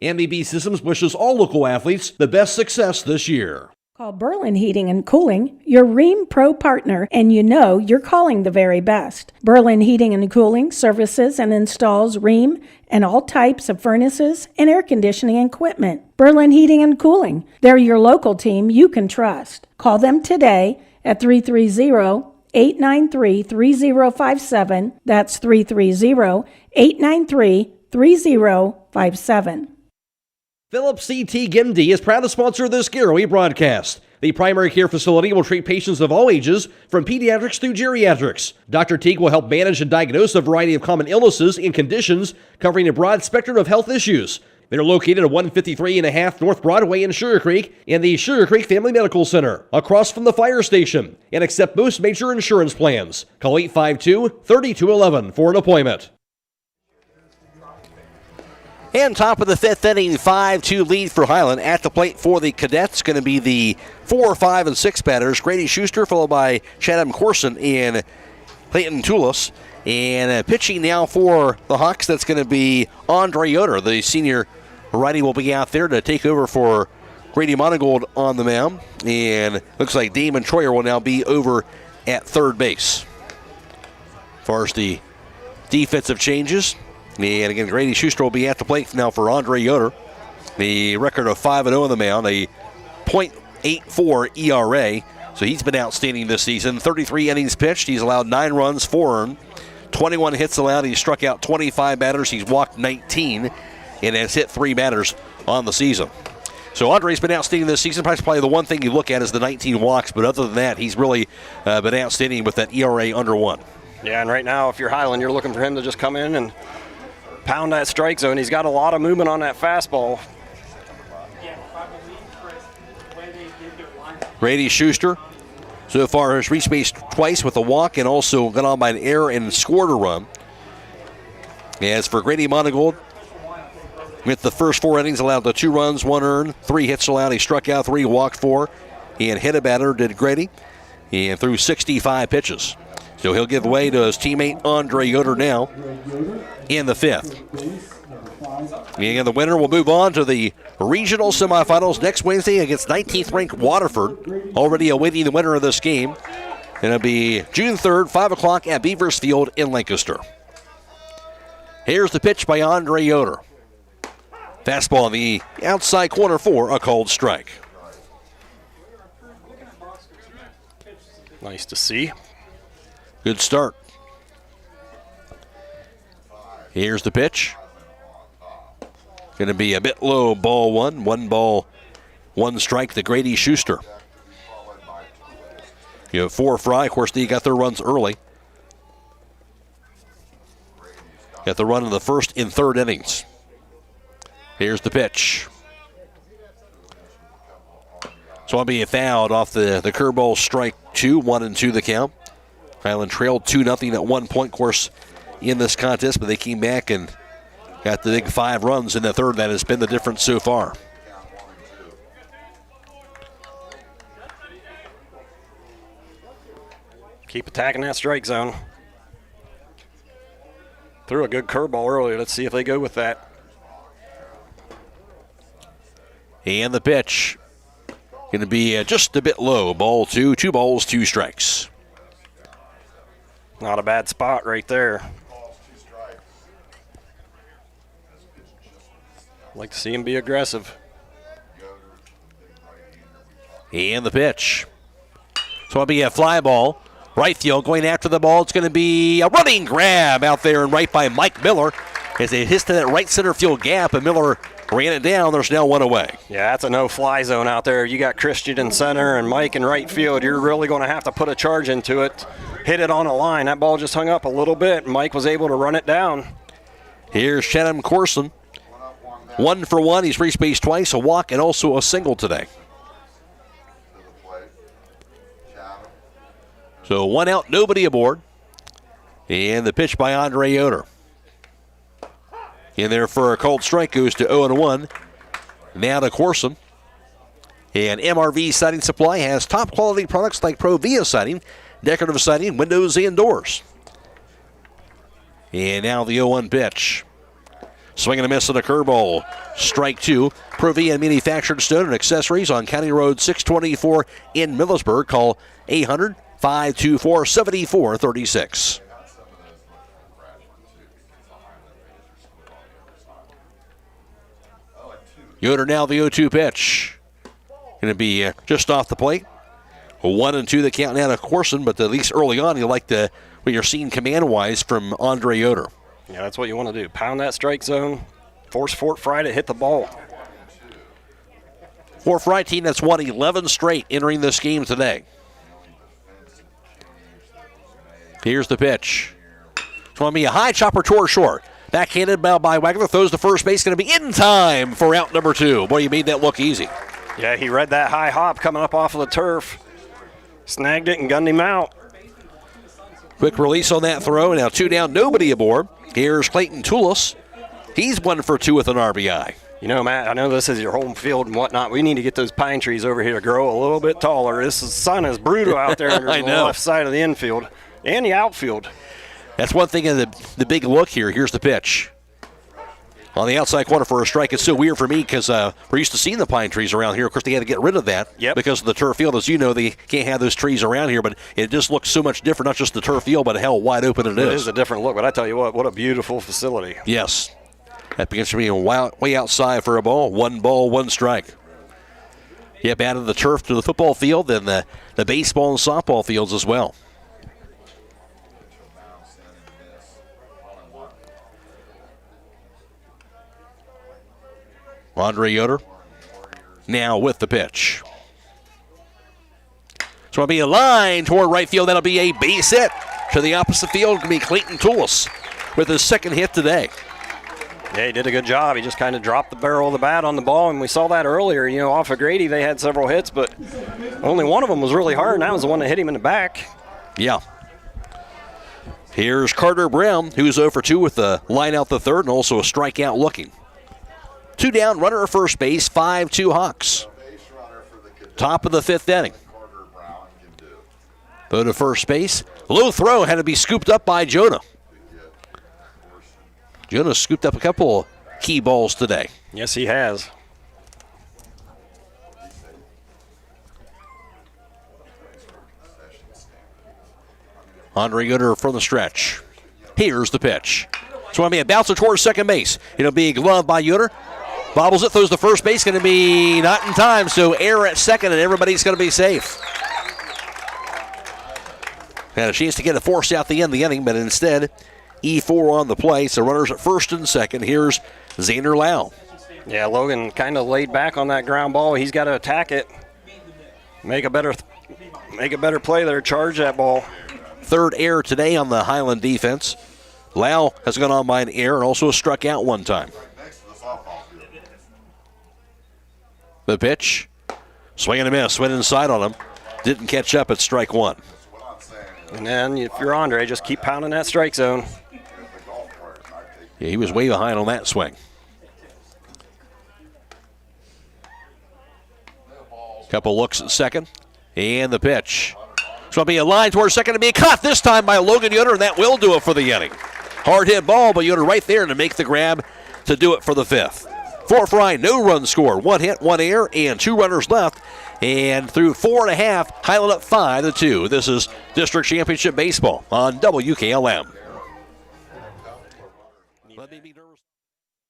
MEB Systems wishes all local athletes the best success this year. Call Berlin Heating and Cooling, your Rheem Pro partner, and you know you're calling the very best. Berlin Heating and Cooling services and installs Rheem and all types of furnaces and air conditioning equipment. Berlin Heating and Cooling, they're your local team you can trust. Call them today at 330-893-3057. That's 330-893-3057. Phillips C.T. Gimdy is proud to sponsor this Garroway broadcast. The primary care facility will treat patients of all ages, from pediatrics through geriatrics. Dr. Teague will help manage and diagnose a variety of common illnesses and conditions, covering a broad spectrum of health issues. They're located at 153.5 North Broadway in Sugar Creek and the Sugar Creek Family Medical Center, across from the fire station, and accept most major insurance plans. Call 852-3211 for an appointment. And top of the 5th inning, 5-2 lead for Hiland. At the plate for the Cadets, going to be the 4, 5, and 6 batters. Grady Schuster, followed by Chatham Corson and Clayton Toulis. And pitching now for the Hawks, that's going to be Andre Yoder, the senior Righty will be out there to take over for Grady Monigold on the mound. And looks like Damon Troyer will now be over at third base. As far as the defensive changes, and again, Grady Schuster will be at the plate now for Andre Yoder. The record of 5-0 on the mound, a .84 ERA. So he's been outstanding this season. 33 innings pitched. He's allowed 9 runs, 4 earned. 21 hits allowed. He's struck out 25 batters. He's walked 19 and has hit 3 batters on the season. So Andre's been outstanding this season. Probably the one thing you look at is the 19 walks, but other than that, he's really been outstanding with that ERA under 1. Yeah, and right now, if you're Hiland, you're looking for him to just come in and pound that strike zone. He's got a lot of movement on that fastball. Grady Schuster so far has reached base twice with a walk and also got on by an error and scored a run. As for Grady Monigold, with the first 4 innings, allowed the 2 runs, 1 earned, 3 hits allowed. He struck out 3, walked 4, and hit a batter, did Grady, and threw 65 pitches. So he'll give way to his teammate Andre Yoder now in the 5th. And the winner will move on to the regional semifinals next Wednesday against 19th ranked Waterford. Already awaiting the winner of this game. It'll be June 3rd, 5 o'clock at Beavers Field in Lancaster. Here's the pitch by Andre Yoder. Fastball on the outside corner for a called strike. Nice to see. Good start. Here's the pitch. Going to be a bit low, ball 1. 1 ball, 1 strike to Grady Schuster. You have 4 Frye. Of course, they got their runs early. Got the run in the first and third innings. Here's the pitch. So I'll be fouled off the curveball, strike 2, 1-2 the count. Hiland trailed 2-0 at one point, of course, in this contest, but they came back and got the big 5 runs in the third. That has been the difference so far. Keep attacking that strike zone. Threw a good curveball earlier. Let's see if they go with that. And the pitch going to be just a bit low. Ball 2, 2 balls, 2 strikes. Not a bad spot right there. Like to see him be aggressive. And the pitch. So it'll be a fly ball. Right field going after the ball. It's going to be a running grab out there and right by Mike Miller as they hit to that right center field gap, and Miller ran it down. There's now 1 away. Yeah, that's a no-fly zone out there. You got Christian in center and Mike in right field. You're really going to have to put a charge into it. Hit it on a line. That ball just hung up a little bit. Mike was able to run it down. Here's Shannon Corson. 1 for 1. He's reached base twice, a walk, and also a single today. So 1 out, nobody aboard. And the pitch by Andre Yoder. In there for a called strike goes to 0-1. Now to Corson. And MRV Siding Supply has top quality products like Provia Siding, decorative siding, windows, and doors. And now the 0-1 pitch. Swing and a miss on a curveball. Strike 2. Provia Manufactured Stone and Accessories on County Road 624 in Millersburg. Call 800-524-7436. Yoder now the 0-2 pitch. Going to be just off the plate. 1-2 the count now to Corson, but at least early on you like what you're seeing command-wise from Andre Yoder. Yeah, that's what you want to do. Pound that strike zone. Force Fort Frye to hit the ball. For Frye team that's won 11 straight entering this game today. Here's the pitch. It's going to be a high chopper toward short. Backhanded by Wagner. Throws to first base. Going to be in time for out number 2. Boy, you made that look easy. Yeah, he read that high hop coming up off of the turf. Snagged it and gunned him out. Quick release on that throw. Now 2 down, nobody aboard. Here's Clayton Toulis. He's 1 for 2 with an RBI. You know, Matt, I know this is your home field and whatnot. We need to get those pine trees over here to grow a little bit taller. Sun is brutal out there on the left side of the infield and the outfield. That's one thing of the big look here. Here's the pitch. On the outside corner for a strike. It's so weird for me because we're used to seeing the pine trees around here. Of course, they had to get rid of that because of the turf field. As you know, they can't have those trees around here, but it just looks so much different, not just the turf field, but how wide open it is. It is a different look, but I tell you what a beautiful facility. Yes. That begins to be way outside for a ball. 1 strike. Yep, added the turf to the football field and the baseball and softball fields as well. Andre Yoder now with the pitch. So it'll be a line toward right field. That'll be a base hit to the opposite field. It'll be Clayton Toulis with his second hit today. Yeah, he did a good job. He just kind of dropped the barrel of the bat on the ball, and we saw that earlier. You know, off of Grady, they had several hits, but only one of them was really hard, and that was the one that hit him in the back. Yeah. Here's Carter Brown, who's 0 for 2 with the line out the third and also a strikeout looking. 2 down, runner at first base, 5-2 Hawks. Top of the 5th inning. Go to first base. Low throw had to be scooped up by Jonah. Jonah scooped up a couple key balls today. Yes, he has. Andre Yoder from the stretch. Here's the pitch. So it'll be a bouncer towards second base. It'll be gloved by Yoder. Bobbles it, throws to first base, going to be not in time, so error at second, and everybody's going to be safe. Had a chance to get a force out the end of the inning, but instead, E4 on the play, so runners at first and second. Here's Xander Lau. Yeah, Logan kind of laid back on that ground ball. He's got to attack it, make a better play there, charge that ball. Third error today on the Hiland defense. Lau has gone on by an error and also struck out one time. The pitch, swing and a miss, went inside on him. Didn't catch up at strike one. And then if you're Andre, just keep pounding that strike zone. Yeah, he was way behind on that swing. Couple looks at second, and the pitch. So it'll be a line towards second to be caught this time by Logan Yoder, and that will do it for the inning. Hard hit ball, but Yoder right there to make the grab to do it for the 5th. For Frye, no run scored. 1 hit, 1 error, and 2 runners left. And through 4.5, Hiland up 5-2. This is District Championship Baseball on WKLM.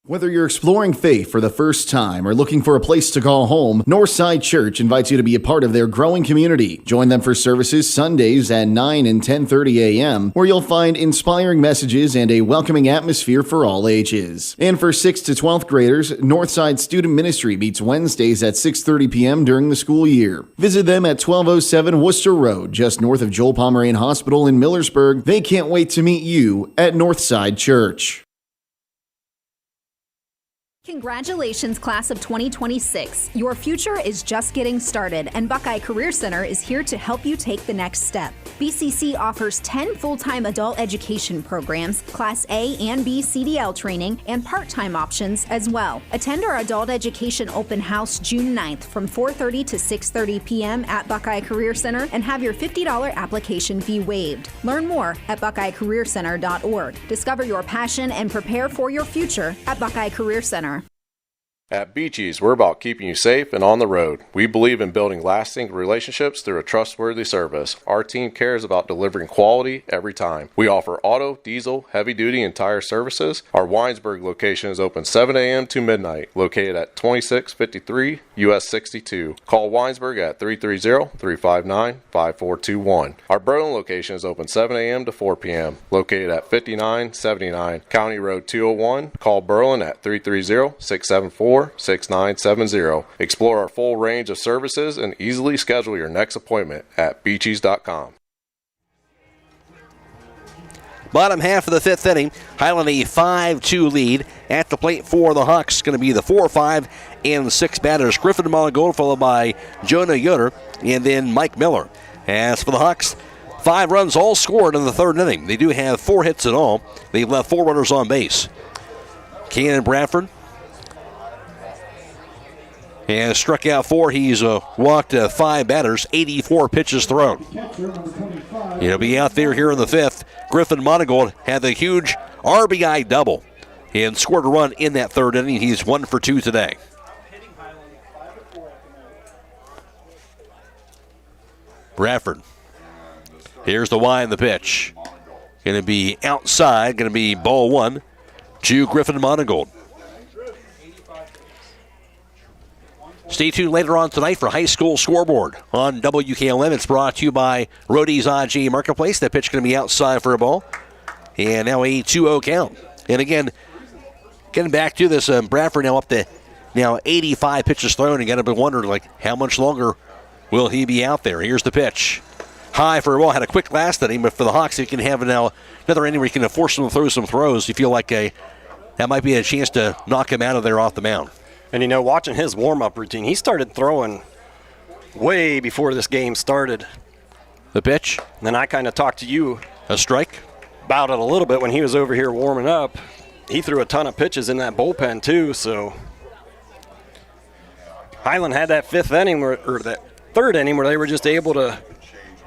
Whether you're exploring faith for the first time or looking for a place to call home, Northside Church invites you to be a part of their growing community. Join them for services Sundays at 9 and 10:30 a.m., where you'll find inspiring messages and a welcoming atmosphere for all ages. And for 6th to 12th graders, Northside Student Ministry meets Wednesdays at 6:30 p.m. during the school year. Visit them at 1207 Worcester Road, just north of Joel Pomerane Hospital in Millersburg. They can't wait to meet you at Northside Church. Congratulations, class of 2026. Your future is just getting started, and Buckeye Career Center is here to help you take the next step. BCC offers 10 full-time adult education programs, Class A and B CDL training, and part-time options as well. Attend our Adult Education Open House June 9th from 4:30 to 6:30 p.m. at Buckeye Career Center and have your $50 application fee waived. Learn more at buckeyecareercenter.org. Discover your passion and prepare for your future at Buckeye Career Center. At Beachy's, we're about keeping you safe and on the road. We believe in building lasting relationships through a trustworthy service. Our team cares about delivering quality every time. We offer auto, diesel, heavy-duty, and tire services. Our Winesburg location is open 7 a.m. to midnight, located at 2653 US 62. Call Winesburg at 330-359-5421. Our Berlin location is open 7 a.m. to 4 p.m., located at 5979 County Road 201. Call Berlin at 330-674-6970. Explore our full range of services and easily schedule your next appointment at beachies.com. Bottom half of the 5th inning, Hiland a 5-2 lead. At the plate for the Hawks, going to be the 4, 5, and 6 batters. Griffin Monigold, followed by Jonah Yoder, and then Mike Miller. As for the Hawks, 5 runs all scored in the 3rd inning. They do have 4 hits in all. They've left 4 runners on base. Cannon Bradford and struck out 4. He's walked 5 batters, 84 pitches thrown. He'll be out there here in the 5th. Griffin Monigold had the huge RBI double and scored a run in that third inning. He's 1 for 2 today. Bradford. Here's the Y in the pitch. Going to be outside. Going to be ball 1 to Griffin Monigold. Stay tuned later on tonight for High School Scoreboard on WKLM. It's brought to you by Rody's AG Marketplace. That pitch going to be outside for a ball. And now a 2-0 count. And again, getting back to this, Bradford now up to 85 pitches thrown. And got to be wondering, how much longer will he be out there? Here's the pitch. High for a ball. Had a quick last inning, but for the Hawks, you can have now another inning where you can force them to throw some throws. You feel like that might be a chance to knock him out of there off the mound. And, watching his warm-up routine, he started throwing way before this game started. The pitch? And then I kind of talked to you. A strike? About it a little bit when he was over here warming up. He threw a ton of pitches in that bullpen, too, so. Hiland had that fifth inning, or that third inning, where they were just able to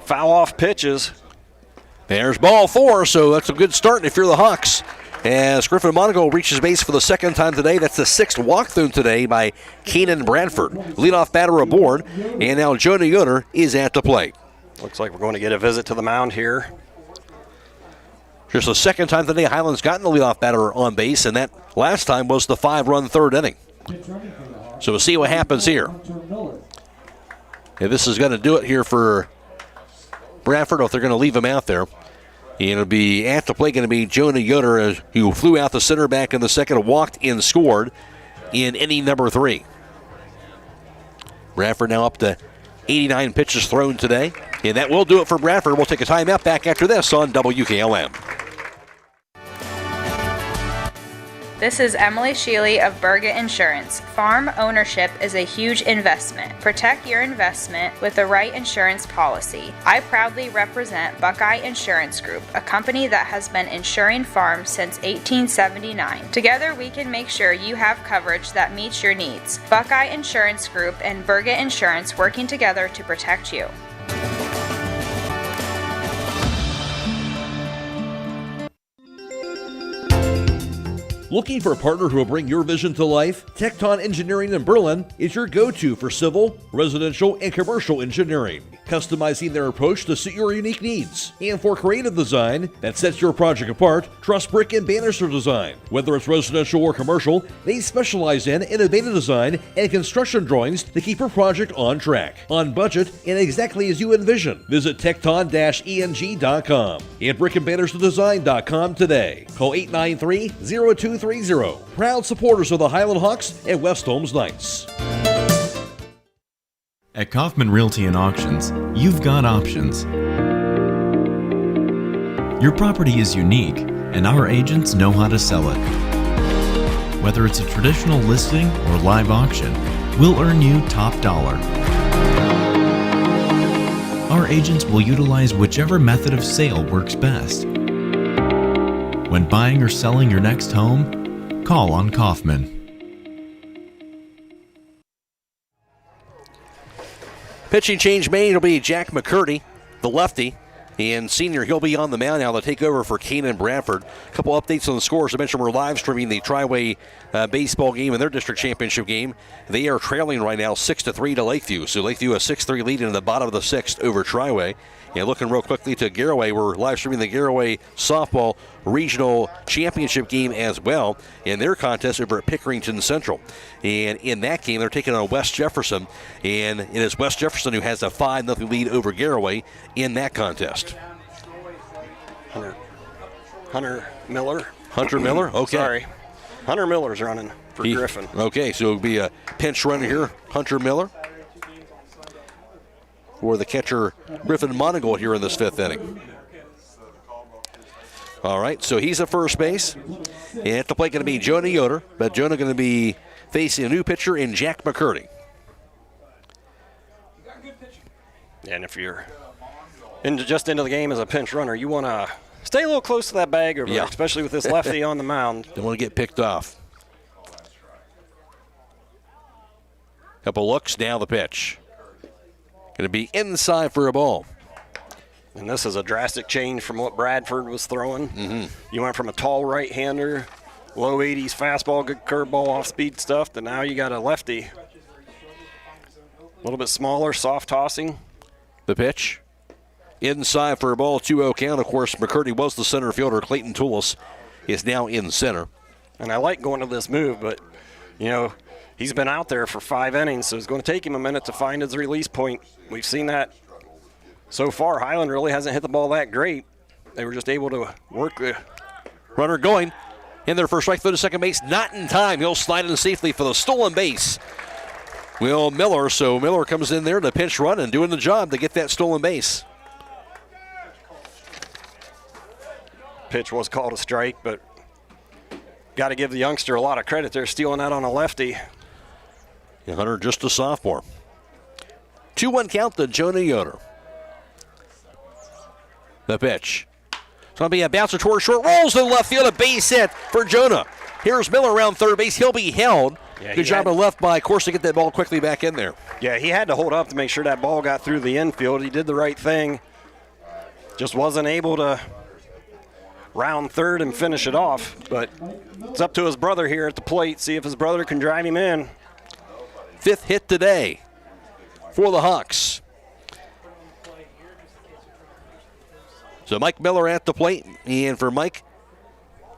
foul off pitches. There's ball 4, so that's a good start if you're the Hawks. As Griffin Monigold reaches base for the second time today. That's the 6th walk-through today by Keenan Bradford. Leadoff batter aboard, and now Jonah Yoder is at the plate. Looks like we're going to get a visit to the mound here. Just the second time today Hiland's gotten the leadoff batter on base, and that last time was the 5-run third inning. So we'll see what happens here. And this is going to do it here for Bradford, or if they're going to leave him out there. And it'll be at the plate going to be Jonah Yoder, who flew out the center back in the second, walked and scored in inning number 3. Bradford now up to 89 pitches thrown today. And that will do it for Bradford. We'll take a timeout back after this on WKLM. This is Emily Sheely of Berget Insurance. Farm ownership is a huge investment. Protect your investment with the right insurance policy. I proudly represent Buckeye Insurance Group, a company that has been insuring farms since 1879. Together we can make sure you have coverage that meets your needs. Buckeye Insurance Group and Berget Insurance working together to protect you. Looking for a partner who will bring your vision to life? Tecton Engineering in Berlin is your go-to for civil, residential, and commercial engineering, customizing their approach to suit your unique needs. And for creative design that sets your project apart, trust Brick and Banister Design. Whether it's residential or commercial, they specialize in innovative design and construction drawings to keep your project on track, on budget, and exactly as you envision. Visit tecton-eng.com and brickandbannisterdesign.com today. Call 893-0230. Proud supporters of the Hiland Hawks and West Holmes Knights. At Kaufman Realty and Auctions, you've got options. Your property is unique, and our agents know how to sell it. Whether it's a traditional listing or live auction, we'll earn you top dollar. Our agents will utilize whichever method of sale works best. When buying or selling your next home, call on Kaufman. Pitching change made. It'll be Jack McCurdy, the lefty, and senior. He'll be on the mound now to take over for Keenan Bradford. A couple updates on the scores. I mentioned we're live streaming the Triway baseball game and their district championship game. They are trailing right now 6-3 to Lakeview. So Lakeview a 6-3 lead in the bottom of the 6th over Triway. And looking real quickly to Garaway, we're live streaming the Garaway softball regional championship game as well in their contest over at Pickerington Central. And in that game, they're taking on West Jefferson, and it is West Jefferson who has a 5-0 lead over Garaway in that contest. Hunter Miller. Hunter Miller? Okay. Sorry. Hunter Miller's running for Griffin. Okay, so it'll be a pinch runner here, Hunter Miller, for the catcher Griffin Monigold here in this 5th inning. All right, so he's at first base. And at the plate going to be Jonah Yoder, but Jonah going to be facing a new pitcher in Jack McCurdy. And if you're just into the game as a pinch runner, you want to stay a little close to that bag over there, especially with this lefty on the mound. Don't want to get picked off. Couple looks, now the pitch. Going to be inside for a ball. And this is a drastic change from what Bradford was throwing. You went from a tall right-hander low 80s fastball, good curveball, off-speed stuff. Then now you got a lefty. A little bit smaller, soft tossing. The pitch. Inside for a ball, 2-0 count. Of course, McCurdy was the center fielder. Clayton Toulis is now in center. And I like going to this move, but, you know, he's been out there for 5 innings, so it's going to take him a minute to find his release point. We've seen that so far. Hiland really hasn't hit the ball that great. They were just able to work the runner going in their first strike, throw to second base. Not in time. He'll slide in safely for the stolen base. Will Miller. So Miller comes in there to pinch run and doing the job to get that stolen base. Pitch was called a strike, but got to give the youngster a lot of credit. They're stealing that on a lefty. Hunter just a sophomore. 2-1 count to Jonah Yoder. The pitch. It's going to be a bouncer towards short. Rolls to the left field. A base hit for Jonah. Here's Miller around third base. He'll be held. Yeah, good job on left by, of course, to get that ball quickly back in there. Yeah, he had to hold up to make sure that ball got through the infield. He did the right thing. Just wasn't able to round third and finish it off. But it's up to his brother here at the plate. See if his brother can drive him in. 5th hit today for the Hawks. So Mike Miller at the plate. And for Mike,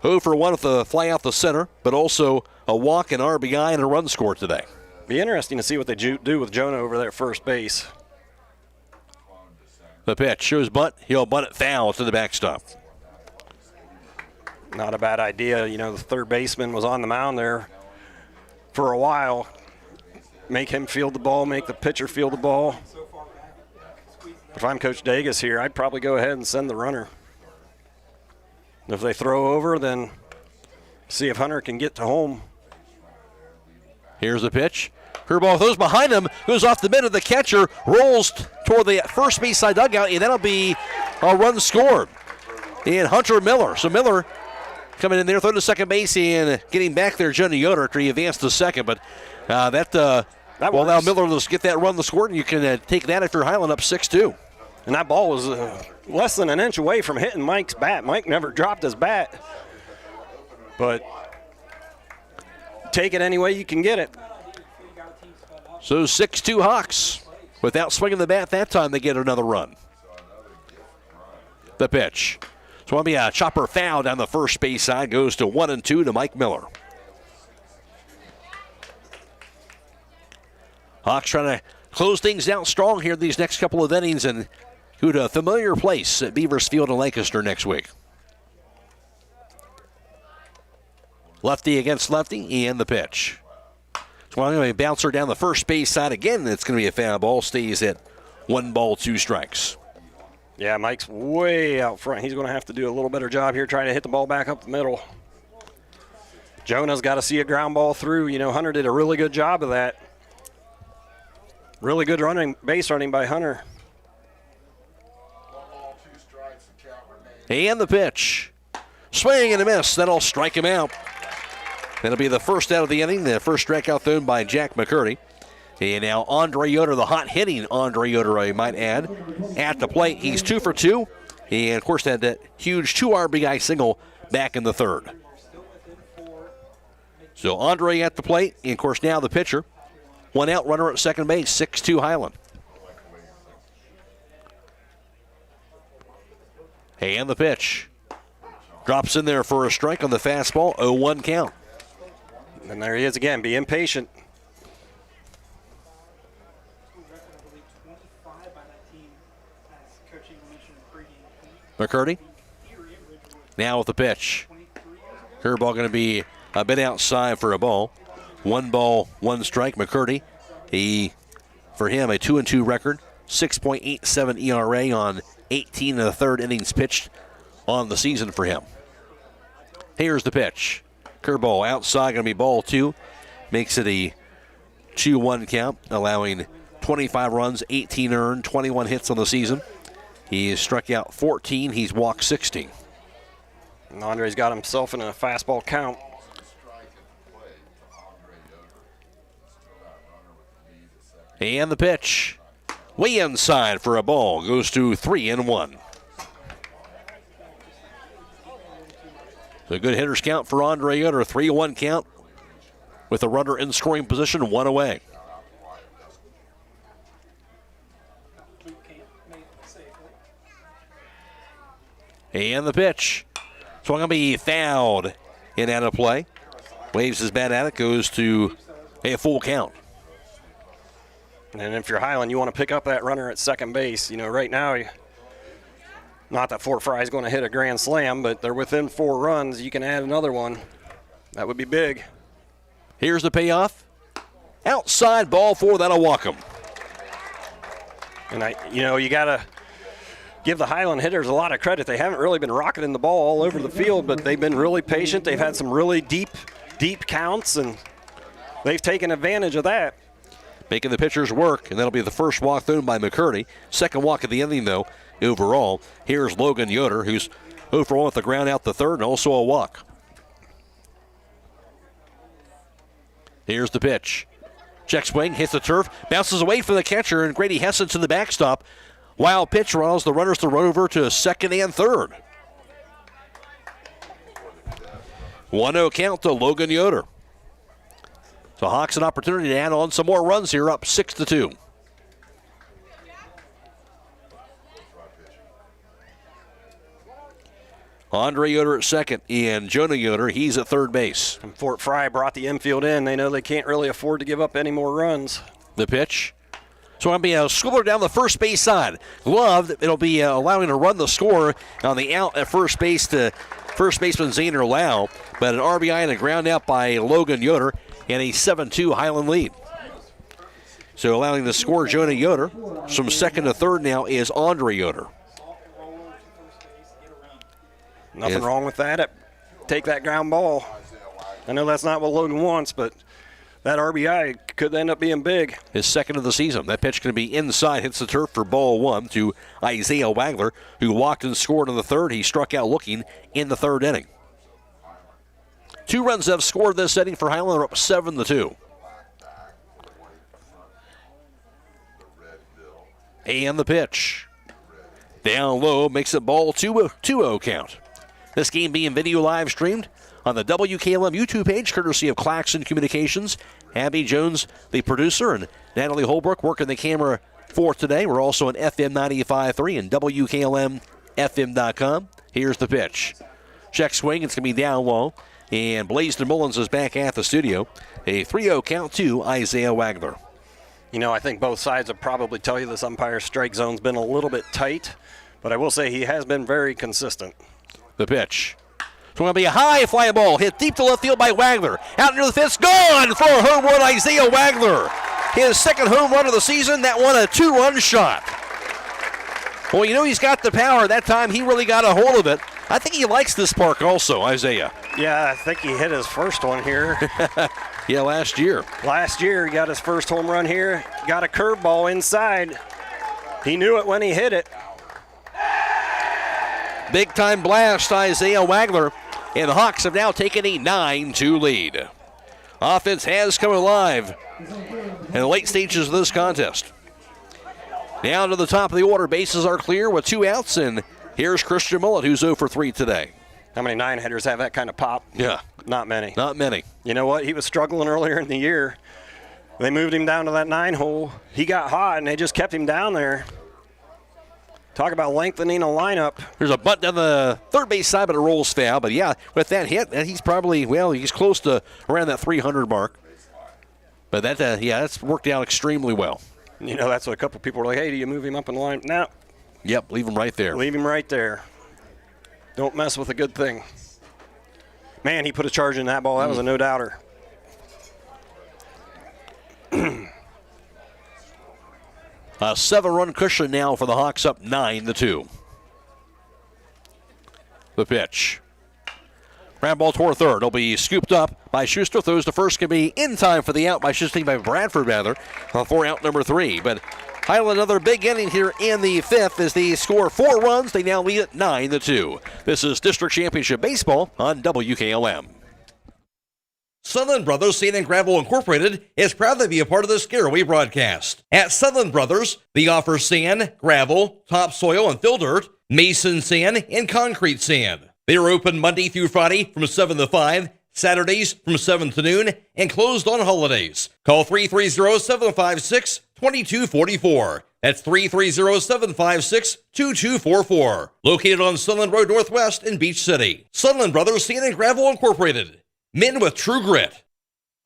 0 for 1 with a fly out the center, but also a walk, an RBI, and a run score today. Be interesting to see what they do with Jonah over there at first base. The pitch shows bunt. He'll bunt it foul to the backstop. Not a bad idea. You know, the third baseman was on the mound there for a while. Make him field the ball, make the pitcher field the ball. If I'm Coach Dagas here, I'd probably go ahead and send the runner. If they throw over, then see if Hunter can get to home. Here's the pitch. Curveball throws behind him, goes off the mid of the catcher, rolls toward the first base side dugout, and that'll be a run scored. And Hunter Miller. So Miller coming in there, throw to second base, and getting back there, Johnny Yoder after he advanced to second. But that will allow Miller to get that run scored, and you can take that after Hiland up 6-2. And that ball was less than an inch away from hitting Mike's bat. Mike never dropped his bat. But take it any way you can get it. So 6-2 Hawks. Without swinging the bat that time, they get another run. The pitch. So it'll be a chopper foul down the first base side. Goes to 1-2 to Mike Miller. Hawks trying to close things out strong here these next couple of innings and go to a familiar place at Beavers Field in Lancaster next week. Lefty against lefty, and the pitch. So I'm going to bouncer down the first base side again. It's going to be a foul ball. Stays at 1 ball, 2 strikes. Yeah, Mike's way out front. He's going to have to do a little better job here trying to hit the ball back up the middle. Jonah's got to see a ground ball through. You know, Hunter did a really good job of that. Really good base running by Hunter. And the pitch. Swing and a miss. That'll strike him out. That'll be the first out of the inning. The first strikeout thrown by Jack McCurdy. And now Andre Yoder, the hot-hitting Andre Yoder, I might add, at the plate. He's 2 for 2. And, of course, had that huge 2 RBI single back in the third. So Andre at the plate. And, of course, now the pitcher. 1 out, runner at second base, 6-2 Hiland. And the pitch. Drops in there for a strike on the fastball, 0-1 count. And there he is again, be impatient. McCurdy. Now with the pitch. Curveball going to be a bit outside for a ball. 1 ball, 1 strike. McCurdy, for him, a 2-2 record, 6.87 ERA on 18 and a third innings pitched on the season for him. Here's the pitch. Curveball outside, going to be ball 2. Makes it a 2-1 count, allowing 25 runs, 18 earned, 21 hits on the season. He's struck out 14. He's walked 16. And Andre's got himself in a fastball count. And the pitch. Way inside for a ball. Goes to 3-1. So a good hitters count for Andre Yoder. 3-1 count with a runner in scoring position, 1 away. And the pitch. Swung going to be fouled in out of play. Waves his bat at it, goes to a full count. And if you're Hiland, you want to pick up that runner at second base. You know, right now, not that Fort Frye is going to hit a grand slam, but they're within 4 runs. You can add another one. That would be big. Here's the payoff. Outside ball 4, that'll walk him. And you got to give the Hiland hitters a lot of credit. They haven't really been rocketing the ball all over the field, but they've been really patient. They've had some really deep counts, and they've taken advantage of that. Making the pitchers work, and that'll be the first walk thrown by McCurdy. Second walk of the inning, though, overall. Here's Logan Yoder, who's overall with the ground out the third, and also a walk. Here's the pitch. Check swing, hits the turf, bounces away from the catcher, and Grady Hessen to the backstop. Wild pitch allows the runners to run over to second and third. 1-0 count to Logan Yoder. So Hawks an opportunity to add on some more runs here, up 6-2. Andre Yoder at second, and Jonah Yoder, he's at third base. And Fort Frye brought the infield in. They know they can't really afford to give up any more runs. The pitch. So it'll be a squibber down the first base side. Gloved, it'll be allowing to run the score on the out at first base to first baseman Zaner Lau, but an RBI and a ground out by Logan Yoder and a 7-2 Hiland lead. So allowing the score Jonah Yoder. From second to third now is Andre Yoder. Nothing wrong with that. Take that ground ball. I know that's not what Logan wants, but that RBI could end up being big. His second of the season. That pitch going to be inside, hits the turf for ball 1 to Isaiah Wagler, who walked and scored in the third. He struck out looking in the third inning. 2 runs have scored this inning for Hiland. They're up 7-2. And the pitch. Down low, makes it ball 2-0 count. This game being video live streamed on the WKLM YouTube page, courtesy of Claxon Communications. Abby Jones, the producer, and Natalie Holbrook working the camera for today. We're also on FM 95.3 and WKLM-FM.com. Here's the pitch. Check swing, it's going to be down low. And Blaisdon Mullins is back at the studio. A 3-0 count to Isaiah Wagler. You know, I think both sides will probably tell you this umpire's strike zone's been a little bit tight, but I will say he has been very consistent. The pitch. It's going to be a high fly ball hit deep to left field by Wagler. Out near the fence, gone for a home run, Isaiah Wagler. His second home run of the season, that one a 2-run shot. Well, you know he's got the power. That time he really got a hold of it. I think he likes this park also, Isaiah. Yeah, I think he hit his first one here. Yeah, last year. Last year he got his first home run here. Got a curveball inside. He knew it when he hit it. Big time blast, Isaiah Wagler. And the Hawks have now taken a 9-2 lead. Offense has come alive in the late stages of this contest. Down to the top of the order, bases are clear with 2 outs, and here's Christian Mullet, who's 0 for 3 today. How many 9-hitters have that kind of pop? Yeah. Not many. Not many. You know what? He was struggling earlier in the year. They moved him down to that 9-hole. He got hot, and they just kept him down there. Talk about lengthening a lineup. There's a bunt down the third base side, but it rolls foul. But yeah, with that hit, he's probably, he's close to around that 300 mark. But that, that's worked out extremely well. You know, that's what a couple people were like, hey, do you move him up in the line? No. Yep, leave him right there. Leave him right there. Don't mess with a good thing. Man, he put a charge in that ball. That was a no-doubter. A 7-run cushion now for the Hawks, up 9-2. The pitch. Ground ball toward third. It'll be scooped up by Schuster. Throws to first. Can be in time for the out by Schuster, by Bradford, rather, for out number 3. But Hiland, another big inning here in the 5th as they score 4 runs. They now lead at 9-2. This is District Championship Baseball on WKLM. Sunland Brothers Sand and Gravel Incorporated is proud to be a part of this Scaraway broadcast. At Sunland Brothers, they offer sand, gravel, topsoil and fill dirt, mason sand, and concrete sand. They are open Monday through Friday from 7 to 5, Saturdays from 7 to noon, and closed on holidays. Call 330-756-2244. That's 330-756-2244. Located on Sunland Road Northwest in Beach City. Sunland Brothers Sand and Gravel Incorporated. Men with true grit.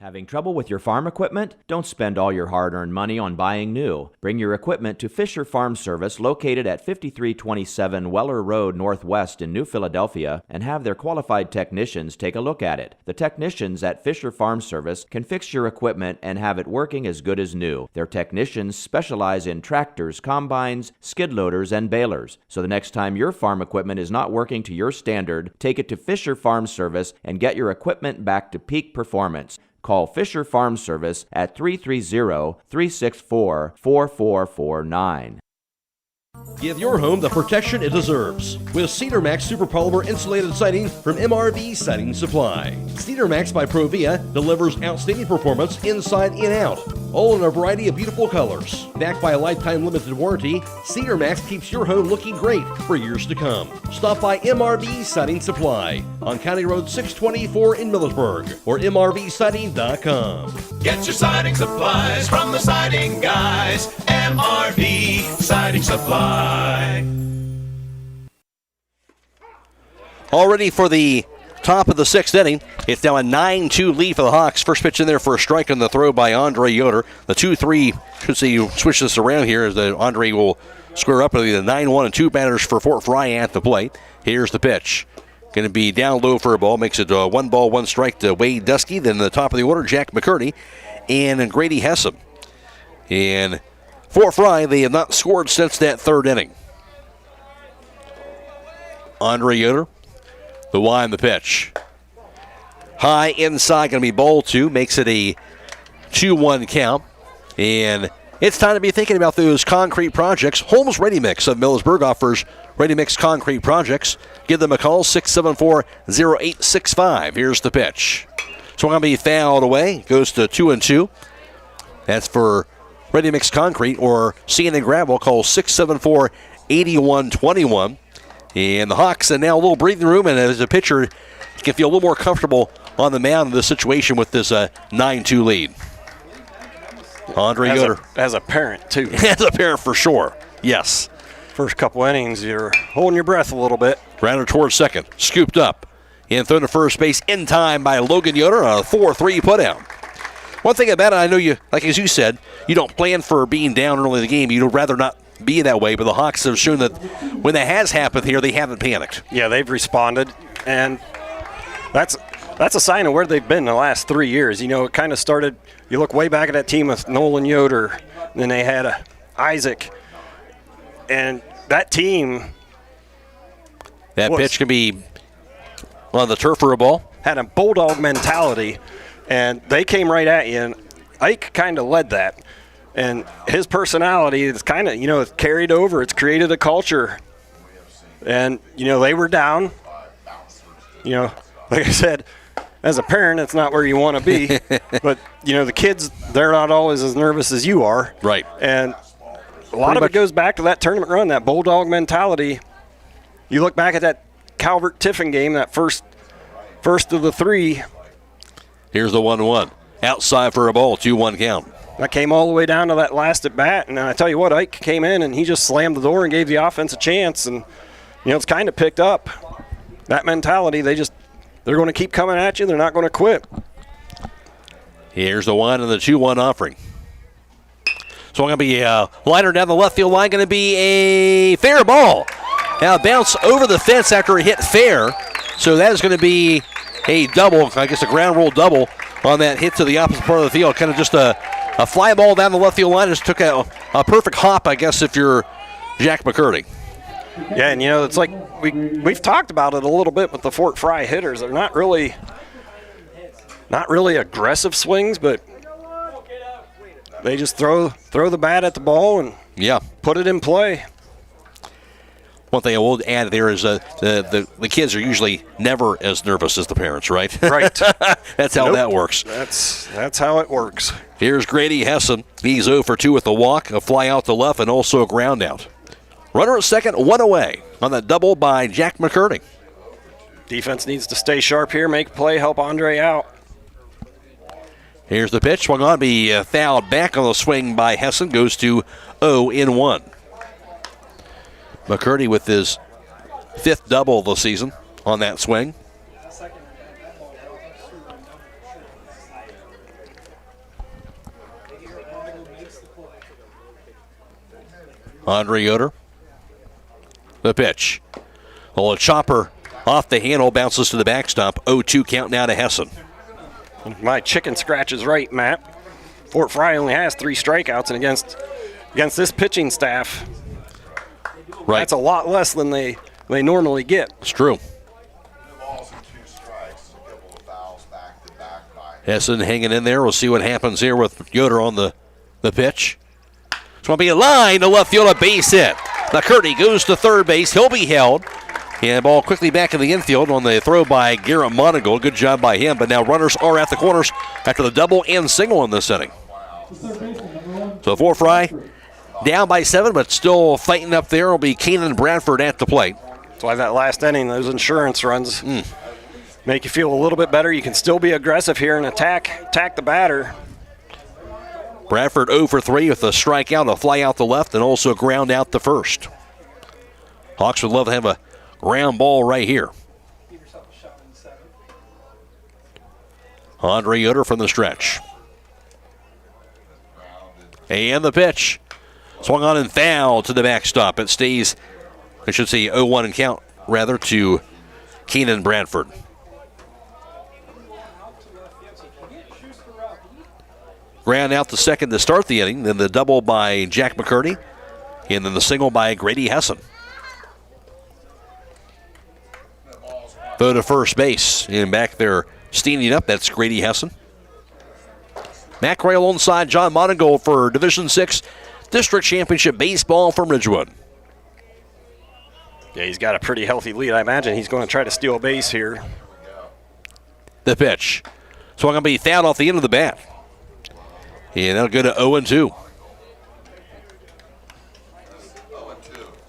Having trouble with your farm equipment? Don't spend all your hard-earned money on buying new. Bring your equipment to Fisher Farm Service, located at 5327 Weller Road Northwest in New Philadelphia, and have their qualified technicians take a look at it. The technicians at Fisher Farm Service can fix your equipment and have it working as good as new. Their technicians specialize in tractors, combines, skid loaders, and balers. So the next time your farm equipment is not working to your standard, take it to Fisher Farm Service and get your equipment back to peak performance. Call Fisher Farm Service at 330-364-4449. Give your home the protection it deserves with Cedar Max Super Polymer Insulated Siding from MRV Siding Supply. Cedar Max by Provia delivers outstanding performance inside and out, all in a variety of beautiful colors. Backed by a lifetime limited warranty, Cedar Max keeps your home looking great for years to come. Stop by MRV Siding Supply on County Road 624 in Millersburg or mrvsiding.com. Get your siding supplies from the siding guys. MRV Siding Supply. All ready for the top of the sixth inning. It's now a 9-2 lead for the Hawks. First pitch in there for a strike on the throw by Andre Yoder. The 2-3, should see you switch this around here as the Andre will square up with the 9-1 and 2 batters for Fort Frye at the plate. Here's the pitch. Going to be down low for a ball. Makes it 1 ball, 1 strike to Wade Dusky. Then the top of the order, Jack McCurdy and Grady Hessam. And Fort Frye, they have not scored since that third inning. Andre Yoder, the Y on the pitch. High inside, going to be ball 2, makes it a 2-1 count. And it's time to be thinking about those concrete projects. Holmes Ready Mix of Millersburg offers Ready Mix concrete projects. Give them a call, 674-0865. Here's the pitch. So going to be fouled away. Goes to 2-2. That's for Ready Mix Concrete or Sand and Gravel. Call 674-8121. And the Hawks are now a little breathing room, and as a pitcher, you can feel a little more comfortable on the mound in this situation with this 9-2 lead. Andre Yoder. As a parent, too. As a parent, for sure. Yes. First couple innings, you're holding your breath a little bit. Grounder towards second. Scooped up. And thrown to first base in time by Logan Yoder on a 4-3 put-out. One thing about it, I know you, like as you said, you don't plan for being down early in the game. You'd rather not be that way, but the Hawks have shown that when that has happened here, they haven't panicked. Yeah, they've responded, and that's a sign of where they've been in the last 3 years. You know, it kind of started, you look way back at that team with Nolan Yoder, and then they had Isaac, and that team. That pitch can be on the turf for a ball. Had a bulldog mentality, and they came right at you, and Ike kind of led that. And his personality is kind of, it's carried over. It's created a culture. And, they were down. Like I said, as a parent, it's not where you want to be. But, the kids, they're not always as nervous as you are. Right. And a lot of it goes back to that tournament run, that bulldog mentality. You look back at that Calvert-Tiffin game, that first of the 3. Here's the 1-1. Outside for a ball, 2-1 count. I came all the way down to that last at bat, and I tell you what, Ike came in and he just slammed the door and gave the offense a chance, and it's kind of picked up. That mentality, they're going to keep coming at you. They're not going to quit. Here's the 1 and the 2-1 offering. So going to be a liner down the left field line, going to be a fair ball. Now bounce over the fence after it hit fair, so that is going to be a double, I guess a ground rule double on that hit to the opposite part of the field. Kind of just a fly ball down the left field line. Just took a perfect hop, I guess, if you're Jack McCurdy. Yeah, and it's like we've talked about it a little bit with the Fort Frye hitters. They're not really aggressive swings, but they just throw the bat at the ball and put it in play. One thing I will add there is the kids are usually never as nervous as the parents, right? Right. That's how that works. That's how it works. Here's Grady Hessam. He's 0 for 2 with a walk, a fly out to left, and also a ground out. Runner at second, 1 away on that double by Jack McCurdy. Defense needs to stay sharp here, make a play, help Andre out. Here's the pitch. Swung on, be fouled back on the swing by Hessen. Goes to 0-1. McCurdy with his 5th double of the season on that swing. Andre Yoder. The pitch. Well, a chopper off the handle, bounces to the backstop. 0-2 count now to Hessen. My chicken scratch is right, Matt. Fort Frye only has 3 strikeouts, and against this pitching staff, right, that's a lot less than they normally get. It's true. Hessen hanging in there. We'll see what happens here with Yoder on the pitch. It's going to be a line to left field, a base hit. McCurdy goes to third base. He'll be held. And ball quickly back in the infield on the throw by Garrett Monigold. Good job by him. But now runners are at the corners after the double and single in this inning. So Fort Frye down by 7, but still fighting up there will be Keenan Bradford at the plate. That's why that last inning, those insurance runs make you feel a little bit better. You can still be aggressive here and attack the batter. Bradford 0 for 3 with a strikeout, a fly out the left, and also a ground out the first. Hawks would love to have a ground ball right here. Andre Yoder from the stretch. And the pitch. Swung on and fouled to the backstop. It stays, I should say 0-1 in count, rather, to Keenan Bradford. Ground out the second to start the inning, then the double by Jack McCurdy, and then the single by Grady Hessen. Throw to first base, and back there standing up, that's Grady Hessen. Matt Croy alongside John Monigold for Division VI District Championship Baseball from Ridgewood. Yeah, he's got a pretty healthy lead. I imagine he's going to try to steal a base here. The pitch. So I'm going to be fouled off the end of the bat. And that'll go to 0-2.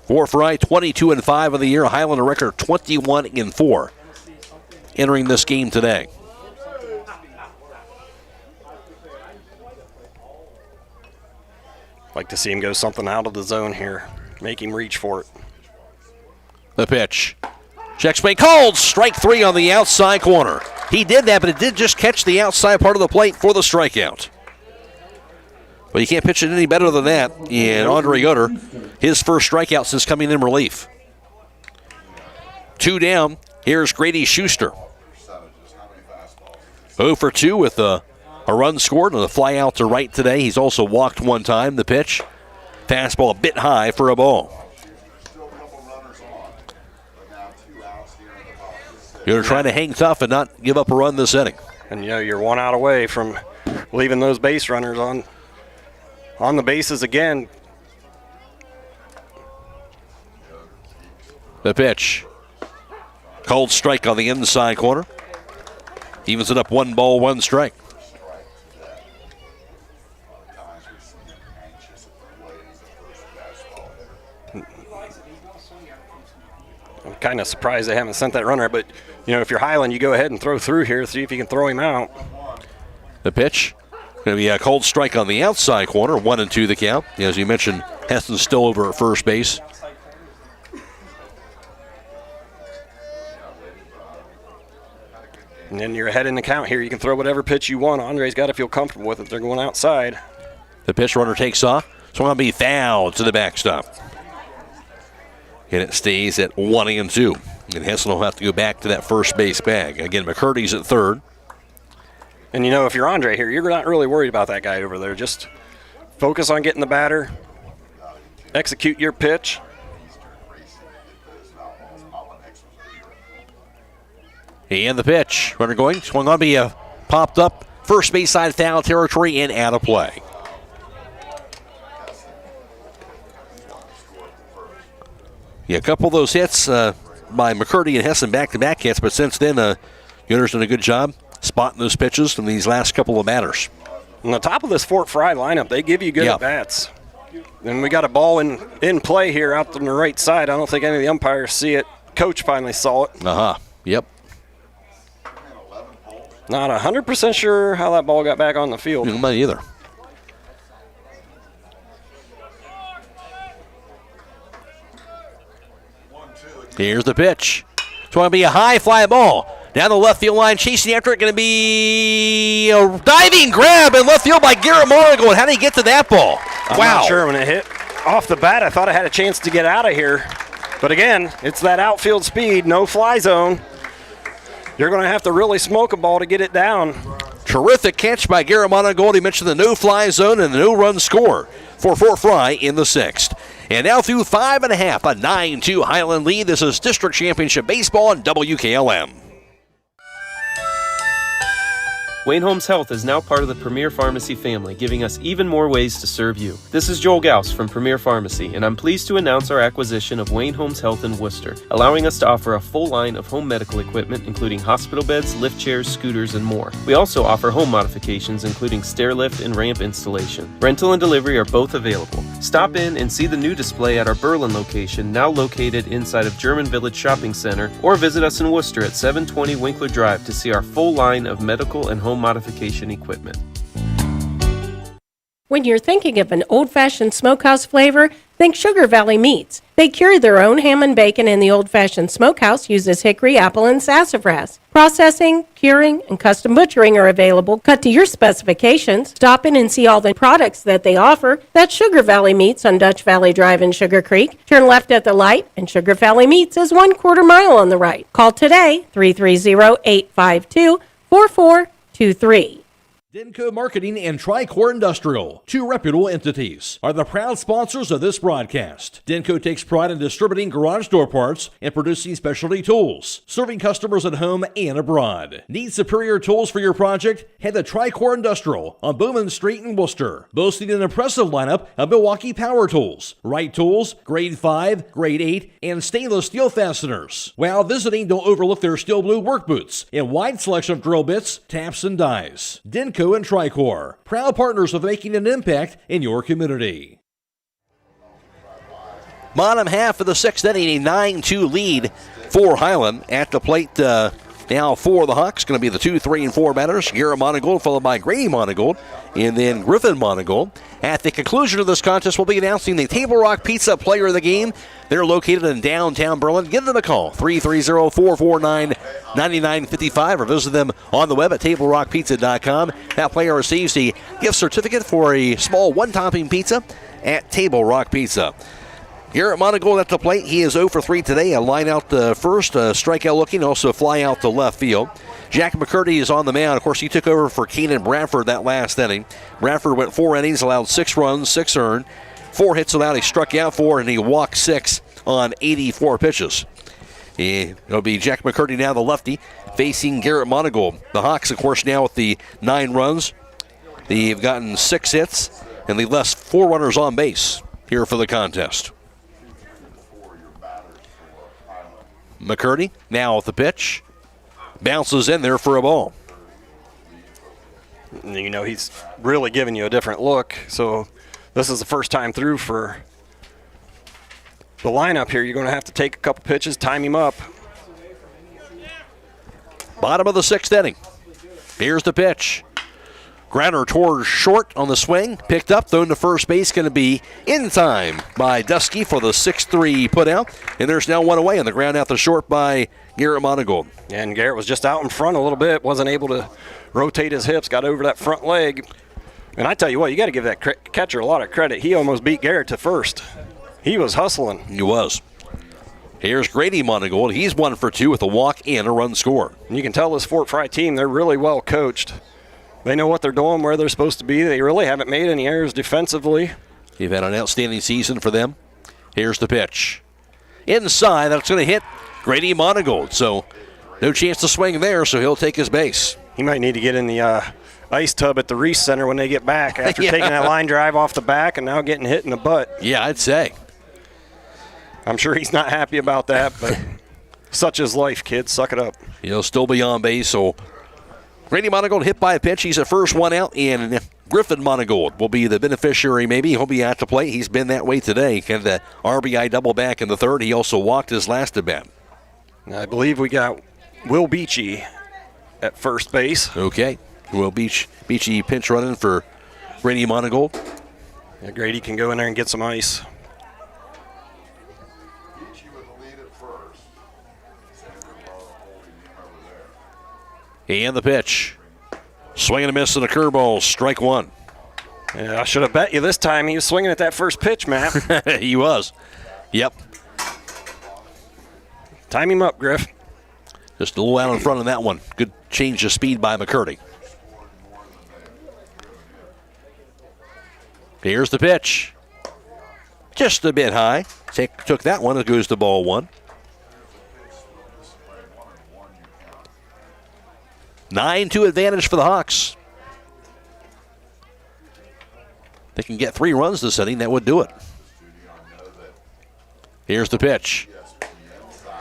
Fort Frye 22-5 of the year. Hiland a record 21-4 entering this game today. Like to see him go something out of the zone here. Make him reach for it. The pitch. Check swing called. Strike 3 on the outside corner. He did that, but it did just catch the outside part of the plate for the strikeout. But you can't pitch it any better than that. And Andre Yoder, his first strikeout since coming in relief. 2 down. Here's Grady Schuster. 0 for 2 with a run scored and a fly out to right today. He's also walked 1 time. The pitch. Fastball a bit high for a ball. Yoder trying to hang tough and not give up a run this inning. And you're 1 out away from leaving those base runners on the bases again. The pitch. Cold strike on the inside corner. Evens it up 1 ball, 1 strike. I'm kind of surprised they haven't sent that runner, but if you're Hiland, you go ahead and throw through here, see if you can throw him out. The pitch. Going to be a cold strike on the outside corner, 1-2 the count. As you mentioned, Heston's still over at first base. And then you're ahead in the count here. You can throw whatever pitch you want. Andre's got to feel comfortable with it. They're going outside. The pitch runner takes off. So going to be fouled to the backstop. And it stays at 1-2. And Hessen will have to go back to that first base bag. Again, McCurdy's at third. And if you're Andre here, you're not really worried about that guy over there. Just focus on getting the batter, execute your pitch. And the pitch. Runner going. Swung on, be popped up. First base side foul territory and out of play. Yeah, a couple of those hits by McCurdy and Hessen back-to-back hits, but since then, Yoder's done a good job spotting those pitches from these last couple of batters. On the top of this Fort Frye lineup, they give you good at-bats. And we got a ball in play here out on the right side. I don't think any of the umpires see it. Coach finally saw it. Yep. Not 100% sure how that ball got back on the field. I'm not either. Here's the pitch. It's going to be a high fly ball. Down the left field line, chasing after it, going to be a diving grab in left field by Garrett Monigold. How did he get to that ball? I'm not sure. When it hit off the bat, I thought I had a chance to get out of here. But again, it's that outfield speed, no fly zone. You're going to have to really smoke a ball to get it down. Terrific catch by Garrett Monigold. He mentioned the no-fly zone and the no-run score for Fort Frye in the 6th. And now through 5 1/2, a 9-2 Hiland lead. This is District Championship Baseball on WKLM. Wayne Holmes Health is now part of the Premier Pharmacy family, giving us even more ways to serve you. This is Joel Gauss from Premier Pharmacy, and I'm pleased to announce our acquisition of Wayne Holmes Health in Worcester, allowing us to offer a full line of home medical equipment, including hospital beds, lift chairs, scooters, and more. We also offer home modifications, including stair lift and ramp installation. Rental and delivery are both available. Stop in and see the new display at our Berlin location, now located inside of German Village Shopping Center, or visit us in Worcester at 720 Winkler Drive to see our full line of medical and home modification equipment. When you're thinking of an old-fashioned smokehouse flavor, think Sugar Valley Meats. They carry their own ham and bacon, and the old-fashioned smokehouse uses hickory, apple, and sassafras. Processing, curing, and custom butchering are available, cut to your specifications. Stop in and see all the products that they offer. That's Sugar Valley Meats on Dutch Valley Drive in Sugar Creek. Turn left at the light, and Sugar Valley Meats is 1/4 mile on the right. Call today, 330-852-4423. Denko Marketing and Tricor Industrial, two reputable entities, are the proud sponsors of this broadcast. Denko takes pride in distributing garage door parts and producing specialty tools, serving customers at home and abroad. Need superior tools for your project? Head to Tricor Industrial on Bowman Street in Worcester, boasting an impressive lineup of Milwaukee power tools, Wright tools, grade 5, grade 8, and stainless steel fasteners. While visiting, don't overlook their steel blue work boots and wide selection of drill bits, taps, and dies. Denko and Tricor, proud partners of making an impact in your community. Bottom half of the 6th inning, a 9-2 lead for Hiland. At the plate now for the Hawks, going to be the 2, 3, and 4 batters. Garrett Monigold, followed by Grady Monigold, and then Griffin Monigold. At the conclusion of this contest, we'll be announcing the Table Rock Pizza Player of the Game. They're located in downtown Berlin. Give them a call, 330-449-9955, or visit them on the web at TableRockPizza.com. That player receives a gift certificate for a small one-topping pizza at Table Rock Pizza. Garrett Monigold at the plate. He is 0 for 3 today. A line out the first, strikeout looking, also a fly out to left field. Jack McCurdy is on the mound. Of course, he took over for Keenan Bradford that last inning. Bradford went 4 innings, allowed 6 runs, 6 earned, 4 hits allowed. He struck out 4, and he walked 6 on 84 pitches. It'll be Jack McCurdy now, the lefty, facing Garrett Monigold. The Hawks, of course, now with the 9 runs. They've gotten 6 hits, and they left 4 runners on base here for the contest. McCurdy now with the pitch. Bounces in there for a ball. You know, he's really giving you a different look. So this is the first time through for the lineup here. You're going to have to take a couple pitches, time him up. Bottom of the 6th inning. Here's the pitch. Grounder towards short on the swing. Picked up, thrown to first base. Going to be in time by Dusky for the 6-3 put out. And there's now 1 away on the ground out to short by Garrett Monigold. And Garrett was just out in front a little bit. Wasn't able to rotate his hips. Got over that front leg. And I tell you what, you got to give that catcher a lot of credit. He almost beat Garrett to first. He was hustling. He was. Here's Grady Monigold. He's 1 for 2 with a walk and a run score. And you can tell this Fort Frye team, they're really well coached. They know what they're doing, where they're supposed to be. They really haven't made any errors defensively. You've had an outstanding season for them. Here's the pitch. Inside, that's going to hit Grady Monigold. So no chance to swing there, so he'll take his base. He might need to get in the ice tub at the Reese Center when they get back after taking that line drive off the back and now getting hit in the butt. Yeah, I'd say. I'm sure he's not happy about that, but such is life, kids. Suck it up. He'll still be on base, so Grady Monigold hit by a pitch. He's the first one out, and Griffin Monigold will be the beneficiary maybe. He'll be at the plate. He's been that way today. Kind of the RBI double back in the 3rd. He also walked his last at bat. I believe we got Will Beachy at first base. Okay. Will Beachy pinch running for Grady Monigold. Yeah, Grady can go in there and get some ice. And the pitch. Swing and a miss and a curveball. Strike one. Yeah, I should have bet you this time he was swinging at that first pitch, Matt. He was. Yep. Time him up, Griff. Just a little out in front of that one. Good change of speed by McCurdy. Here's the pitch. Just a bit high. Took that one. It goes to ball one. 9-2 advantage for the Hawks. They can get 3 runs this inning. That would do it. Here's the pitch.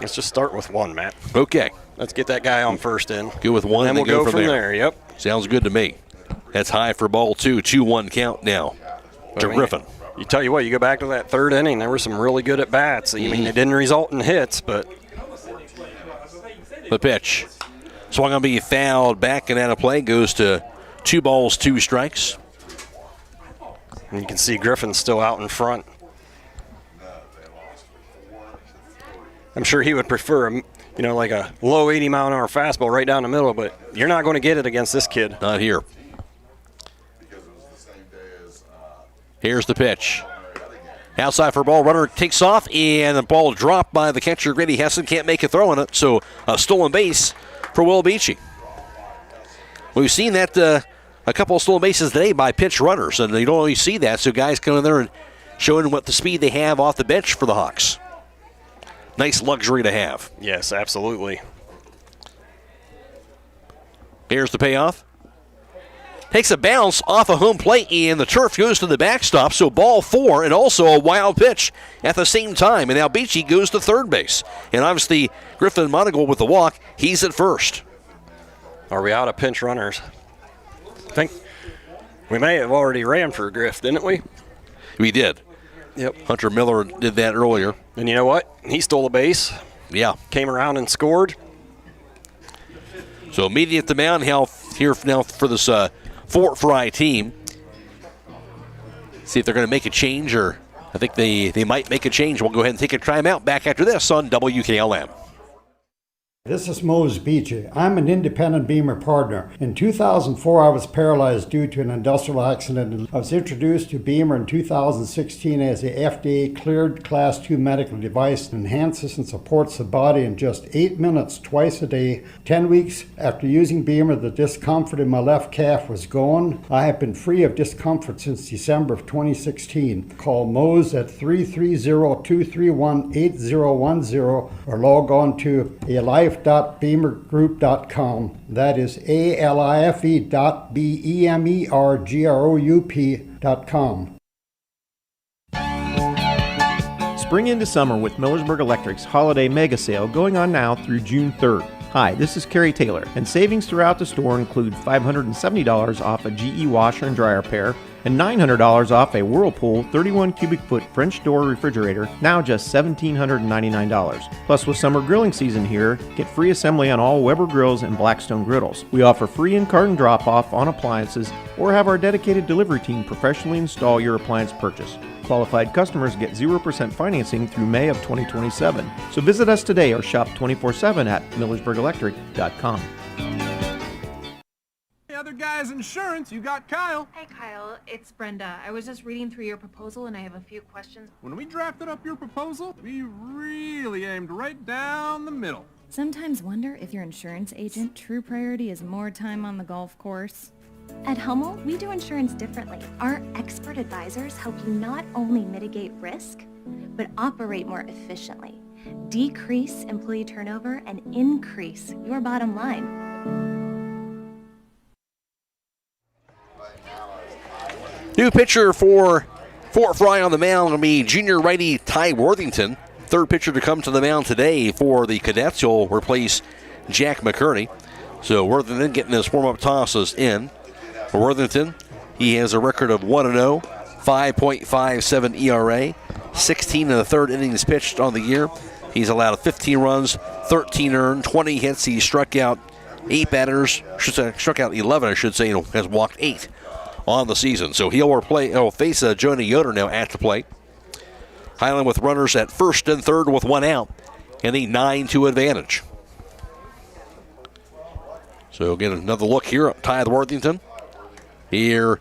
Let's just start with one, Matt. Okay. Let's get that guy on first in. Go with one and and we'll go from there. Yep. Sounds good to me. That's high for ball 2. 2-1 count now to Griffin. You tell you what, you go back to that third inning, there were some really good at bats. I mean, it didn't result in hits, but the pitch. Swung on being fouled back and out of play. Goes to 2 balls, 2 strikes. And you can see Griffin's still out in front. I'm sure he would prefer, like a low 80-mile-an-hour fastball right down the middle, but you're not going to get it against this kid. Not here. Here's the pitch. Outside for ball, runner takes off, and the ball dropped by the catcher, Grady Hessen. Can't make a throw on it, so a stolen base for Will Beachy. We've seen that a couple of stolen bases today by pitch runners, and you don't always see that, so guys come in there and showing what the speed they have off the bench for the Hawks. Nice luxury to have. Yes, absolutely. Here's the payoff. Takes a bounce off a home plate, and the turf goes to the backstop, so ball 4 and also a wild pitch at the same time. And now Beachy goes to third base. And obviously, Griffin Monigold with the walk, he's at first. Are we out of pinch runners? I think we may have already ran for Griff, didn't we? We did. Yep. Hunter Miller did that earlier. And you know what? He stole a base. Yeah. Came around and scored. So immediate to mound here now for this Fort Frye team. See if they're going to make a change, or I think they might make a change. We'll go ahead and take a timeout. Back after this on WKLM. This is Mose Beachy. I'm an independent Beamer partner. In 2004, I was paralyzed due to an industrial accident. I was introduced to Beamer in 2016 as a FDA-cleared Class 2 medical device that enhances and supports the body in just 8 minutes twice a day. 10 weeks after using Beamer, the discomfort in my left calf was gone. I have been free of discomfort since December of 2016. Call Mose at 330-231-8010 or log on to alife.beamergroup.com. That is alife.beamergroup.com. Spring into summer with Millersburg Electric's Holiday Mega Sale going on now through June 3rd. Hi, this is Kerry Taylor, and savings throughout the store include $570 off a GE washer and dryer pair and $900 off a Whirlpool 31 cubic foot French door refrigerator, now just $1,799. Plus, with summer grilling season here, get free assembly on all Weber grills and Blackstone griddles. We offer free in-carton drop-off on appliances or have our dedicated delivery team professionally install your appliance purchase. Qualified customers get 0% financing through May of 2027. So visit us today or shop 24/7 at millersburgelectric.com. Other guy's insurance, you got Kyle. Hey Kyle, it's Brenda. I was just reading through your proposal and I have a few questions. When we drafted up your proposal, we really aimed right down the middle. Sometimes wonder if your insurance agent true priority is more time on the golf course. At Hummel, we do insurance differently. Our expert advisors help you not only mitigate risk, but operate more efficiently, decrease employee turnover, and increase your bottom line. New pitcher for Fort Frye on the mound will be junior righty Ty Worthington. Third pitcher to come to the mound today for the Cadets. He'll replace Jack McCurney. So Worthington getting his warm-up tosses in. For Worthington, he has a record of 1-0, 5.57 ERA, 16 in the third innings pitched on the year. He's allowed 15 runs, 13 earned, 20 hits. He struck out 8 batters, struck out 11, I should say, and has walked 8 on the season. So he'll face Jonah Yoder now at the plate. Hiland with runners at first and third with 1 out, and the 9-2 advantage. So again, another look here at Ty Worthington. Here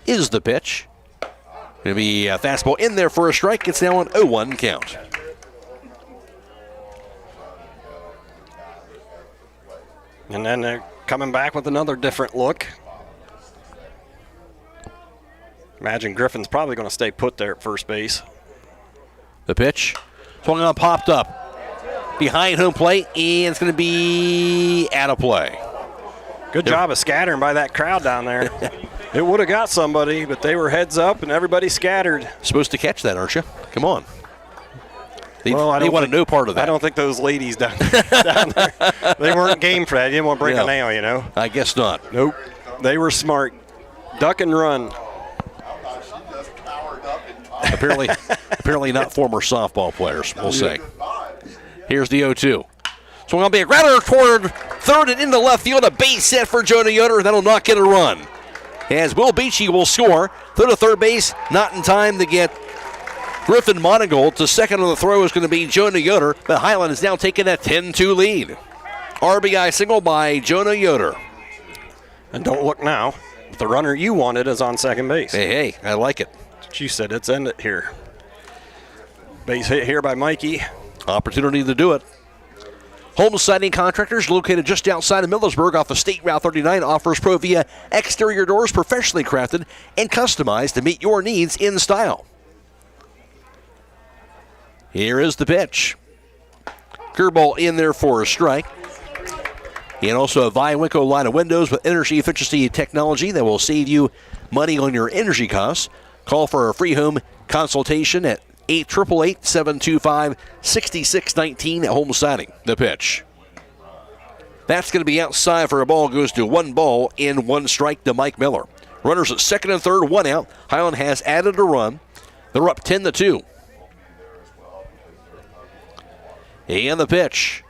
is the pitch. Going to be a fastball in there for a strike. It's now an 0-1 count. And then they're coming back with another different look. Imagine Griffin's probably going to stay put there at first base. The pitch. Swung on, popped up. Behind home plate, and it's going to be out of play. Good job of scattering by that crowd down there. It would have got somebody, but they were heads up and everybody scattered. Supposed to catch that, aren't you? Come on. They want no part of that. I don't think those ladies down there, they weren't game for that. They didn't want to break a nail, you know. I guess not. Nope. They were smart. Duck and run. Apparently not former softball players, we'll say. Here's the 0-2. So going to be a grounder toward third and into left field. A base hit for Jonah Yoder. That'll not get a run. As Will Beachy will score. Throw to third base, not in time to get Griffin Monigold. To second on the throw is going to be Jonah Yoder. But Hiland is now taking a 10-2 lead. RBI single by Jonah Yoder. And don't look now. The runner you wanted is on second base. Hey, I like it. She said, let's end it here. Base hit here by Mikey. Opportunity to do it. Home Siding Contractors, located just outside of Millersburg off of State Route 39, offers Provia exterior doors professionally crafted and customized to meet your needs in style. Here is the pitch. Curveball in there for a strike. And also a Viawico line of windows with energy efficiency technology that will save you money on your energy costs. Call for a free home consultation at 888-725-6619 at Home Siding. The pitch. That's going to be outside for a ball. Goes to 1 ball and 1 strike to Mike Miller. Runners at second and third, 1 out. Hiland has added a run. They're up 10-2. And the pitch.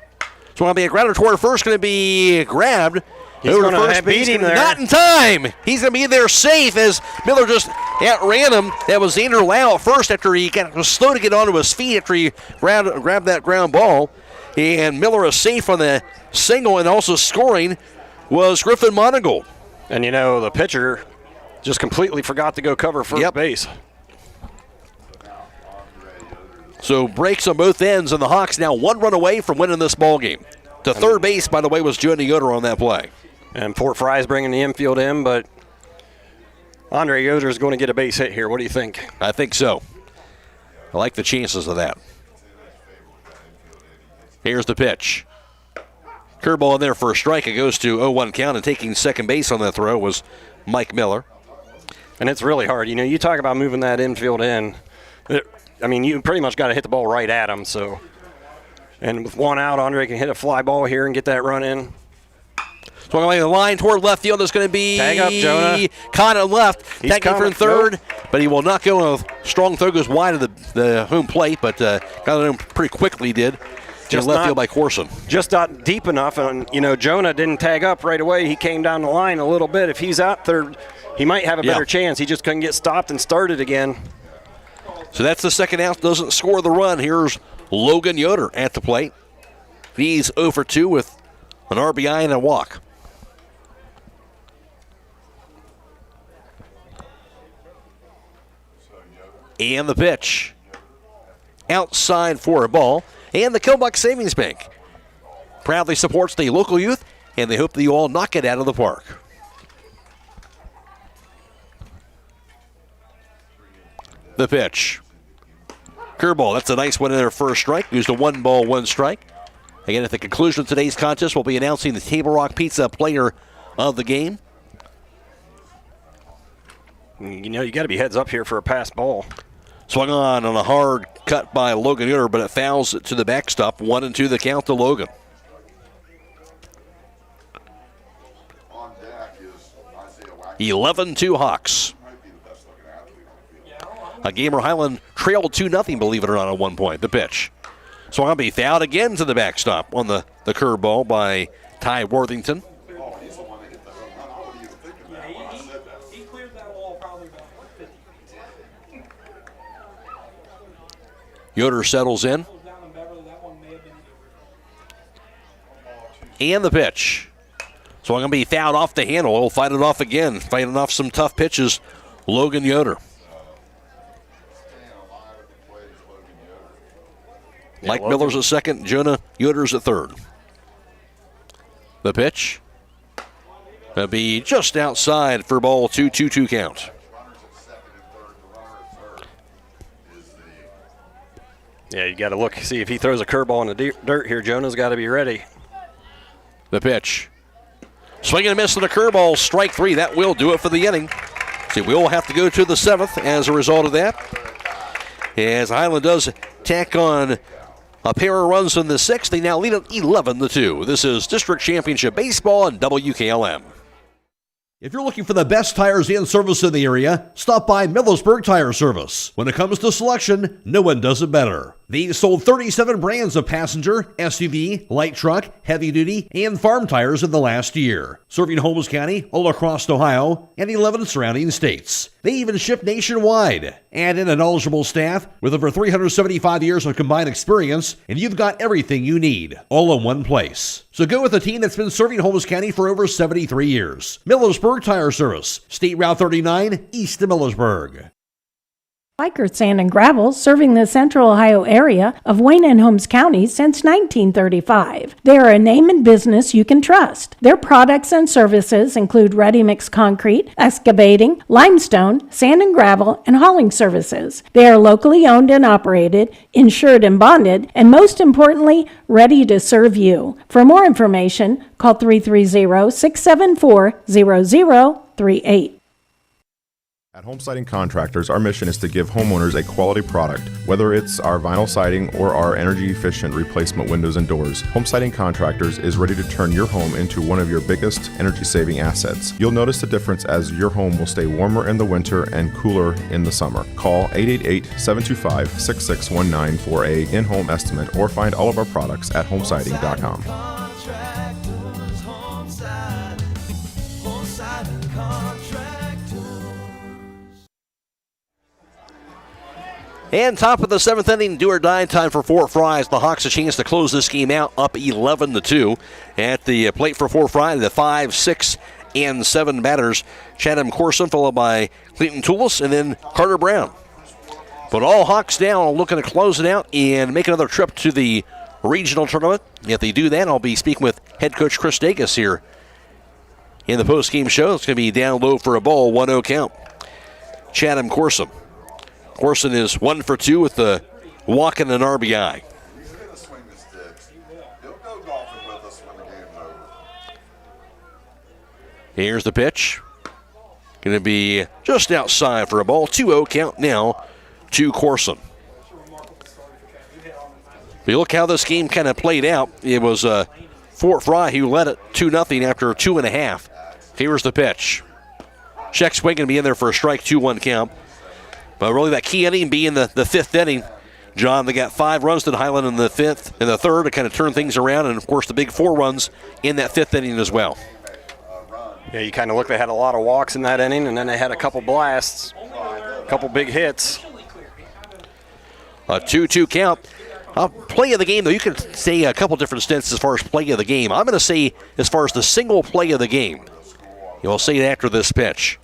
It's going to be a grounder toward first. Going to be grabbed. He's going to beat him there. Not in time. He's going to be there safe as Miller just outran him. That was Xander Lau at first after he was slow to get onto his feet after he grabbed that ground ball. And Miller is safe on the single, and also scoring was Griffin Monigold. And, you know, the pitcher just completely forgot to go cover first base. So breaks on both ends, and the Hawks now 1 run away from winning this ball game. To third base, by the way, was Jonah Yoder on that play. And Fort Frye's bringing the infield in, but Andre Yoder is going to get a base hit here. What do you think? I think so. I like the chances of that. Here's the pitch. Curveball in there for a strike. It goes to 0-1 count, and taking second base on that throw was Mike Miller. And it's really hard. You know, you talk about moving that infield in. You pretty much got to hit the ball right at him. So, and with 1 out, Andre can hit a fly ball here and get that run in. Swung away the line toward left field is going to be tag up, Jonah. Caught it left. Tagging for third, but he will not go. A strong throw goes wide of the home plate, but got it in pretty quickly. Did just left field by Corson. Just not deep enough, and Jonah didn't tag up right away. He came down the line a little bit. If he's out third, he might have a better chance. He just couldn't get stopped and started again. So that's the second out. Doesn't score the run. Here's Logan Yoder at the plate. He's 0 for 2 with an RBI and a walk. And the pitch. Outside for a ball. And the Killbuck Savings Bank proudly supports the local youth, and they hope that you all knock it out of the park. The pitch. Curveball. That's a nice one in their first strike. Used a 1 ball, 1 strike. Again, at the conclusion of today's contest, we'll be announcing the Table Rock Pizza player of the game. You know, you got to be heads up here for a pass ball. Swung on a hard cut by Logan Yoder, but it fouls to the backstop. 1-2 the count to Logan. On deck is 11-2 Hawks. A game where Hiland trailed 2-0, believe it or not, at one point. The pitch. So I'll be fouled again to the backstop on the curveball by Ty Worthington. Yoder settles in. And the pitch. So I'm going to be fouled off the handle. He'll fight it off again. Fighting off some tough pitches. Logan Yoder. Mike Miller's at second. Jonah Yoder's at third. The pitch. That'll be just outside for ball 2-2 count. Yeah, you got to look, see if he throws a curveball in the dirt here. Jonah's got to be ready. The pitch. Swing and a miss on the curveball, strike 3. That will do it for the inning. See, we'll have to go to the 7th as a result of that. As Hiland does tack on a pair of runs in the 6th, they now lead at 11-2. This is District Championship Baseball on WKLM. If you're looking for the best tires and service in the area, stop by Millersburg Tire Service. When it comes to selection, no one does it better. They've sold 37 brands of passenger, SUV, light truck, heavy duty, and farm tires in the last year, serving Holmes County, all across Ohio, and 11 surrounding states. They even ship nationwide. Add in a knowledgeable staff with over 375 years of combined experience, and you've got everything you need, all in one place. So go with a team that's been serving Holmes County for over 73 years. Millersburg Tire Service, State Route 39, east of Millersburg. Biker Sand and Gravel, serving the central Ohio area of Wayne and Holmes County since 1935. They are a name and business you can trust. Their products and services include ready-mix concrete, excavating, limestone, sand and gravel, and hauling services. They are locally owned and operated, insured and bonded, and most importantly, ready to serve you. For more information, call 330-674-0038. At Home Siding Contractors, our mission is to give homeowners a quality product, whether it's our vinyl siding or our energy-efficient replacement windows and doors. Home Siding Contractors is ready to turn your home into one of your biggest energy-saving assets. You'll notice the difference as your home will stay warmer in the winter and cooler in the summer. Call 888-725-6619 for a in-home estimate or find all of our products at homesiding.com. And top of the 7th inning, do or die time for Fort Frye. The Hawks a chance to close this game out up 11-2. At the plate for Fort Frye, the 5, 6, and 7 batters. Chatham Corson followed by Clayton Toulis and then Carter Brown. But all Hawks down, looking to close it out and make another trip to the regional tournament. If they do that, I'll be speaking with head coach Chris Dagas here in the post-game show. It's going to be down low for a ball, 1-0 count. Chatham Corson. Corson is 1 for 2 with the walk and an RBI. Here's the pitch. Going to be just outside for a ball. 2-0 count now to Corson. If you look how this game kind of played out, it was Fort Frye who led it 2-0 after 2.5. Here's the pitch. Check swing going to be in there for a strike, 2-1 count. But really that key inning being the 5th inning. John, they got 5 runs to the Hiland in the 5th and the 3rd to kind of turn things around. And, of course, the big 4 runs in that 5th inning as well. Yeah, you kind of look, they had a lot of walks in that inning, and then they had a couple blasts, a couple big hits. A 2-2 count. Play of the game, though, you can say a couple different stints as far as play of the game. I'm going to say as far as the single play of the game. You'll see it after this pitch.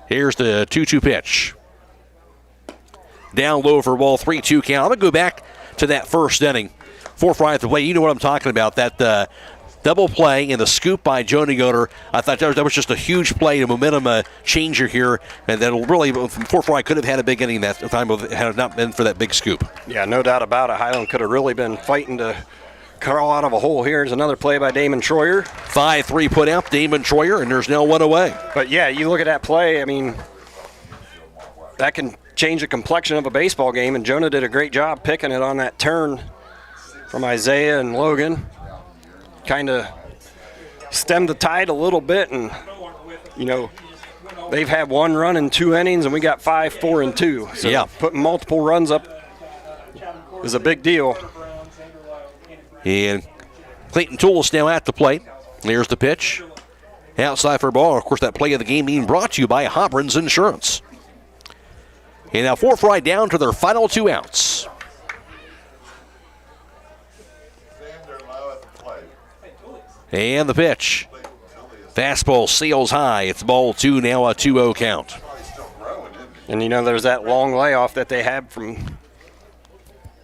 Here's the 2-2 pitch. Down low for ball, 3-2 count. I'm going to go back to that first inning. Fort Frye at the play. You know what I'm talking about. That double play and the scoop by Jonah Yoder. I thought that was just a huge play, a momentum changer here. And that'll really, Fort Frye could have had a big inning that time had it not been for that big scoop. Yeah, no doubt about it. Hiland could have really been fighting to crawl out of a hole here. Here's another play by Damon Troyer. 5-3 put out, Damon Troyer, and there's now 1 away. But yeah, you look at that play, I mean, that can change the complexion of a baseball game, and Jonah did a great job picking it on that turn from Isaiah and Logan. Kind of stemmed the tide a little bit and, you know, they've had 1 run in 2 innings, and we got 5, 4, and 2. So yeah, putting multiple runs up is a big deal. And Clayton Tools now at the plate. There's the pitch. Outside for a ball. Of course, that play of the game being brought to you by Hobron's Insurance. And now 4 Frye down to their final 2 outs. And the pitch. Fastball sails high. It's ball 2, now a 2-0 count. And, there's that long layoff that they had from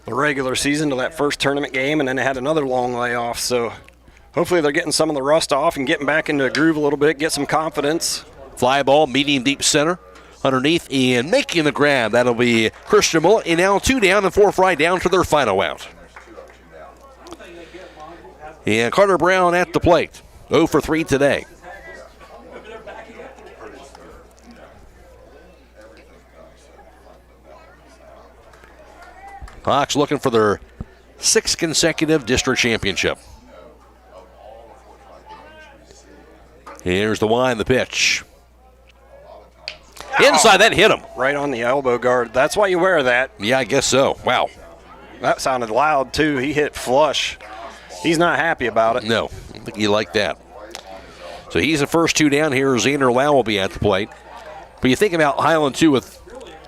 the regular season to that first tournament game, and then they had another long layoff. So hopefully they're getting some of the rust off and getting back into a groove a little bit, get some confidence. Fly ball, medium deep center. Underneath and making the grab. That'll be Christian Mullet. And now 2 down and 4 Frye down to their final out. And Carter Brown at the plate. 0 for 3 today. Hawks looking for their 6th consecutive district championship. Here's the wind, the pitch. Inside, that hit him. Right on the elbow guard. That's why you wear that. Yeah, I guess so. Wow. That sounded loud, too. He hit flush. He's not happy about it. No, I think he liked that. So he's the first 2 down here. Xander Lau will be at the plate. But you think about Hiland, too, with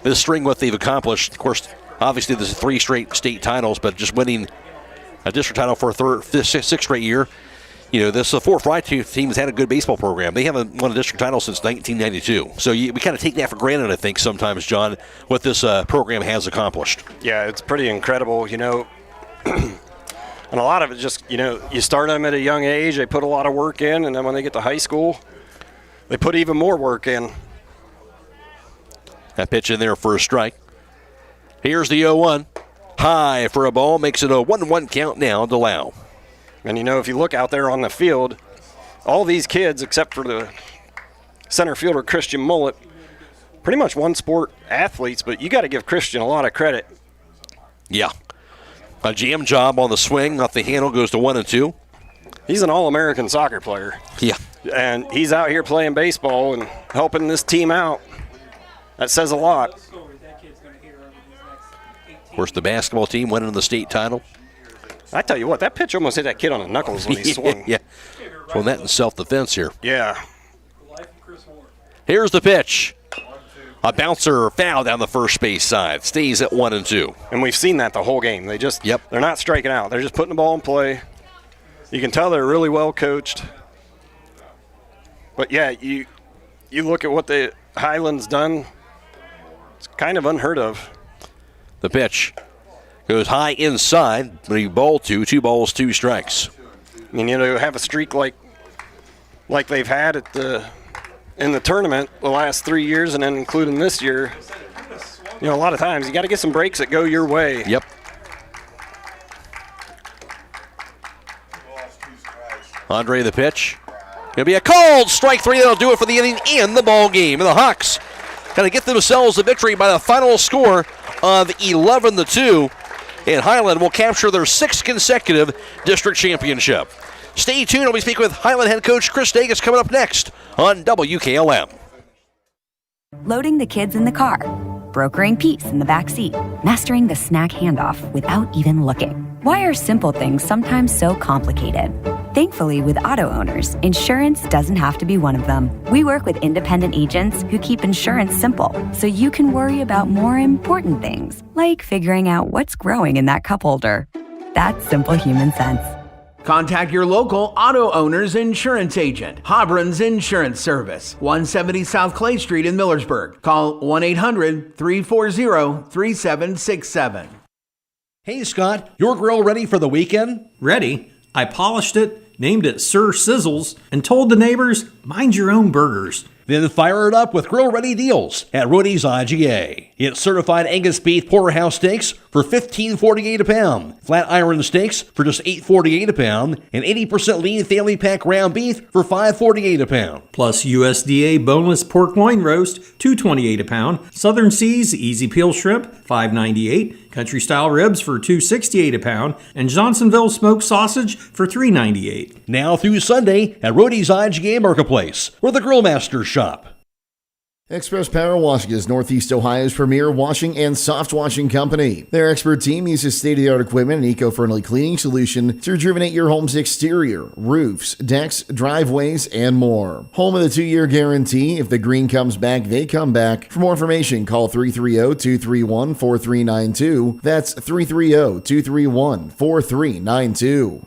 this string, what they've accomplished. Of course, obviously, there's 3 straight state titles, but just winning a district title for a 6th straight year. This 4 Frye team has had a good baseball program. They haven't won a district title since 1992. So we kind of take that for granted, I think, sometimes, John, what this program has accomplished. Yeah, it's pretty incredible, And a lot of it just, you start them at a young age, they put a lot of work in, and then when they get to high school, they put even more work in. That pitch in there for a strike. Here's the 0-1. High for a ball, makes it a 1-1 count now to Lau. And, if you look out there on the field, all these kids, except for the center fielder, Christian Mullet, pretty much one-sport athletes, but you got to give Christian a lot of credit. Yeah. A jam job on the swing, off the handle, goes to 1-2. He's an All-American soccer player. Yeah. And he's out here playing baseball and helping this team out. That says a lot. Of course, the basketball team winning the state title. I tell you what, that pitch almost hit that kid on the knuckles when he swung. Yeah. Well, that in self-defense here. Yeah. Here's the pitch. A bouncer foul down the first base side. Stays at 1-2. And we've seen that the whole game. They're not striking out. They're just putting the ball in play. You can tell they're really well coached. But, yeah, you look at what the Hiland's done, it's kind of unheard of. The pitch goes high inside, but he ball 2 balls, 2 strikes. I mean, have a streak like they've had in the tournament the last 3 years, and then including this year. A lot of times you got to get some breaks that go your way. Yep. Andre the pitch. It'll be a called strike 3. That'll do it for the inning and the ball game. And the Hawks going to get themselves a victory by the final score of 11-2. And Hiland will capture their 6th consecutive district championship. Stay tuned. We'll be speaking with Hiland head coach Chris Davis coming up next on WKLM. Loading the kids in the car, brokering peace in the back seat, mastering the snack handoff without even looking. Why are simple things sometimes so complicated? Thankfully, with auto owners, insurance doesn't have to be one of them. We work with independent agents who keep insurance simple, so you can worry about more important things, like figuring out what's growing in that cup holder. That's simple human sense. Contact your local auto owner's insurance agent. Hobron's Insurance Service, 170 South Clay Street in Millersburg. Call 1-800-340-3767. Hey, Scott, your grill ready for the weekend? Ready? I polished it, named it Sir Sizzles, and told the neighbors, mind your own burgers. Then fire it up with grill-ready deals at Rudy's IGA. Get certified Angus beef porterhouse steaks for $15.48 a pound, flat iron steaks for just $8.48 a pound, and 80% lean family pack ground beef for $5.48 a pound. Plus USDA boneless pork loin roast, $2.28 a pound, Southern Seas easy peel shrimp, $5.98, country style ribs for $2.68 a pound, and Johnsonville smoked sausage for $3.98. Now through Sunday at Rudy's IGA Marketplace, where the Grill Masters shop. Express Power Washing is Northeast Ohio's premier washing and soft washing company. Their expert team uses state-of-the-art equipment and eco-friendly cleaning solution to rejuvenate your home's exterior, roofs, decks, driveways, and more. Home with a 2-year guarantee. If the green comes back, they come back. For more information, call 330-231-4392. That's 330-231-4392.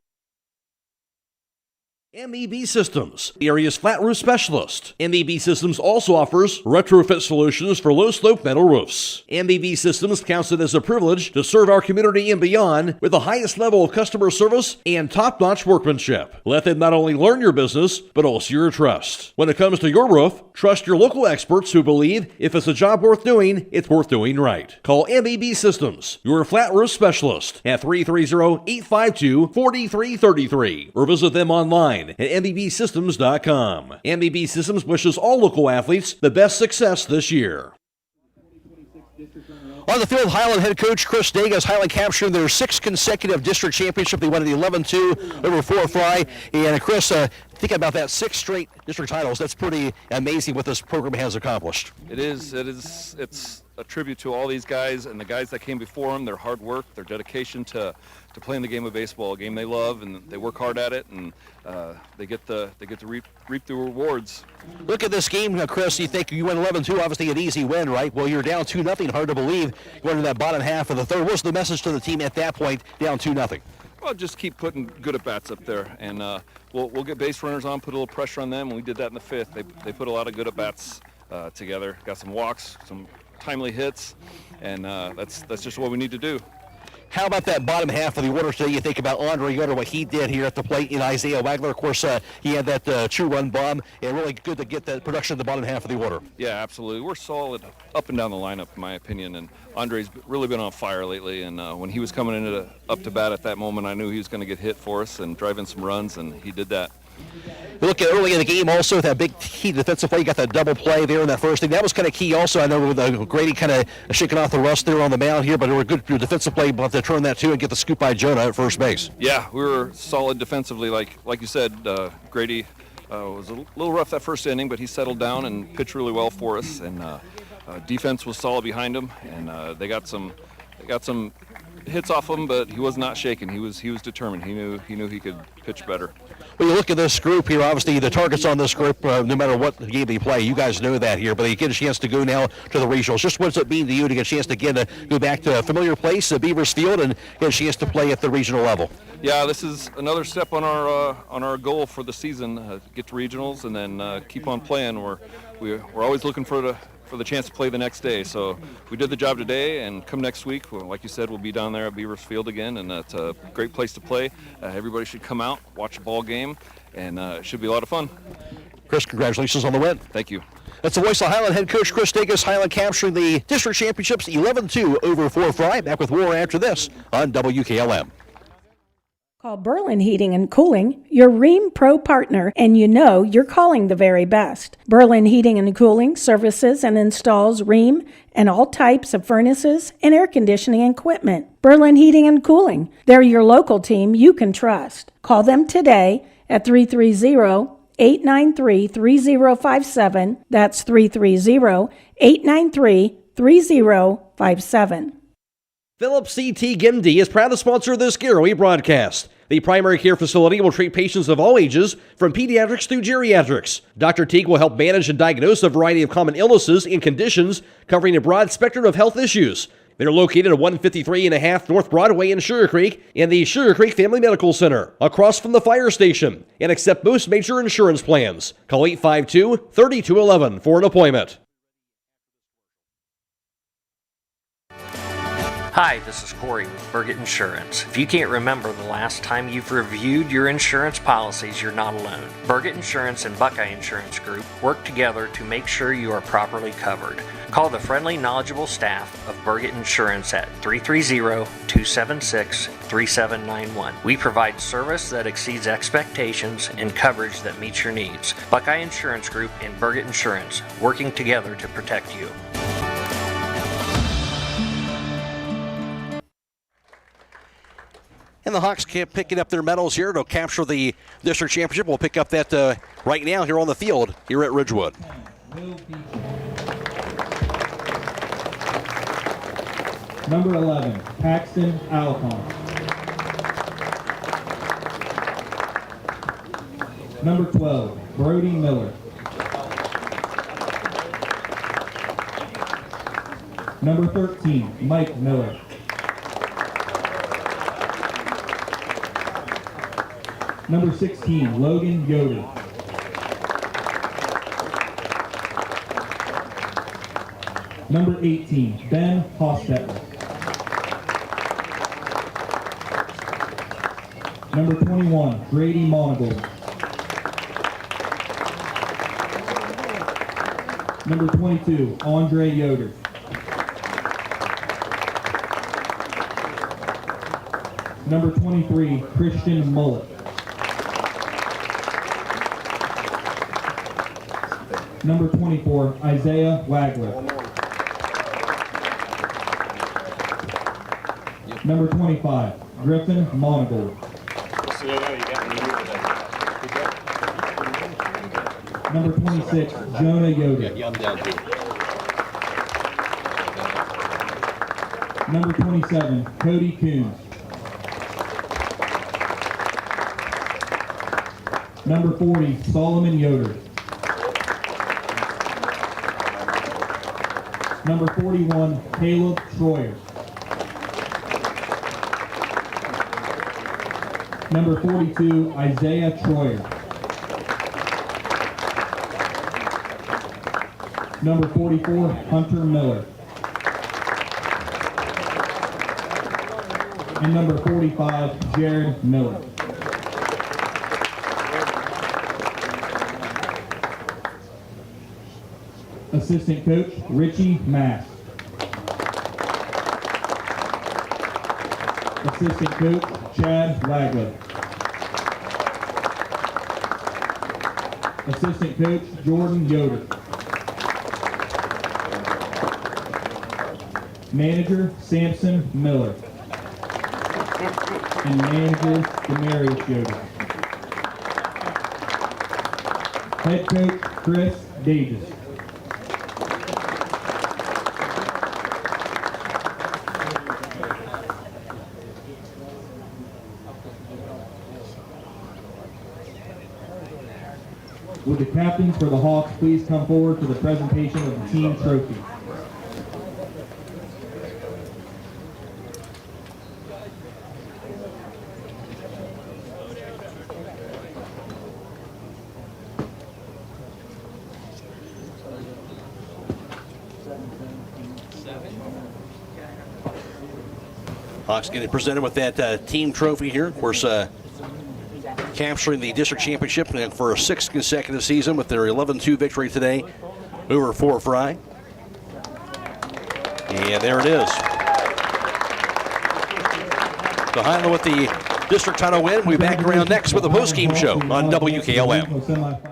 MEB Systems, the area's flat roof specialist. MEB Systems also offers retrofit solutions for low-slope metal roofs. MEB Systems counts it as a privilege to serve our community and beyond with the highest level of customer service and top-notch workmanship. Let them not only learn your business, but also your trust. When it comes to your roof, trust your local experts who believe if it's a job worth doing, it's worth doing right. Call MEB Systems, your flat roof specialist, at 330-852-4333 or visit them online at mbbsystems.com. MBB Systems wishes all local athletes the best success this year. On the field, Hiland head coach Chris Degas, Hiland capturing their 6th consecutive district championship. They won the 11-2 over Frye. And Chris, think about that, 6 straight district titles. That's pretty amazing what this program has accomplished. It is. It's a tribute to all these guys and the guys that came before them, their hard work, their dedication to playing the game of baseball, a game they love, and they work hard at it, and they get to reap the rewards. Look at this game, Chris. You think you went 11-2, obviously an easy win, right? Well, you're down 2-0. Hard to believe going to that bottom half of the third. What's the message to the team at that point, down 2-0? Well, just keep putting good at-bats up there, and we'll get base runners on, put a little pressure on them, and we did that in the 5th. They put a lot of good at-bats together. Got some walks, some timely hits, and that's just what we need to do. How about that bottom half of the order today? You think about Andre Yoder, what he did here at the plate in Isaiah Wagler. Of course, he had that true run bomb, and really good to get that production at the bottom half of the order. Yeah, absolutely. We're solid up and down the lineup, in my opinion, and Andre's really been on fire lately, and when he was coming in up to bat at that moment, I knew he was going to get hit for us and drive in some runs, and he did that. You look at early in the game also, that big key defensive play. You got that double play there in that first inning. That was kind of key also. I know with Grady kind of shaking off the rust there on the mound here, but it was a good defensive play. We'll have to turn that too and get the scoop by Jonah at first base. Yeah, we were solid defensively. Like you said, Grady was a little rough that first inning, but he settled down and pitched really well for us. And defense was solid behind him, and they got some hits off him, but he was not shaken. He was determined. He knew he could pitch better. Well, you look at this group here, obviously the targets on this group, no matter what game they play, you guys know that here, but they get a chance to go now to the regionals. Just what does it mean to you to get a chance to go back to a familiar place, Beavers Field, and get a chance to play at the regional level? Yeah, this is another step on our goal for the season, get to regionals and then keep on playing. We're always looking for the chance to play the next day. So we did the job today, and come next week, well, like you said, we'll be down there at Beavers Field again, and it's a great place to play. Everybody should come out, watch a ball game, and it should be a lot of fun. Chris, congratulations on the win. Thank you. That's the voice of Hiland head coach Chris Degas. Hiland capturing the district championships 11-2 over Frye. Back with more after this on WKLM. Call Berlin Heating and Cooling, your Rheem Pro partner, and you know you're calling the very best. Berlin Heating and Cooling services and installs Rheem and all types of furnaces and air conditioning equipment. Berlin Heating and Cooling, they're your local team you can trust. Call them today at 330-893-3057. That's 330-893-3057. Phillips C.T. Gimdy is proud to sponsor this Garroway broadcast. The primary care facility will treat patients of all ages, from pediatrics through geriatrics. Dr. Teague will help manage and diagnose a variety of common illnesses and conditions, covering a broad spectrum of health issues. They're located at 153.5 North Broadway in Sugar Creek and the Sugar Creek Family Medical Center, across from the fire station, and accept most major insurance plans. Call 852-3211 for an appointment. Hi, this is Croy with Burgett Insurance. If you can't remember the last time you've reviewed your insurance policies, you're not alone. Burgett Insurance and Buckeye Insurance Group work together to make sure you are properly covered. Call the friendly, knowledgeable staff of Burgett Insurance at 330-276-3791. We provide service that exceeds expectations and coverage that meets your needs. Buckeye Insurance Group and Burgett Insurance, working together to protect you. And the Hawks keep picking up their medals here to capture the district championship. We'll pick up that right now here on the field here at Ridgewood. Number 11, Paxton Alcon. Number 12, Brody Miller. Number 13, Mike Miller. Number 16, Logan Yoder. Number 18, Ben Hostetler. Number 21, Grady Monigold. Number 22, Andre Yoder. Number 23, Christian Mullet. Number 24, Isaiah Wagler. Number 25, Griffin Monigold. Number 26, Jonah Yoder. Number 27, Cody Coons. Number 40, Solomon Yoder. Number 41, Caleb Troyer. Number 42, Isaiah Troyer. Number 44, Hunter Miller. And number 45, Jared Miller. Assistant coach, Richie Mass. Assistant coach, Chad Wagler. Assistant coach, Jordan Yoder. Manager, Samson Miller. And manager, Demarius Yoder. Head coach, Chris Davis. Would the captains for the Hawks please come forward to the presentation of the team trophy? Hawks getting presented with that team trophy here. Of course, capturing the district championship for a sixth consecutive season with their 11-2 victory today over Fort Frye. And there it is. So Hiland with the district title win. We'll be back around next with the postgame show on WKLM.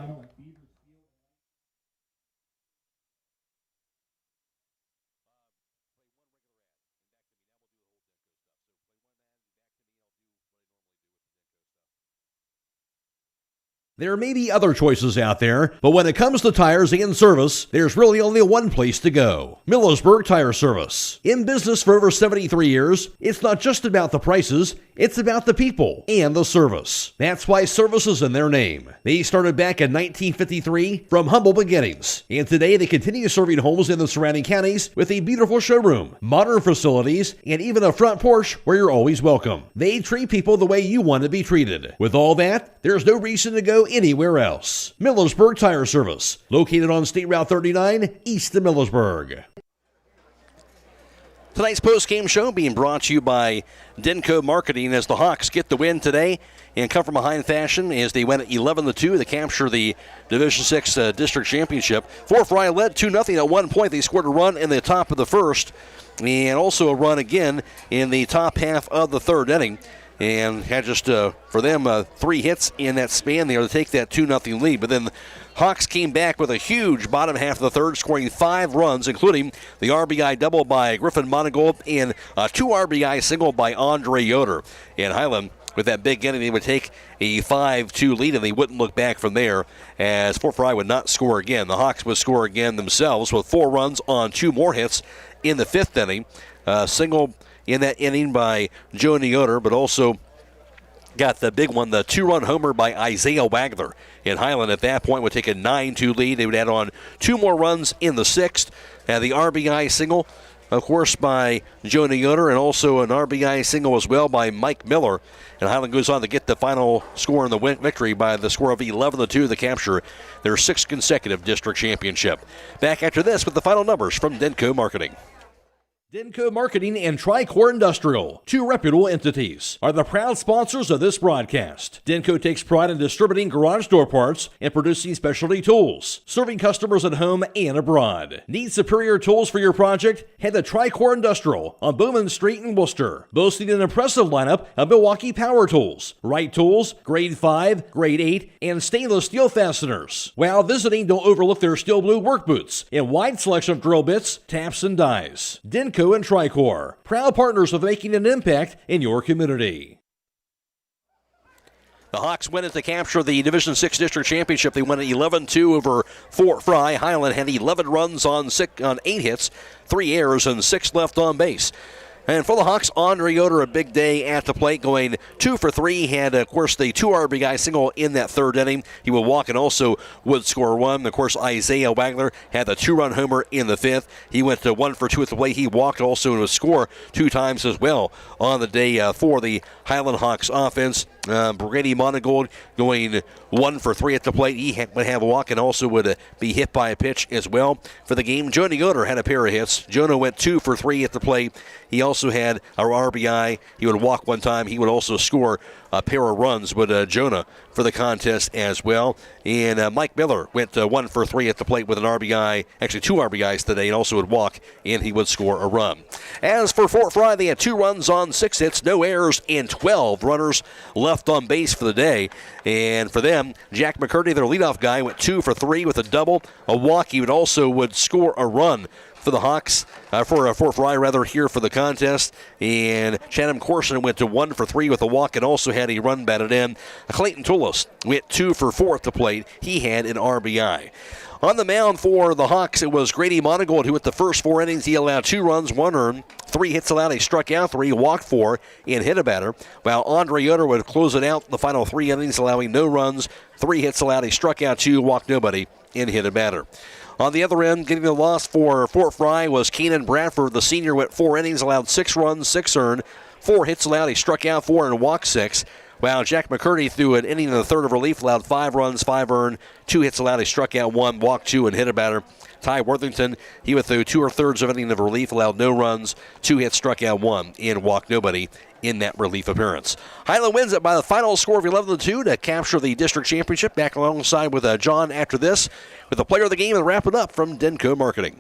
There may be other choices out there, but when it comes to tires and service, there's really only one place to go. Millersburg Tire Service. In business for over 73 years, it's not just about the prices, it's about the people and the service. That's why service is in their name. They started back in 1953 from humble beginnings, and today they continue serving homes in the surrounding counties with a beautiful showroom, modern facilities, and even a front porch where you're always welcome. They treat people the way you want to be treated. With all that, there's no reason to go anywhere else. Millersburg Tire Service, located on State Route 39, east of Millersburg. Tonight's post-game show being brought to you by Denko Marketing as the Hawks get the win today in come-from-behind fashion as they went 11-2 to capture the Division VI district championship. Fort Frye led 2-0 at one point. They scored a run in the top of the first and also a run again in the top half of the third inning. And had just, for them, 3 hits in that span there to take that 2-0 lead. But then Hawks came back with a huge bottom half of the third, scoring 5 runs, including the RBI double by Griffin Monigold and a 2 RBI single by Andre Yoder. And Hiland, with that big inning, they would take a 5-2 lead, and they wouldn't look back from there as Fort Frye would not score again. The Hawks would score again themselves with 4 runs on 2 more hits in the 5th inning. single in that inning by Joe Neoder, but also got the big one, the 2-run homer by Isaiah Wagler. And Hiland at that point would take a 9-2 lead. They would add on 2 more runs in the 6th. And the RBI single, of course, by Joe Neoder, and also an RBI single as well by Mike Miller. And Hiland goes on to get the final score in the victory by the score of 11-2 to capture their 6th consecutive district championship. Back after this with the final numbers from Denko Marketing. Denko Marketing and Tricor Industrial, 2 reputable entities, are the proud sponsors of this broadcast. Denko takes pride in distributing garage door parts and producing specialty tools, serving customers at home and abroad. Need superior tools for your project? Head to Tricor Industrial on Bowman Street in Worcester, boasting an impressive lineup of Milwaukee power tools, Wright tools, grade 5, grade 8, and stainless steel fasteners. While visiting, don't overlook their steel blue work boots and wide selection of drill bits, taps, and dies. Denko and Tricor, proud partners of making an impact in your community. The Hawks went in to capture the Division 6 District Championship. They won 11-2 over Fort Frye. Hiland had 11 runs on 8 hits, 3 errors, and 6 left on base. And for the Hawks, Andre Yoder, a big day at the plate, going 2 for 3. He had, of course, the 2 RBI single in that 3rd inning. He would walk and also would score 1. Of course, Isaiah Wagler had the 2-run homer in the 5th. He went 1 for 2 at the plate. He walked also and would score 2 times as well on the day for the Hiland Hawks offense. Brady Monigold going 1 for 3 at the plate. He would have a walk and also would be hit by a pitch as well for the game. Jonah Yoder had a pair of hits. Jonah went 2 for 3 at the plate. He also had a RBI. He would walk 1 time. He would also score a pair of runs with Jonah for the contest as well. And Mike Miller went 1 for 3 at the plate with an RBI, actually 2 RBIs today, and also would walk, and he would score a run. As for Fort Frye, they had 2 runs on 6 hits, no errors, and 12 runners left on base for the day. And for them, Jack McCurdy, their leadoff guy, went 2 for 3 with a double, a walk. He would score a run for the Hawks, for Fort Frye here for the contest. And Chatham Corson went 1 for 3 with a walk and also had a run batted in. Clayton Tullis went 2 for 4 at the plate. He had an RBI. On the mound for the Hawks, it was Grady Monigold, who at the first 4 innings, he allowed 2 runs, 1 earned, 3 hits allowed, he struck out 3, walked 4, and hit a batter, while Andre Yoder would close it out the final 3 innings, allowing no runs, 3 hits allowed, he struck out 2, walked nobody, and hit a batter. On the other end, getting the loss for Fort Frye was Keenan Bradford. The senior went 4 innings, allowed 6 runs, 6 earned, 4 hits allowed, he struck out 4 and walked 6. While Jack McCurdy threw an inning in the 3rd of relief, allowed 5 runs, 5 earned, 2 hits allowed, he struck out 1, walked 2, and hit a batter. Ty Worthington, he went through 2 1/3 of an inning of relief, allowed no runs, 2 hits, struck out 1, and walked nobody in that relief appearance. Hiland wins it by the final score of 11-2 to capture the district championship. Back alongside with John after this with the player of the game and wrap it up from Denko Marketing.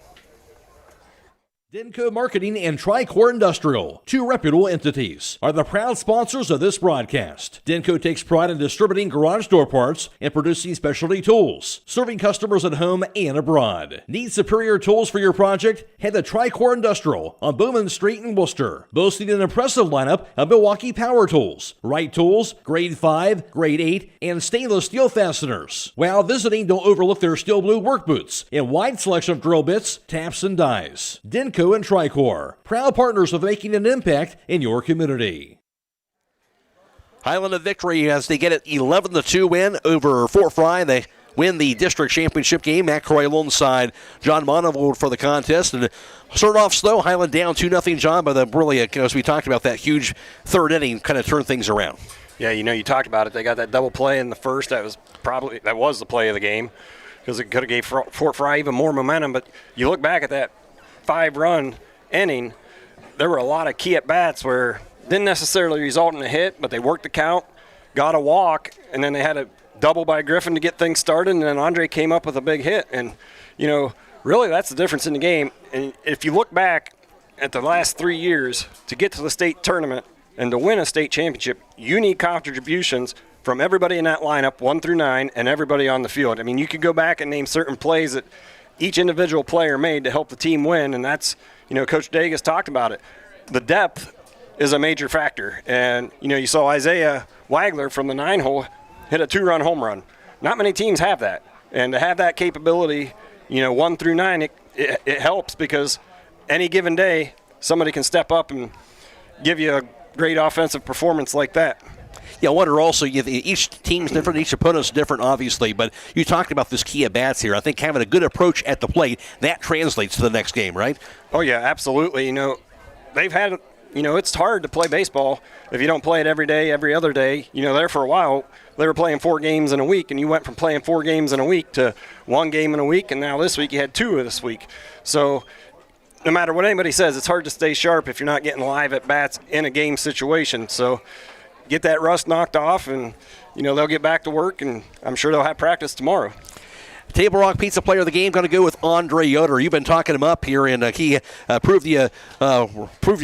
Denko Marketing and Tricor Industrial, 2 reputable entities, are the proud sponsors of this broadcast. Denko takes pride in distributing garage door parts and producing specialty tools, serving customers at home and abroad. Need superior tools for your project? Head to Tricor Industrial on Bowman Street in Worcester, boasting an impressive lineup of Milwaukee power tools, Wright tools, grade 5, grade 8, and stainless steel fasteners. While visiting, don't overlook their steel blue work boots and wide selection of drill bits, taps, and dies. Denko and Tricor, proud partners of making an impact in your community. Hiland a victory as they get it 11-2 win over Fort Frye. They win the district championship game. Matt Croy alongside John Monigold for the contest. And start off slow. Hiland down 2-0, John, but really, as we talked about, that huge 3rd inning kind of turned things around. Yeah, you talked about it. They got that double play in the 1st. That was the play of the game because it could have gave Fort Frye even more momentum. But you look back at that 5-run inning, there were a lot of key at-bats where didn't necessarily result in a hit, but they worked the count, got a walk, and then they had a double by Griffin to get things started, and then Andre came up with a big hit. And, really that's the difference in the game. And if you look back at the last 3 years, to get to the state tournament and to win a state championship, you need contributions from everybody in that lineup, 1 through 9, and everybody on the field. I mean, you could go back and name certain plays that each individual player made to help the team win, and that's, Coach Dagas talked about it. The depth is a major factor, and, you saw Isaiah Wagler from the 9-hole hit a 2-run home run. Not many teams have that, and to have that capability, 1 through 9, it helps because any given day, somebody can step up and give you a great offensive performance like that. Yeah, I wonder also, each team's different, each opponent's different, obviously, but you talked about this key at bats here. I think having a good approach at the plate, that translates to the next game, right? Oh, yeah, absolutely. They've had, it's hard to play baseball if you don't play it every day, every other day. There for a while, they were playing 4 games in a week, and you went from playing 4 games in a week to 1 game in a week, and now this week you had 2 this week. So no matter what anybody says, it's hard to stay sharp if you're not getting live at bats in a game situation. So get that rust knocked off, and they'll get back to work, and I'm sure they'll have practice tomorrow. Table Rock Pizza Player of the Game going to go with Andre Yoder. You've been talking him up here, and he proved you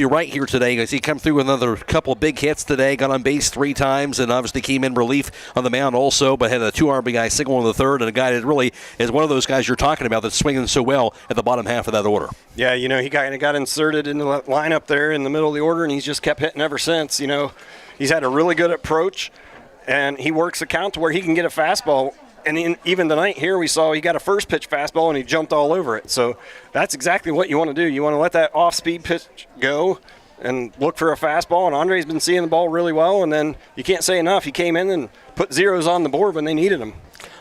right here today as he come through with another couple big hits today. Got on base 3 times, and obviously came in relief on the mound also, but had a 2 RBI single in the third, and a guy that really is one of those guys you're talking about that's swinging so well at the bottom half of that order. Yeah, he kind of got inserted in the lineup there in the middle of the order, and he's just kept hitting ever since. He's had a really good approach, and he works the count to where he can get a fastball. And even tonight here we saw he got a first pitch fastball and he jumped all over it. So that's exactly what you want to do. You want to let that off-speed pitch go and look for a fastball. And Andre's been seeing the ball really well. And then you can't say enough. He came in and put zeros on the board when they needed him.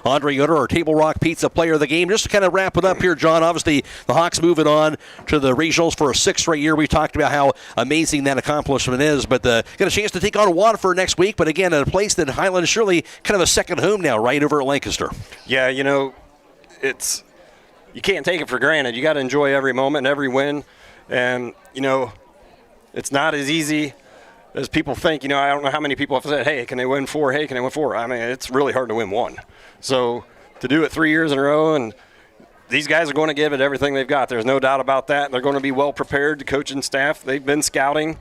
Andre Yoder, our Table Rock Pizza Player of the Game. Just to kind of wrap it up here, John, obviously the Hawks moving on to the regionals for a 6th straight year. We talked about how amazing that accomplishment is, but got a chance to take on Waterford next week, but again, at a place that Hiland is surely kind of a second home now, right, over at Lancaster. Yeah, you can't take it for granted. You got to enjoy every moment and every win, and, it's not as easy as people think. I don't know how many people have said, hey, can they win 4? Hey, can they win 4? I mean, it's really hard to win 1. So to do it 3 years in a row, and these guys are going to give it everything they've got. There's no doubt about that. They're going to be well prepared. The coaching staff, they've been scouting.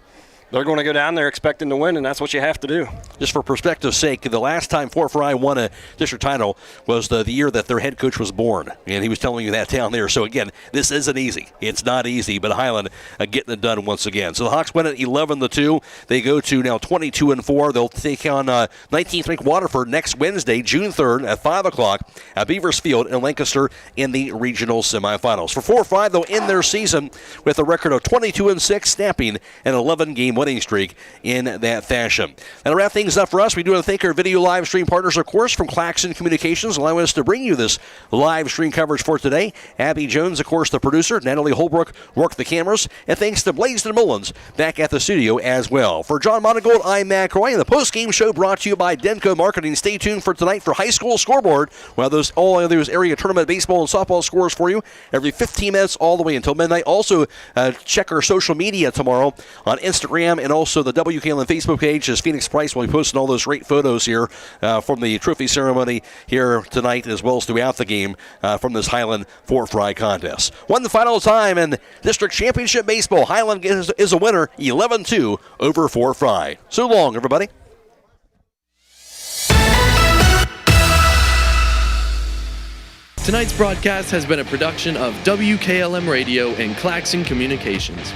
They're going to go down there expecting to win, and that's what you have to do. Just for perspective's sake, the last time Fort Frye won a district title was the year that their head coach was born, and he was telling you that down there. So, again, this isn't easy. It's not easy, but Hiland getting it done once again. So the Hawks win at 11-2. They go to now 22-4. They'll take on 19th ranked Waterford next Wednesday, June 3rd at 5 o'clock at Beavers Field in Lancaster in the regional semifinals. For Fort Frye, they'll end their season with a record of 22-6, snapping an 11-game winning streak in that fashion. And to wrap things up for us, we do want to thank our video live stream partners, of course, from Claxon Communications, allowing us to bring you this live stream coverage for today. Abby Jones, of course, the producer. Natalie Holbrook worked the cameras. And thanks to Blaisdon Mullins back at the studio as well. For John Monigold, I'm Matt Croy, and the post-game show brought to you by Denko Marketing. Stay tuned for tonight for High School Scoreboard. All those area tournament baseball and softball scores for you every 15 minutes all the way until midnight. Also, check our social media tomorrow on Instagram and also the WKLM Facebook page, as Phoenix Price will be posting all those great photos here from the trophy ceremony here tonight, as well as throughout the game from this Hiland Fort Frye contest. One final time in district championship baseball. Hiland is a winner, 11-2 over Fort Frye. So long, everybody. Tonight's broadcast has been a production of WKLM Radio and Claxon Communications.